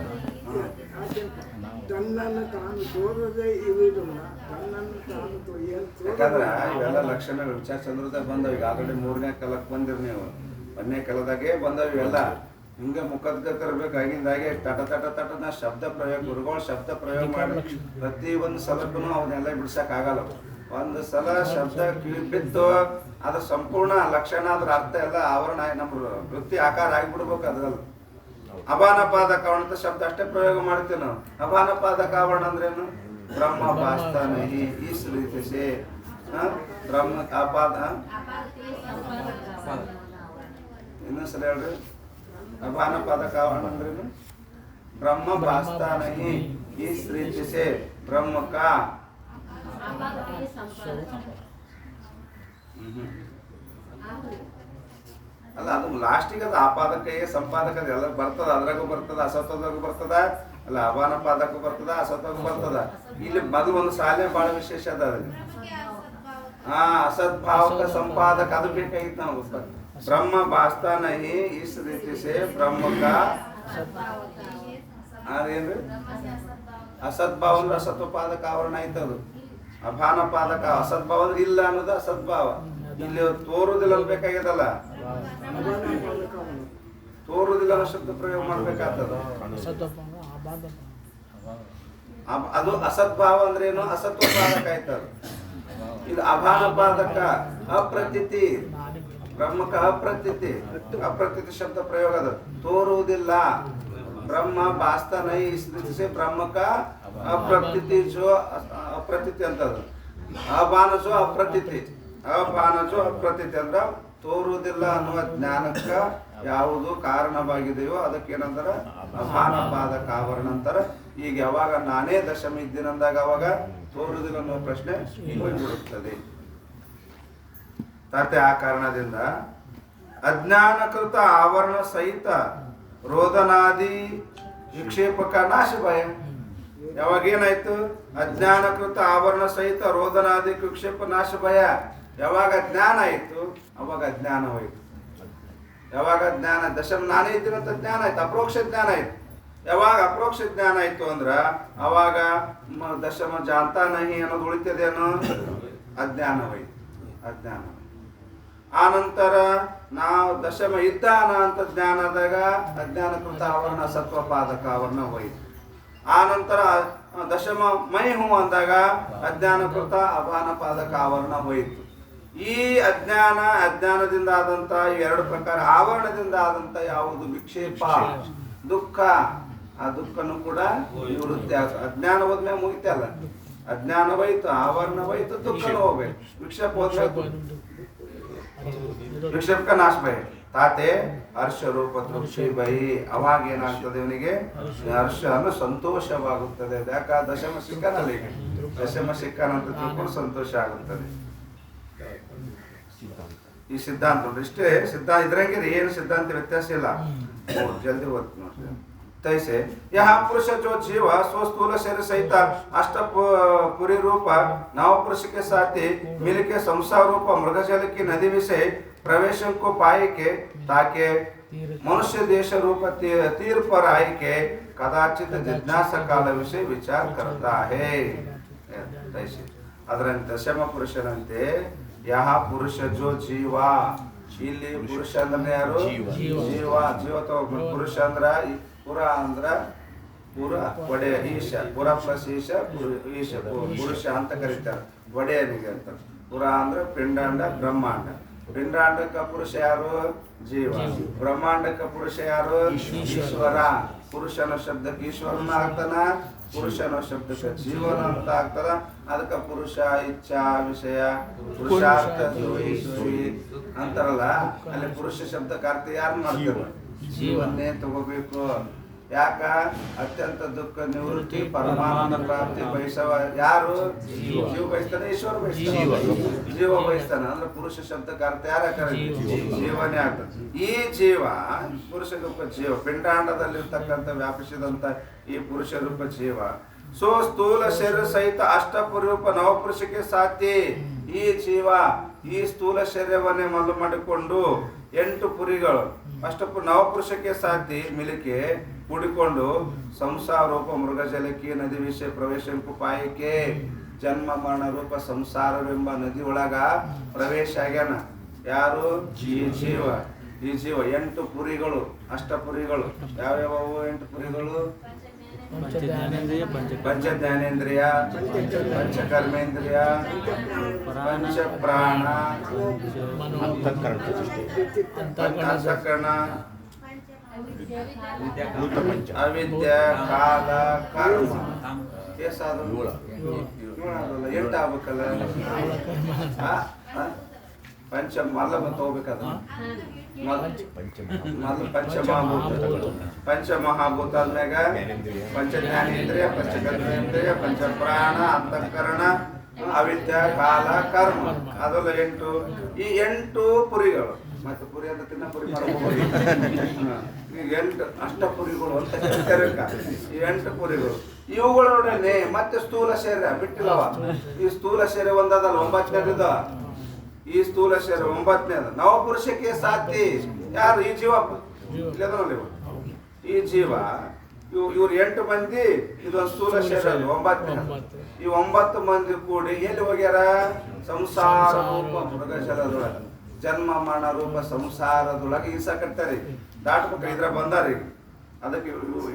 ತನ್ನನ್ನು ತಾನು ತೋರದೆ ಇರುವುದಿಲ್ಲ. ತನ್ನನ್ನು ತಾನು ಯಾಕಂದ್ರ ಇವೆಲ್ಲ ಲಕ್ಷಣಗಳು ವಿಚಾರ ಚಂದ್ರದಾಗ ಬಂದವ. ಈಗ ಆಲ್ರೆಡಿ 3ನೇ ಕಾಲಕ್ಕೆ ಬಂದಿರಿ ನೀವು, 1ನೇ ಕಾಲದಾಗೆ ಬಂದವ ಇವೆಲ್ಲ. ಹಿಂಗೆ ಮುಖದ ತರಬೇಕಾಗಿಂದಾಗೆ ತಟ ತಟ ತಟ ನಾ ಶಬ್ದ ಪ್ರಯೋಗ, ಗುರುಗಳು ಶಬ್ದ ಪ್ರಯೋಗ ಮಾಡಿ ಪ್ರತಿ ಒಂದು ಸಲಕ್ಕೂ ಅವನ್ನೆಲ್ಲ ಬಿಡ್ಸಕ್ ಆಗಲ್ಲ. ಒಂದು ಸಲ ಶಬ್ದ ಕಿವಿ ಬಿತ್ತು ಅದ್ರ ಸಂಪೂರ್ಣ ಲಕ್ಷಣ, ಅದ್ರ ಅರ್ಥ ಎಲ್ಲ ಆವರಣ ನಮ್ಮ ವೃತ್ತಿ ಆಕಾರ ಆಗಿಬಿಡ್ಬೇಕು. ಅದ್ರಲ್ಲಿ ಅಪಾನಪಾದಕ ಆವರಣ ಅಂತ ಶಬ್ದ ಅಷ್ಟೇ ಪ್ರಯೋಗ ಮಾಡ್ತೀವಿ ನಾವು. ಅಪಾನಪಾದಕ ಆವರಣ ಅಂದ್ರೇನು? ಬ್ರಹ್ಮ ಭಾಸ್ತಾನೆ ಈ ಶ್ರೀತಿಸೆ ಬ್ರಹ್ಮ ಅಪಾದ. ಇನ್ನೊಂದ್ಸಲ ಹೇಳ್ರಿ. ಅಪಾನಪಾದಕ ಆವರಣ ಅಂದ್ರೇನು? ಬ್ರಹ್ಮ ಭಾಸ್ತಾನೆ ಈ ಶ್ರೀತಿಸೆ ಬ್ರಹ್ಮಕ. ಅಲ್ಲ, ಅದು ಲಾಸ್ಟಿಗೆ ಅದು ಆಪಾದಕ ಸಂಪಾದಕ ಎಲ್ಲ ಬರ್ತದ. ಅದ್ರಾಗೂ ಬರ್ತದ, ಅಸತ್ವದಾಗೂ ಬರ್ತದ. ಅಲ್ಲ, ಅಪಾನಪಾದಕ್ಕೂ ಬರ್ತದ, ಅಸತ್ವಕ್ಕೂ ಬರ್ತದ. ಇಲ್ಲಿ ಮೊದಲು ಒಂದು ಸಾಲೆ ಬಹಳ ವಿಶೇಷ ಅದ. ಅಸದ್ಭಾವಕ ಸಂಪಾದಕ ಅದು ಬೇಕಾಗಿತ್ತು ನಾವು. ಬ್ರಹ್ಮ ಭಾಸ್ತಾನ ಇಸ್ ರೀತಿ ಸೇ ಬ್ರಹ್ಮಕ. ಅದೇನ್ರಿ? ಅಸದ್ಭಾವ ಅಂದ್ರೆ ಅಸತ್ವಪಾದಕ ಆವರಣ ಆಯ್ತು. ಅದು ಅಪಾನಪಾದಕ. ಅಸದ್ಭಾವ ಅಂದ್ರೆ ಇಲ್ಲ ಅನ್ನೋದು ಅಸದ್ಭಾವ. ಇಲ್ಲಿ ತೋರುವುದಿಲ್ಲ ಬೇಕಾಗ್ಯದಲ್ಲ, ತೋರುವುದಿಲ್ಲ ಅನ್ನೋ ಶಬ್ದ ಪ್ರಯೋಗ ಮಾಡ್ಬೇಕಾಗ್ತದ. ಅದು ಅಸದ್ಭಾವ ಅಂದ್ರೆ ಏನು? ಅಸತ್ವಪಾದಕ ಆಯ್ತದ. ಇದು ಅಪಾನಪಾದಕ ಅಪ್ರತೀತಿ. ಬ್ರಹ್ಮಕ ಅಪ್ರತೀತಿ. ಅಪ್ರತೀತಿ ಶಬ್ದ ಪ್ರಯೋಗ ಅದ. ತೋರುವುದಿಲ್ಲ. ಬ್ರಹ್ಮ ಭಾಸ್ತಾನೈ ಇಸ್ಲಿಸೆ ಬ್ರಹ್ಮಕ ಅಪ್ರತೀತಿ ಜೋ ಅಪ್ರತೀತಿ ಅಂತದ. ಅಪಾನಜೋ ಅಪ್ರತೀತಿ. ಅಪಾನಜೋ ಅಪ್ರತೀತಿ ಅಂದ್ರ ತೋರುವುದಿಲ್ಲ ಅನ್ನುವ ಜ್ಞಾನಕ್ಕ ಯಾವುದು ಕಾರಣವಾಗಿದೆಯೋ ಅದಕ್ಕೇನಂತಾರ? ಅಪಾನಪಾದಕ ಆವರಣ ಅಂತಾರ. ಈಗ ಯಾವಾಗ ನಾನೇ ದಶಮ ಇದ್ದೀನಂದಾಗ ಅವಾಗ ತೋರುವುದಿಲ್ಲ ಅನ್ನುವ ಪ್ರಶ್ನೆ ಹೋಗ್ಬಿಡುತ್ತದೆ. ತಾತೆ ಆ ಕಾರಣದಿಂದ ಅಜ್ಞಾನಕೃತ ಆವರಣ ಸಹಿತ ರೋದನಾದಿ ವಿಕ್ಷೇಪಕ ನಾಶ ಭಯ. ಯಾವಾಗ ಏನಾಯ್ತು? ಅಜ್ಞಾನಕೃತ ಆವರಣ ಸಹಿತ ರೋದನಾದಿ ವಿಕ್ಷೇಪ ನಾಶ ಭಯ. ಯಾವಾಗ ಜ್ಞಾನ ಆಯ್ತು ಅವಾಗ ಅಜ್ಞಾನ ಹೋಯ್ತು. ಯಾವಾಗ ಜ್ಞಾನ ದಶಮ ನಾನೇ ಇದ್ದೀನಂತ ಜ್ಞಾನ ಆಯ್ತು, ಅಪ್ರೋಕ್ಷ ಜ್ಞಾನ ಆಯ್ತು. ಯಾವಾಗ ಅಪ್ರೋಕ್ಷ ಜ್ಞಾನ ಆಯ್ತು ಅಂದ್ರ ಅವಾಗ ದಶಮ ಜಾಂತ ನಹಿ ಅನ್ನೋದು ಉಳಿತದೇನು? ಅಜ್ಞಾನ ಹೋಯ್ತು. ಅಜ್ಞಾನ. ಆನಂತರ ನಾವು ದಶಮ ಇದ್ದಾನ ಅಂತ ಜ್ಞಾನದಾಗ ಅಜ್ಞಾನಕೃತ ಆವರಣ ಸತ್ವಪಾದಕ ಆವರಣ ಹೋಯ್ತು. ಆನಂತರ ದಶಮ ಮೈ ಹೂ ಅಂದಾಗ ಅಜ್ಞಾನಕೃತ ಅಪಾನಪಾದಕ ಆವರಣ ಹೋಯಿತು. ಈ ಅಜ್ಞಾನದಿಂದ ಆದಂತ ಎರಡು ಪ್ರಕಾರ ಆವರಣದಿಂದ ಆದಂತ ಯಾವುದು? ವಿಕ್ಷೇಪ, ದುಃಖ. ಆ ದುಃಖನು ಕೂಡ ನಿವೃತ್ತಿ ಆಗ. ಅಜ್ಞಾನ ಹೋದ್ಮೇಲೆ ಮುಗಿತಲ್ಲ. ಅಜ್ಞಾನ ಹೋಯ್ತು, ಆವರಣ ಹೋಯ್ತು, ದುಃಖನೂ ಹೋಗ್ಬೇಕು. ವಿಕ್ಷೇಪ ಹೋದ್ಮೇಲೆ ವಿಕ್ಷೇಪಕ ನಾಶ ಭಯ. ತಾತೆ ಹರ್ಷ ರೂಪ ತೃಪ್ತಿ ಬೈ. ಅವಾಗ ಏನಾಗ್ತದೆ ಇವನಿಗೆ ಹರ್ಷ ಅಂದ್ರೆ ಸಂತೋಷವಾಗುತ್ತದೆ. ಯಾಕ ದಶಮ ಸಿಕ್ಕನಲ್ಲಿ ದಶಮ ಸಿಕ್ಕನ ಅಂತ ತಿಳ್ಕೊಂಡು ಸಂತೋಷ ಆಗುತ್ತದೆ. ಈ ಸಿದ್ಧಾಂತ ನೋಡ್ರಿ, ಇಷ್ಟೇ ಸಿದ್ಧಾಂತ ಇದ್ರಂಗೆ ಏನು ಸಿದ್ಧಾಂತ ವ್ಯತ್ಯಾಸ ಇಲ್ಲ. ಜಲ್ದಿ ಓದ್ತು ನೋಡ್ರಿ. तैसे यहाँ पुरुष जो जीव स्वस्थूल शरीर सहित अष्ट पुरी रूप नव पुरुष के साथ मिलके संसार रूप मृगजल की नदी विषय प्रवेश को पाए के ताकि मनुष्य देश रूप तीर पर आए के कदाचित जिज्ञासा काल विषय विचार करता है. तैसे ಅದರಂತೆ ದಶಮ ಪುರುಷನಂತೆ ಯಹ ಪುರುಷ ಜೋ ಜೀವ. ಇಲ್ಲಿ ಪುರುಷ ಅಂದ್ರೆ ಯಾರು? ಜೀವ. ಜೀವ ಪುರುಷ ಅಂದ್ರ ಪುರ ಅಂದ್ರ ಪುರ ಒಡೆಯ ಈಶ. ಪುರ ಪ್ಲಸ್ ಈಶ ಈಶ ಪುರುಷ ಅಂತ ಕರೀತಾರೆ, ಒಡೆಯನಿಗೆ ಅಂತ. ಪುರ ಅಂದ್ರೆ ಪಿಂಡಾಂಡ ಬ್ರಹ್ಮಾಂಡ. ಪಿಂಡಾಂಡಕ್ಕ ಪುರುಷ ಯಾರು? ಜೀವ. ಬ್ರಹ್ಮಾಂಡಕ್ಕ ಪುರುಷ ಯಾರು? ಈಶ್ವರ. ಪುರುಷನ ಶಬ್ದಕ್ಕೆ ಈಶ್ವರನ ಆಗ್ತಾನ, ಪುರುಷನ ಶಬ್ದಕ್ಕೆ ಜೀವನ ಅಂತ ಆಗ್ತಾರ. ಅದಕ್ಕೆ ಪುರುಷ ಇಚ್ಛಾ ವಿಷಯ ಪುರುಷಾರ್ಥ ಅಂತಾರಲ್ಲ, ಅಲ್ಲಿ ಪುರುಷ ಶಬ್ದಕ್ಕೆ ಅರ್ಥ ಯಾರು ಮಾಡ್ತಾರೆ? ಜೀವನ್ನೇ ತಗೋಬೇಕು. ಯಾಕ? ಅತ್ಯಂತ ದುಃಖ ನಿವೃತ್ತಿ ಪರಮಾನಂದ ಪ್ರಾಪ್ತಿ ಬಯಸವ ಯಾರು? ಜೀವ ಬಯಸ್ತಾನೆ, ಈಶ್ವರ ಬಯಸ್ತಾನೆ, ಜೀವ ಬಯಸ್ತಾನೆ. ಅಂದ್ರೆ ಪುರುಷ ಶಬ್ದಕ್ಕೆ ಅರ್ಥ ಯಾರ? ಜೀವನೇ ಆಗ್ತದೆ. ಈ ಜೀವ ಪುರುಷ ರೂಪ ಜೀವ ಪಿಂಡಾಂಡದಲ್ಲಿರ್ತಕ್ಕಂಥ ವ್ಯಾಪಿಸಿದಂತ ಈ ಪುರುಷ ರೂಪ ಜೀವ ಸೋ ಸ್ಥೂಲ ಶರೀರ ಸಹಿತ ಅಷ್ಟಪುರೂಪ ನವಪುರುಷಕ್ಕೆ ಸಾಧ್ಯ. ಈ ಜೀವ ಈ ಸ್ಥೂಲ ಶರೀರವನ್ನೇ ಮಲ್ಲು ಮಾಡಿಕೊಂಡು 8 ಪುರಿಗಳು ನವಪುರುಷಕ್ಕೆ ಸಾಧ್ಯ ಮಿಲಿಕೆ ಕೂಡಿಕೊಂಡು ಸಂಸಾರ ರೂಪ ಮೃಗಜಲಕ್ಕೆ ನದಿ ವಿಷಯ ಪ್ರವೇಶಂಕು ಪಾಯಕ್ಕೆ ಜನ್ಮ ಮರಣ ರೂಪ ಸಂಸಾರವೆಂಬ ನದಿ ಒಳಗ ಪ್ರವೇಶ ಆಗ್ಯಾನ. ಯಾರು? ಈ ಜೀವ. ಈ ಜೀವ 8 ಪುರಿಗಳು ಅಷ್ಟಪುರಿಗಳು. ಯಾವ್ಯಾವ 8 ಪುರಿಗಳು? ಪಂಚ ಜ್ಞಾನೇಂದ್ರಿಯ, ಪಂಚ ಕರ್ಮೇಂದ್ರಿಯ, ಪಂಚ ಪ್ರಾಣ, ಅಂತಃಕರಣ, ಅವಿದ್ಯ, ಕಾಲ, ಕರ್ಮ. ಎಷ್ಟಾದ್ರು? 8 ಆಗ್ಬೇಕಲ್ಲ. ಪಂಚ ಮಲ್ಲ ತಗೋಬೇಕಾದ ಪಂಚಮಹಾಭೂತ ಆದ್ಮ್ಯಾಗ ಪಂಚ ಜ್ಞಾನೇಂದ್ರಿಯ, ಪಂಚ ಕರ್ಮೇಂದ್ರಿಯ, ಪಂಚ ಪ್ರಾಣ, ಅಂತಃಕರಣ, ಅವಿದ್ಯ, ಕಾಲ, ಕರ್ಮ. ಅದೆಲ್ಲ 8. ಈ 8 ಪುರಿಗಳು. ಮತ್ತೆ ಪುರಿ ಅಂತ ತಿನ್ನ ಪುರಿ ಮಾಡ್ಬೋದು. 8 ಅಷ್ಟಪುರಿಗಳು ಅಂತ ಹೇಳ್ತಾರೆ. ಈ 8 ಪುರಿಗಳು ಇವುಗಳೊಡನೆ ಮತ್ತೆ ಸ್ಥೂಲ ಶರೀರ ಬಿಟ್ಟಿಲ್ಲವ. ಈ ಸ್ಥೂಲ ಶರೀರ ಒಂದದಲ್ಲ, 9ನೇದ. ಈ ಸ್ಥೂಲ ಶರೀರ 9ನೇದು ನವಪುರುಷಕ್ಕೆ ಸಾಧ್ಯ. ಯಾರು? ಈ ಜೀವ. ನೋಡಿ, ಈ ಜೀವ ಇವ್ರು 8 ಮಂದಿ. ಇದೊಂದು ಸ್ಥೂಲ ಶರೀರ 9ನೇದು. ಈ 9 ಮಂದಿ ಕೂಡಿ ಎಲ್ಲಿ ಹೋಗ್ಯಾರ? ಸಂಸಾರ ರೂಪ ಮೃಗಜಲದೊಳಗೆ ಜನ್ಮ ಮರಣ ರೂಪ ಸಂಸಾರದೊಳಗೆ ಈಸಾಕತ್ತಾರೆ. ದಾಟ್ಬೇಕು ಇದ್ರ ಬಂದಾರಿ. ಅದಕ್ಕೆ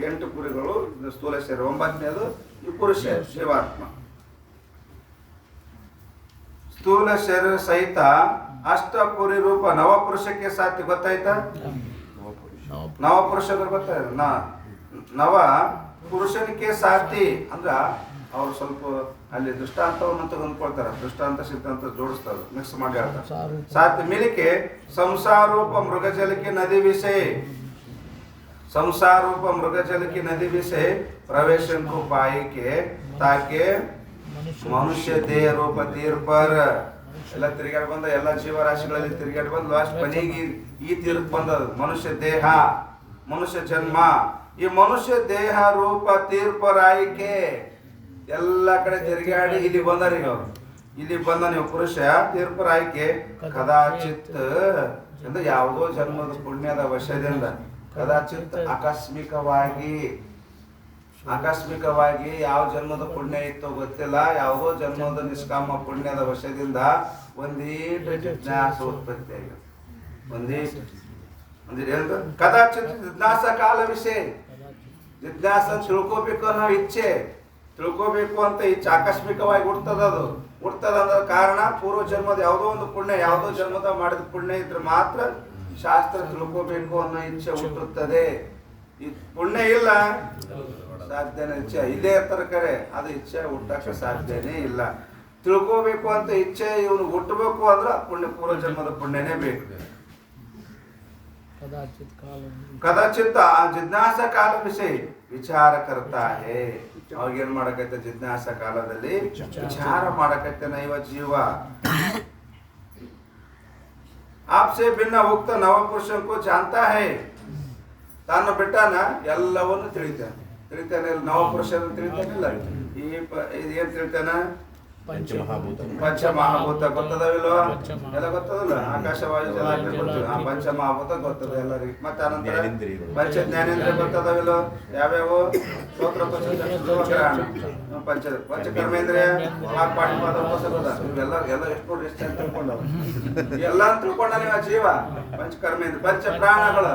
8 ಪುರಿಗಳು ಸ್ಥೂಲ ಶರೀರ. 9ನೇದು ಈ ಪುರುಷ ಶಿವಾತ್ಮ. ಸ್ಥೂಲ ಶರೀರ ಸಹಿತ ಅಷ್ಟಪುರಿ ರೂಪ ನವಪುರುಷಕ್ಕೆ ಸಾಧ್ಯ. ಗೊತ್ತಾಯ್ತಾ? ನವಪುರುಷ ಅಂದ್ರೆ ಗೊತ್ತಾಯ್ತು. ನವ ಪುರುಷನಿಗೆ ಸಾಧ್ಯ ಅಂದ್ರ ಅವ್ರು ಸ್ವಲ್ಪ ಅಲ್ಲಿ ದೃಷ್ಟಾಂತವನ್ನು ತೆಗೆದುಕೊಳ್ತಾರೆ. ದೃಷ್ಟಾಂತ ಸಿದ್ಧಾಂತ ಜೋಡಿಸ್ತಾರೆ, ಮಿಕ್ಸ್ ಮಾಡಿ ಹೇಳ್ತಾರೆ. ಸಾಧ್ಯ ಮಿಲಿಕೆ ಸಂಸಾರ ರೂಪ ಮೃಗಜಲಕ್ಕೆ ನದಿ ವಿಷಯ संसार रूप मृगजल की नदी विषय प्रवेशन को पाए के ताकि मनुष्य देह रूप तीर पर ಎಲ್ಲ ತಿರುಗಾಡಿ ಬಂದ ಎಲ್ಲ ಜೀವರಾಶಿಗಳಲ್ಲಿ ತಿರುಗಾಡಿ ಬಂದು ಲಾಸ್ಟ್ ಕೊನೆಗೆ ಈ ತೀರ್ಕ್ ಬಂದ ಮನುಷ್ಯ ದೇಹ, ಮನುಷ್ಯ ಜನ್ಮ. ಈ ಮನುಷ್ಯ ದೇಹ ರೂಪ ತೀರ್ಪರ ಆಯ್ಕೆ ಎಲ್ಲ ಕಡೆ ತಿರುಗಾಡಿ ಇಲ್ಲಿ ಬಂದಾರ. ಈಗ ಅವರು ಇಲ್ಲಿ ಬಂದ ನೀವು ಪುರುಷ ತೀರ್ಪರ ಆಯ್ಕೆ ಕದಾಚಿತ್ ಅಂದ್ರೆ ಯಾವುದೋ ಜನ್ಮದ ಪುಣ್ಯದ ವಶದಿಂದ, ಕದಾಚಿತ್ ಆಕಸ್ಮಿಕವಾಗಿ ಯಾವ ಜನ್ಮದ ಪುಣ್ಯ ಇತ್ತೋ ಗೊತ್ತಿಲ್ಲ, ಯಾವುದೋ ಜನ್ಮದ ನಿಷ್ಕಾಮ ಪುಣ್ಯದ ವಶದಿಂದ ಒಂದೀಟು ಜಿಜ್ಞಾಸ ಉತ್ಪತ್ತಿ ಆಗಿದೆ. ಒಂದೀಟು ಅಂದ್ರೆ ಕದಾಚಿತ್ ಜಿಜ್ಞಾಸ ಕಾಲ ವಿಷಯ. ಜಿಜ್ಞಾಸ ತಿಳ್ಕೋಬೇಕು ಅನ್ನೋ ಇಚ್ಛೆ, ತಿಳ್ಕೋಬೇಕು ಅಂತ ಇಚ್ಛೆ ಆಕಸ್ಮಿಕವಾಗಿ ಹುಡ್ತದ. ಅದು ಹುಡ್ತದ ಅಂದ್ರೆ ಕಾರಣ ಪೂರ್ವ ಜನ್ಮದ ಯಾವುದೋ ಒಂದು ಪುಣ್ಯ, ಯಾವುದೋ ಜನ್ಮದ ಮಾಡಿದ ಪುಣ್ಯ ಇದ್ರೆ ಮಾತ್ರ ಶಾಸ್ತ್ರ ತಿಳ್ಕೋಬೇಕು ಅನ್ನೋ ಇಚ್ಛೆ ಹುಟ್ಟುತ್ತದೆ. ಈ ಪುಣ್ಯ ಇಲ್ಲ ಸಾಧ್ಯನೇ, ಇಚ್ಛೆ ಇಲ್ಲೇ ಇರ್ತಾರೆ ಕರೆ, ಅದು ಇಚ್ಛೆ ಹುಟ್ಟಕ್ಕೆ ಸಾಧ್ಯನೇ ಇಲ್ಲ. ತಿಳ್ಕೋಬೇಕು ಅಂತ ಇಚ್ಛೆ ಇವನು ಹುಟ್ಟಬೇಕು ಅಂದ್ರೆ ಪುಣ್ಯ ಪೂರ್ವ ಜನ್ಮದ ಪುಣ್ಯನೇ ಬೇಕು. ಕದಾಚಿತ್ ಆ ಜಿಜ್ಞಾಸ ಕಾಲ ವಿಷಯ ವಿಚಾರ ಕರ್ತಾ ಹೇ. ಅವಾಗ ಏನ್ ಮಾಡಕೈತೆ ಜಿಜ್ಞಾಸ ಕಾಲದಲ್ಲಿ ವಿಚಾರ ಮಾಡಕೈತೆ ನೈವ ಜೀವ. आपसे भिन्न उक्त नवपुरुषों को जानता है. ತಾನು ಬಿಟ್ಟಾನ ಎಲ್ಲವನ್ನು ತಿಳಿತಾನೆ ನವಪುರುಷರನ್ನು ತಿಳಿತಾನಿಲ್ಲ. ಏನ್ ತಿಳಿತಾನ? ಪಂಚಮಹಾಭೂತ ಗೊತ್ತದವಿಲ್ವ? ಎಲ್ಲ ಗೊತ್ತದಲ್ಲ. ಆಕಾಶವಾಯು ಜಲ ಗೊತ್ತು. ಆ ಪಂಚಮಹಾಭೂತ ಗೊತ್ತದ ಎಲ್ಲರಿಗೆ. ಮತ್ತೆ ಅನಂತರ ಪಂಚ ಜ್ಞಾನೇಂದ್ರ ಗೊತ್ತದವಿಲ್ವ? ಯಾವ್ಯಾವು? ಶ್ರೋತ್ರ ಪಂಚಕರ್ಮೇಂದ್ರಿಯ ಪಾಠಪಾದ ಇವೆಲ್ಲ ಎಷ್ಟು ನೋಡಿ ಎಷ್ಟು ತಿಳ್ಕೊಂಡವ. ಎಲ್ಲ ತಿಳ್ಕೊಂಡ ನೀವು ಜೀವ. ಪಂಚಕರ್ಮೇಂದ್ರ ಪಂಚ ಪ್ರಾಣಗಳು.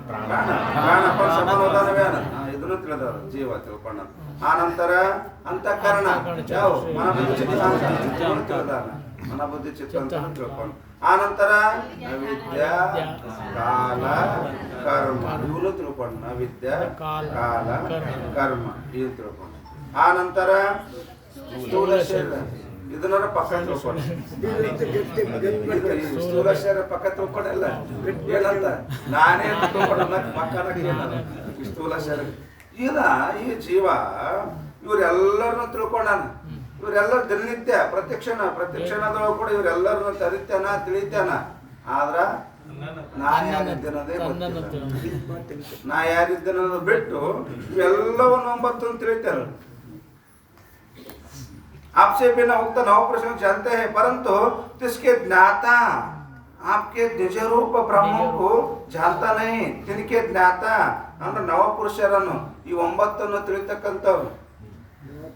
ಪ್ರಾಣ ಪಂಚಮನೋದಾನವೇನ ಇದನ್ನು ತಿಳಿದವರು ಜೀವ ತಿಳ್ಕೊಂಡ. ಆ ನಂತರ ಅಂತಃಕರಣ ಯಾವ ಮನಬುದ್ಧಿ ಚಿತ್ತ ಮನಬುದ್ಧಿ ಚಿತ್ತ ಅಂತ ತಿಳ್ಕೊಂಡು. ಆ ನಂತರ ವಿದ್ಯಾ ಕಾಲ ಕರ್ಮ ಇವನು ತಿಳ್ಕೊಂಡ. ವಿದ್ಯಾ ಕಾಲ ಕರ್ಮ ಇವ್ ತಿಳ್ಕೊಂಡ. ಆ ನಂತರ ಸ್ಥೂಲ ಶರೀರ ಇದನ್ನ ಪಕ್ಕ ತಿಳ್ಕೊಂಡು. ಸ್ಥೂಲ ಶರೀರ ಪಕ್ಕ ತಿಳ್ಕೊಂಡಲ್ಲ ಏನಂತ ನಾನೇ ತಿಳ್ಕೊಂಡ ಪಕ್ಕ ಸ್ಥೂಲ ಶರೀರ ಈಗ ಈ ಜೀವ ಇವರೆಲ್ಲರನ್ನು ತಿಳ್ಕೊಂಡಾನ. ಇವರೆಲ್ಲರೂ ದಿನನಿತ್ಯ ಪ್ರತ್ಯಕ್ಷಣದೊಳಗೆ ಕೂಡ ಇವರೆಲ್ಲರನ್ನು ತಿಳಿತಾನ. ಆದ್ರ ನಾ ಯಾರಿದ್ದೇನೋದೇ ಗೊತ್ತಿಲ್ಲ. ನಾ ಯಾರಿದ್ದೇನೋದು ಬಿಟ್ಟು ಇವೆಲ್ಲವನ್ನು 9 ತಿಳಿತಾರೆ. आपसे बिना उक्त नवपुरुषों जानते हैं परंतु तिसके ज्ञाता आपके निज रूप ब्रह्म को जानता नहीं. तिनके ज्ञाता ಅಂದ್ರೆ ನವಪುರುಷರನ್ನು ಈ 9 ತಿಳಿತಕ್ಕಂಥವ್ರು.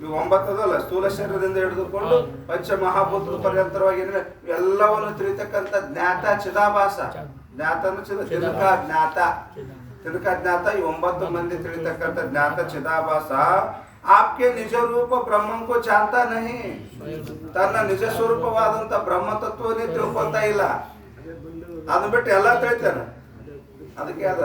ಈ 9 ಅದಲ್ಲ ಸ್ಥೂಲ ಶರೀರದಿಂದ ಹಿಡಿದುಕೊಂಡು ಪಂಚಮಹಾಭೂತ ಪರ್ಯಂತರವಾಗಿ ಎಲ್ಲವನ್ನು ತಿಳಿತಕ್ಕಂಥ ಜ್ಞಾತ ಚಿದಾಭಾಸ. ಜ್ಞಾತನು ತಿನಕ ಜ್ಞಾತ ಈ 9 ಮಂದಿ ತಿಳಿತಕ್ಕಂಥ ಜ್ಞಾತ ಚಿದಾಭಾಸ. आपके ನಿಜ ರೂಪ ಬ್ರಹ್ಮಂಕೋ ಜಾನ್ತಾ ನಹಿ. ತನ್ನ ನಿಜ ಸ್ವರೂಪವಾದಂತ ಬ್ರಹ್ಮ ತತ್ವನೇ ತಿಳ್ಕೊಂತ ಇಲ್ಲ. ಅದನ್ನ ಬಿಟ್ಟು ಎಲ್ಲ ತಿಳಿತಾನೆ. ಅದಕ್ಕೆ ಅದ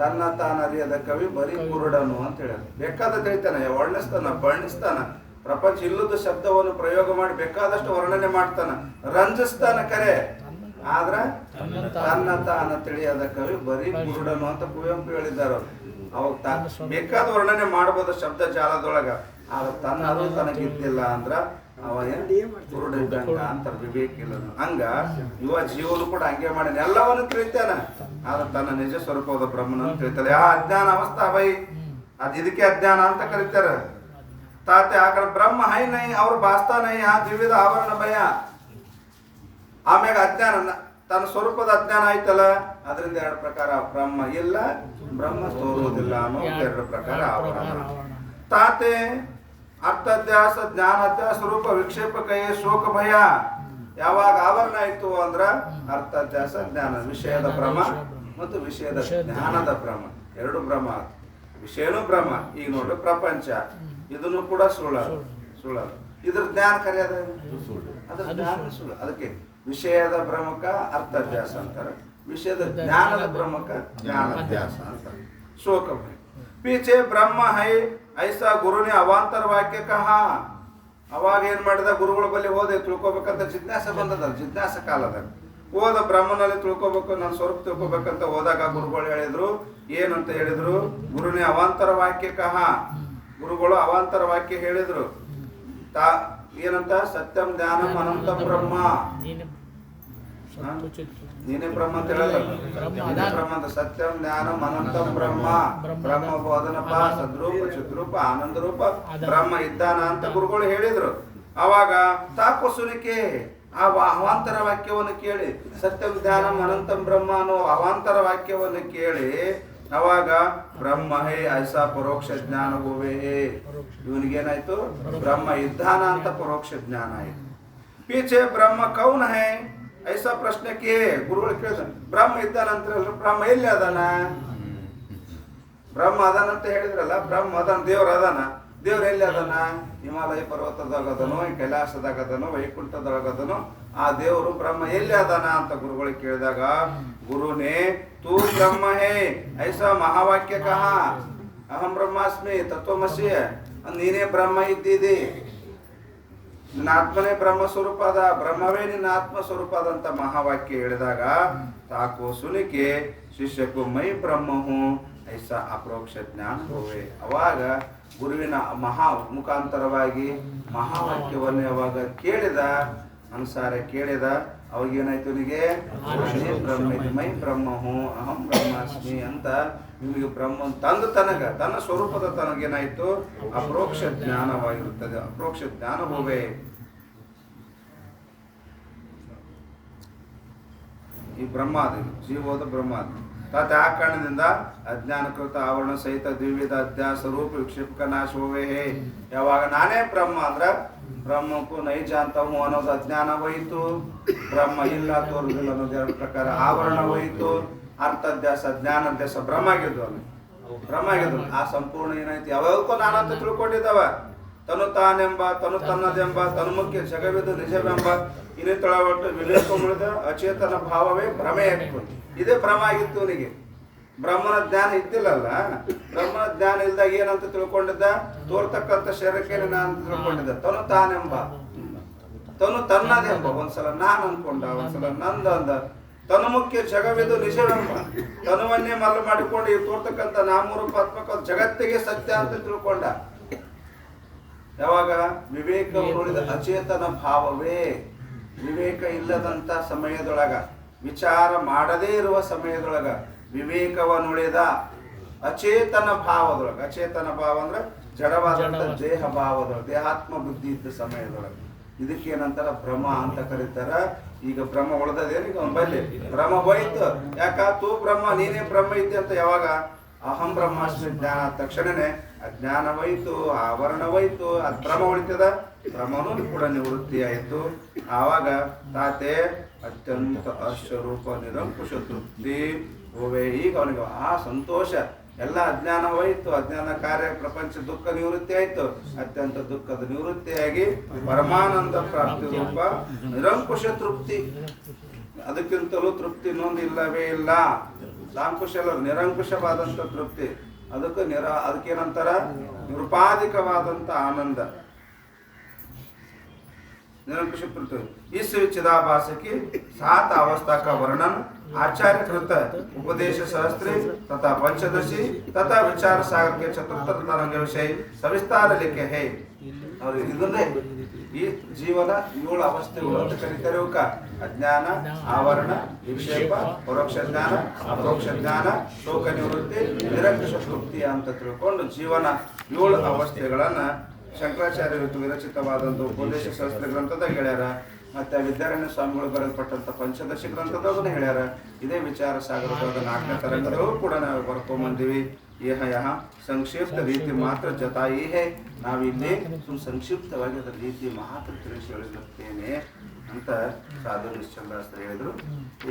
ತನ್ನ ತಾನರಿಯದ ಕವಿ ಬರೀ ಕುರುಡನು ಅಂತ ಹೇಳ. ಬೇಕಾದ ತಿಳಿತಾನೆ, ವರ್ಣಿಸ್ತಾನ, ಬಣ್ಣಿಸ್ತಾನ. ಪ್ರಪಂಚ ಇಲ್ಲದ ಶಬ್ದವನ್ನು ಪ್ರಯೋಗ ಮಾಡಿ ಬೇಕಾದಷ್ಟು ವರ್ಣನೆ ಮಾಡ್ತಾನ, ರಂಜಿಸ್ತಾನ. ಕರೆ ಆದ್ರ ತನ್ನ ತಾನ ತಿಳಿಯದ ಕವಿ ಬರೀ ಕುರುಡನು ಅಂತ ಕುವೆಂಪು ಹೇಳಿದ್ದಾರೆ. ಅವಾಗ ಬೇಕಾದ ವರ್ಣನೆ ಮಾಡಬಹುದು ಶಬ್ದ ಜಾಲದೊಳಗ. ಆದ್ರೆ ತನ್ನದು ತನಗಿದ್ದಿಲ್ಲ ಅಂದ್ರ ಅವ ಕುರುಡ ಇದ್ದಂಗ ಅಂತ ವಿವೇಕ ಇಲ್ಲ. ಹಂಗ ಯುವ ಜೀವನು ಕೂಡ ಹಂಗೆ ಮಾಡಿ ಎಲ್ಲವನ್ನು ತಿಳಿತಾನ. ಆದ್ರೆ ತನ್ನ ನಿಜ ಸ್ವರೂಪದ ಬ್ರಹ್ಮನ ತಿಳಿತಾನೆ. ಆ ಅಜ್ಞಾನ ಅವಸ್ಥಾ ಬೈ ಇದಕ್ಕೆ ಅಜ್ಞಾನ ಅಂತ ಕರೀತಾರ. ತಾತೆ ಆ ಕಡೆ ಬ್ರಹ್ಮ ಹೈ ನೈ ಅವ್ರು ಬಾಸ್ತಾ ನೈ ಆ ದ್ವಿವಿಧ ಆವರಣ ಭಯ. ಆಮ್ಯಾಗ ಅಜ್ಞಾನ ತನ್ನ ಸ್ವರೂಪದ ಅಜ್ಞಾನ ಆಯ್ತಲ್ಲ, ಅದರಿಂದ 2 ಪ್ರಕಾರ ಬ್ರಹ್ಮ ಇಲ್ಲ, ಬ್ರಹ್ಮ ತೋರುವುದಿಲ್ಲ ಅನ್ನೋ 2 ಪ್ರಕಾರ ಆವರಣ. ತಾತೆ ಅರ್ಥಾಧ್ಯಾಸ ಜ್ಞಾನಾಧ್ಯಾಸ ರೂಪ ವಿಕ್ಷೇಪಕೈ ಶೋಕ ಭಯ. ಯಾವಾಗ ಆವರಣ ಆಯ್ತು ಅಂದ್ರ ಅರ್ಥಾಧ್ಯಾಸ ಜ್ಞಾನ ವಿಷಯದ ಭ್ರಮ ಮತ್ತು ವಿಷಯದ ಜ್ಞಾನದ ಭ್ರಮ 2 ಭ್ರಮ. ವಿಷಯನೂ ಭ್ರಮ. ಈಗ ನೋಡ್ರಿ ಪ್ರಪಂಚ ಇದನ್ನು ಕೂಡ ಸುಳ್ಳ. ಇದ್ರ ಜ್ಞಾನ ಕರೆಯದ ಅದ್ರ ಜ್ಞಾನ ಸುಳ್ಳು. ಅದಕ್ಕೆ ವಿಷಯದ ಭ್ರಮಕ ಅರ್ಥಾಧ್ಯಾಸ ಅಂತಾರೆ, ವಿಷಯದ ಜ್ಞಾನದ ಭ್ರಮಕ ಜ್ಞಾನಾಧ್ಯಾಸ ಅಂತಾರೆ. ಶೋಕ ಭಯ. ಪೀಚೆ ಬ್ರಹ್ಮ ಹೈ ಐಸಾ ಗುರುನೇ ಅವಾಂತರ ವಾಕ್ಯ ಕಹ. ಅವಾಗ ಏನ್ ಮಾಡಿದ ಗುರುಗಳ ಬಳಿ ಹೋದೆ ತಿಳ್ಕೊಬೇಕಂತ ಜಿಜ್ಞಾಸ ಬಂದದ. ಜಿಜ್ಞಾಸ ಕಾಲದಲ್ಲಿ ಹೋದ ಬ್ರಹ್ಮನಲ್ಲಿ ತಿಳ್ಕೊಬೇಕು, ನನ್ನ ಸ್ವರೂಪ ತಿಳ್ಕೊಬೇಕಂತ ಹೋದಾಗ ಗುರುಗಳು ಹೇಳಿದ್ರು. ಏನಂತ ಹೇಳಿದ್ರು? ಗುರುನೇ ಅವಾಂತರ ವಾಕ್ಯ ಕಹ. ಗುರುಗಳು ಅವಾಂತರ ವಾಕ್ಯ ಹೇಳಿದ್ರು. ಏನಂತ? ಸತ್ಯಂ ಜ್ಞಾನಂ ಅನಂತ ಬ್ರಹ್ಮ. ನೀನೇ ಬ್ರಹ್ಮ ಅಂತ ಹೇಳಲ್ಲ, ಬ್ರಹ್ಮ ಅಂತ. ಸತ್ಯಂ ಜ್ಞಾನಂ ಅನಂತಂ ಬ್ರಹ್ಮ. ಬ್ರಹ್ಮ ಬೋಧನಪ ಸದ್ರೂಪ ಚಿದ್ರೂಪ ಆನಂದ ರೂಪ ಬ್ರಹ್ಮ ಇದ್ದಾನ ಅಂತ ಗುರುಗಳು ಹೇಳಿದ್ರು. ಅವಾಗ ತಾಕು ಸುನಿಕೆ ಆ ಅವಾಂತರ ವಾಕ್ಯವನ್ನು ಕೇಳಿ, ಸತ್ಯಂ ಜ್ಞಾನಂ ಅನಂತಂ ಬ್ರಹ್ಮ ಅನ್ನೋ ಅವಾಂತರ ವಾಕ್ಯವನ್ನು ಕೇಳಿ ಅವಾಗ ಬ್ರಹ್ಮ ಹೇ ಐಸಾ ಪರೋಕ್ಷ ಜ್ಞಾನ ಗೋವೆ. ಇವನಿಗೇನಾಯ್ತು? ಬ್ರಹ್ಮ ಇದ್ದಾನ ಅಂತ ಪರೋಕ್ಷ ಜ್ಞಾನ ಆಯ್ತು. ಪೀಚೆ ಬ್ರಹ್ಮ ಕೌನ್ ಹೇ ಐಸಾ ಪ್ರಶ್ನೆಗೆ ಗುರುಗಳು ಕೇಳಿದ. ಬ್ರಹ್ಮ ಇದ್ದಾನಂತರಲ್ಲ, ಬ್ರಹ್ಮ ಎಲ್ಲಿ ಅದಾನ? ಬ್ರಹ್ಮ ಅದಾನಂತ ಹೇಳಿದ್ರಲ್ಲ, ಬ್ರಹ್ಮ ಅದಾನ, ದೇವ್ರ ಅದಾನ. ದೇವ್ರ ಎಲ್ಲಿ ಅದಾನ? ಹಿಮಾಲಯ ಪರ್ವತದಾಗದನೋ, ಕೈಲಾಸದಾಗದನೋ, ವೈಕುಂಠದೊಳಗದನೋ? ಆ ದೇವರು ಬ್ರಹ್ಮ ಎಲ್ಲಿ ಅದಾನ ಅಂತ ಗುರುಗಳಿಗೆ ಕೇಳಿದಾಗ, ಗುರುನೇ ತೂ ಬ್ರಹ್ಮ ಹೇ ಐಸಾ ಮಹಾವಾಕ್ಯ ಕಹ. ಅಹಂ ಬ್ರಹ್ಮಾಸ್ಮಿ ತತ್ವಮಸಿ. ನೀನೇ ಬ್ರಹ್ಮ ಇದ್ದೀದಿ, ನಿನ್ನ ಆತ್ಮನೇ ಬ್ರಹ್ಮ ಸ್ವರೂಪ ಅದ, ಬ್ರಹ್ಮವೇ ನಿನ್ನ ಆತ್ಮ ಸ್ವರೂಪ ಅದಂತ ಮಹಾವಾಕ್ಯ ಹೇಳಿದಾಗ ತಾಕು ಸುನಿಕೆ ಶಿಷ್ಯ ಕೋ ಮೈ ಬ್ರಹ್ಮ ಹೂँ ಐಸಾ ಅಪರೋಕ್ಷ ಜ್ಞಾನ ಹೋವೆ. ಅವಾಗ ಗುರುವಿನ ಮಹಾ ಮುಖಾಂತರವಾಗಿ ಮಹಾವಾಕ್ಯವನ್ನೇ ಅವಾಗ ಕೇಳಿದ, ಅನುಸಾರ ಕೇಳಿದ. ಅವಾಗ ಏನಾಯ್ತು ಇವನಿಗೆ ಮೈ ಬ್ರಹ್ಮ ಹೂँ ಅಹಂ ಬ್ರಹ್ಮಾಸ್ಮಿ ಅಂತ ಇವನಿಗೆ ಬ್ರಹ್ಮ ತಂದು ತನ್ನ ಸ್ವರೂಪದ ತನಗೇನಾಯ್ತು ಅಪರೋಕ್ಷ ಜ್ಞಾನವಾಗಿರುತ್ತದೆ. ಅಪರೋಕ್ಷ ಜ್ಞಾನ ಹೋವೆ. ಈ ಬ್ರಹ್ಮಾದಿ ಜೀವೋದ ಬ್ರಹ್ಮಾದಿ ತಾತ ಆ ಕಾರಣದಿಂದ ಅಜ್ಞಾನಕೃತ ಆವರಣ ಸಹಿತ ದ್ವಿವಿಧ ಅಧ್ಯಾಸ ರೂಪ ವಿಕ್ಷೇಪಕ ನಾಶ ಹೋವೆ. ಯಾವಾಗ ನಾನೇ ಬ್ರಹ್ಮ ಅಂದ್ರ ಬ್ರಹ್ಮಕ್ಕೂ ನೈಜ ಅಂತ ಅನ್ನೋದು ಅಜ್ಞಾನ ಹೋಯಿತು, ಬ್ರಹ್ಮ ಇಲ್ಲ ತೋರುದಿಲ್ಲ ಅನ್ನೋದು ಎರಡು ಪ್ರಕಾರ ಆವರಣ ಹೋಯಿತು, ಅರ್ಥಾಧ್ಯಾಸ ಜ್ಞಾನಾಧ್ಯಾಸ ಬ್ರಹ್ಮ ಆಗಿದ್ದು ಆ ಸಂಪೂರ್ಣ ಏನಾಯ್ತು ಯಾವಾಗಕ್ಕೂ ನಾನಂತ ತಿಳ್ಕೊಂಡಿದ್ದಾವ. ತನು ತಾನೆಂಬ ತನು ತನ್ನದೆಂಬ ತನು ಮುಖ್ಯ ಜಗವಿದು ನಿಜವೆಂಬ ಇನ್ನಿತೊಳಗೊಟ್ಟು ವಿವೇಕ ಮುಳಿದ ಅಚೇತನ ಭಾವವೇ ಭ್ರಮೆ ಆಗ್ತದೆ. ಇದೇ ಭ್ರಮ ಆಗಿತ್ತು ಅವನಿಗೆ. ಬ್ರಹ್ಮನ ಜ್ಞಾನ ಇದ್ದಿಲ್ಲಲ್ಲ, ಬ್ರಹ್ಮನ ಜ್ಞಾನ ಇಲ್ದಾಗ ಏನಂತ ತಿಳ್ಕೊಂಡಿದ್ದ, ತೋರ್ತಕ್ಕಂಥ ಶರೀರಕ್ಕೆ ನಾನು ತಿಳ್ಕೊಂಡಿದ್ದ. ತನು ತಾನೆಂಬ ತನು ತನ್ನದೆಂಬ ಒಂದ್ಸಲ ನಾನು ಅನ್ಕೊಂಡ, ಒಂದ್ಸಲ ನಂದ ಅಂದ. ತನು ಮುಖ್ಯ ಜಗವಿದು ನಿಜವೆಂಬ ತನುವನ್ನೇ ಮಲ್ಲ ಮಾಡಿಕೊಂಡು ಈ ತೋರ್ತಕ್ಕಂಥ ನಾಮರೂಪಾತ್ಮಕ ಜಗತ್ತಿಗೆ ಸತ್ಯ ಅಂತ ತಿಳ್ಕೊಂಡ. ಯಾವಾಗ ವಿವೇಕ ಉಳಿದ ಅಚೇತನ ಭಾವವೇ, ವಿವೇಕ ಇಲ್ಲದಂತ ಸಮಯದೊಳಗ, ವಿಚಾರ ಮಾಡದೇ ಇರುವ ಸಮಯದೊಳಗ ವಿವೇಕವನ್ನುಳಿದ ಅಚೇತನ ಭಾವದೊಳಗ, ಅಚೇತನ ಭಾವ ಅಂದ್ರೆ ಜಡವಾದಂತ ದೇಹ ಭಾವದೊಳಗೆ, ದೇಹಾತ್ಮ ಬುದ್ಧಿ ಇದ್ದ ಸಮಯದೊಳಗೆ ಇದಕ್ಕೇನಂತಾರ ಭ್ರಮ ಅಂತ ಕರೀತಾರ. ಈಗ ಭ್ರಮ ಉಳ್ದದೇನು ಈಗ ಬಲ್ಲಿ ಭ್ರಮ ಹೋಯ್ತು. ಯಾಕ ತೂ ಬ್ರಹ್ಮ ನೀನೇ ಬ್ರಹ್ಮ ಇದ್ದೆ ಅಂತ ಯಾವಾಗ ಅಹಂ ಬ್ರಹ್ಮಾಸ್ಮಿ ಜ್ಞಾನ ಅಜ್ಞಾನ ಅಜ್ಞಾನವಾಯಿತು, ಆವರಣವಾಯಿತು, ಅದು ಭ್ರಮ ಉಳಿತದ, ಭ್ರಮನೂ ಕೂಡ ನಿವೃತ್ತಿ ಆಯಿತು. ಆವಾಗ ತಾತೆ ಅತ್ಯಂತ ಅಶ್ವರೂಪ ನಿರಂಕುಶ ತೃಪ್ತಿ ಹೋವೆ. ಈಗ ಅವನಿಗೆ ಆ ಸಂತೋಷ, ಎಲ್ಲ ಅಜ್ಞಾನವಾಯಿತು, ಅಜ್ಞಾನ ಕಾರ್ಯ ಪ್ರಪಂಚ ದುಃಖ ನಿವೃತ್ತಿ ಆಯಿತು, ಅತ್ಯಂತ ದುಃಖದ ನಿವೃತ್ತಿಯಾಗಿ ಪರಮಾನಂದ ಪ್ರಾಪ್ತಿ ರೂಪ ನಿರಂಕುಶ ತೃಪ್ತಿ. ಅದಕ್ಕಿಂತಲೂ ತೃಪ್ತಿ ಇನ್ನೊಂದು ಇಲ್ಲವೇ ಇಲ್ಲ. ಸಾಂಕುಶ ಅಲ್ಲ, ನಿರಂಕುಶವಾದಂಥ ತೃಪ್ತಿ. ಅದಕ್ಕೇನಂತಾರ ನಿರುಪಾಧಿಕವಾದಂಥ ಆನಂದ, निरंकुश पृथ्वी। इस चिदाभास की 7 अवस्था का वर्णन आचार्य कृत उपदेश सहस्त्री तथा पंचदशी तथा विचार सागर के चतुर्थ तरंग विषय सविस्तार लिखे है। और ಇದನ್ನೇ ಈ ಜೀವನ 7 ಅವಸ್ಥೆಗಳು ಅಂತ ಕರೀತಾರೆ. ಅವಕ ಅಜ್ಞಾನ, ಆವರಣ, ವಿಕ್ಷೇಪ, ಪರೋಕ್ಷ ಜ್ಞಾನ, ಅಪರೋಕ್ಷ ಜ್ಞಾನ, ಶೋಕ ನಿವೃತ್ತಿ, ನಿರಂಕುಶ ತೃಪ್ತಿ ಅಂತ ತಿಳ್ಕೊಂಡು ಜೀವನ 7 ಅವಸ್ಥೆಗಳನ್ನ ಶಂಕರಾಚಾರ್ಯ ವಿರಚಿತವಾದಂಥ ಉಪದೇಶ ಶಾಸ್ತ್ರ ಗ್ರಂಥದಾಗ ಹೇಳ್ಯಾರ. ಮತ್ತೆ ವಿದ್ಯಾರಣ್ಯ ಸ್ವಾಮಿಗಳು ಬರೆಯಲ್ಪಟ್ಟಂಥ ಪಂಚದಶಿ ಗ್ರಂಥದಾಗೂ ಹೇಳ್ಯಾರ. ಇದೇ ವಿಚಾರ ಸಾಗರವಾದ 4ನೇ ತರಂಗದಲ್ಲೂ ಕೂಡ ನಾವು ಬರ್ಕೊಂಬಂದಿವಿ. ಯಹ ಸಂಕ್ಷಿಪ್ತ ರೀತಿ ಮಾತ್ರ ಜತಾಯಿ ಹೇ. ನಾವಿಲ್ಲಿ ಸಂಕ್ಷಿಪ್ತವಾಗಿ ಅದರ ರೀತಿ ಮಾತ್ರ ತಿಳಿಸಿ ಹೇಳಿರುತ್ತೇನೆ ಅಂತ ಸಾಧು ನಿಶ್ಚಂದಾಸ್ತ್ರ ಹೇಳಿದ್ರು.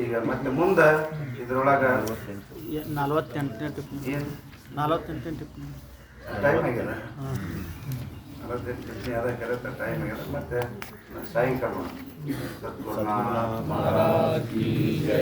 ಈಗ ಮತ್ತೆ ಮುಂದೆ ಇದ್ರೊಳಗ 48ನೇ ಟಿಪ್ಪಣಿ ಏನು 48ನೇ ಟಿಪ್ಪಣಿ ಟೈಮ್ ಆಗ್ಯದ. 48 ಟಿಪ್ಪಣಿ ಅದ ಕರೆಕ್ಟ್ ಟೈಮ್ ಆಗ್ಯದ. ಮತ್ತೆ ಸಾಯಂಕಾಲ सतगुरुनाथ महाराज की जय।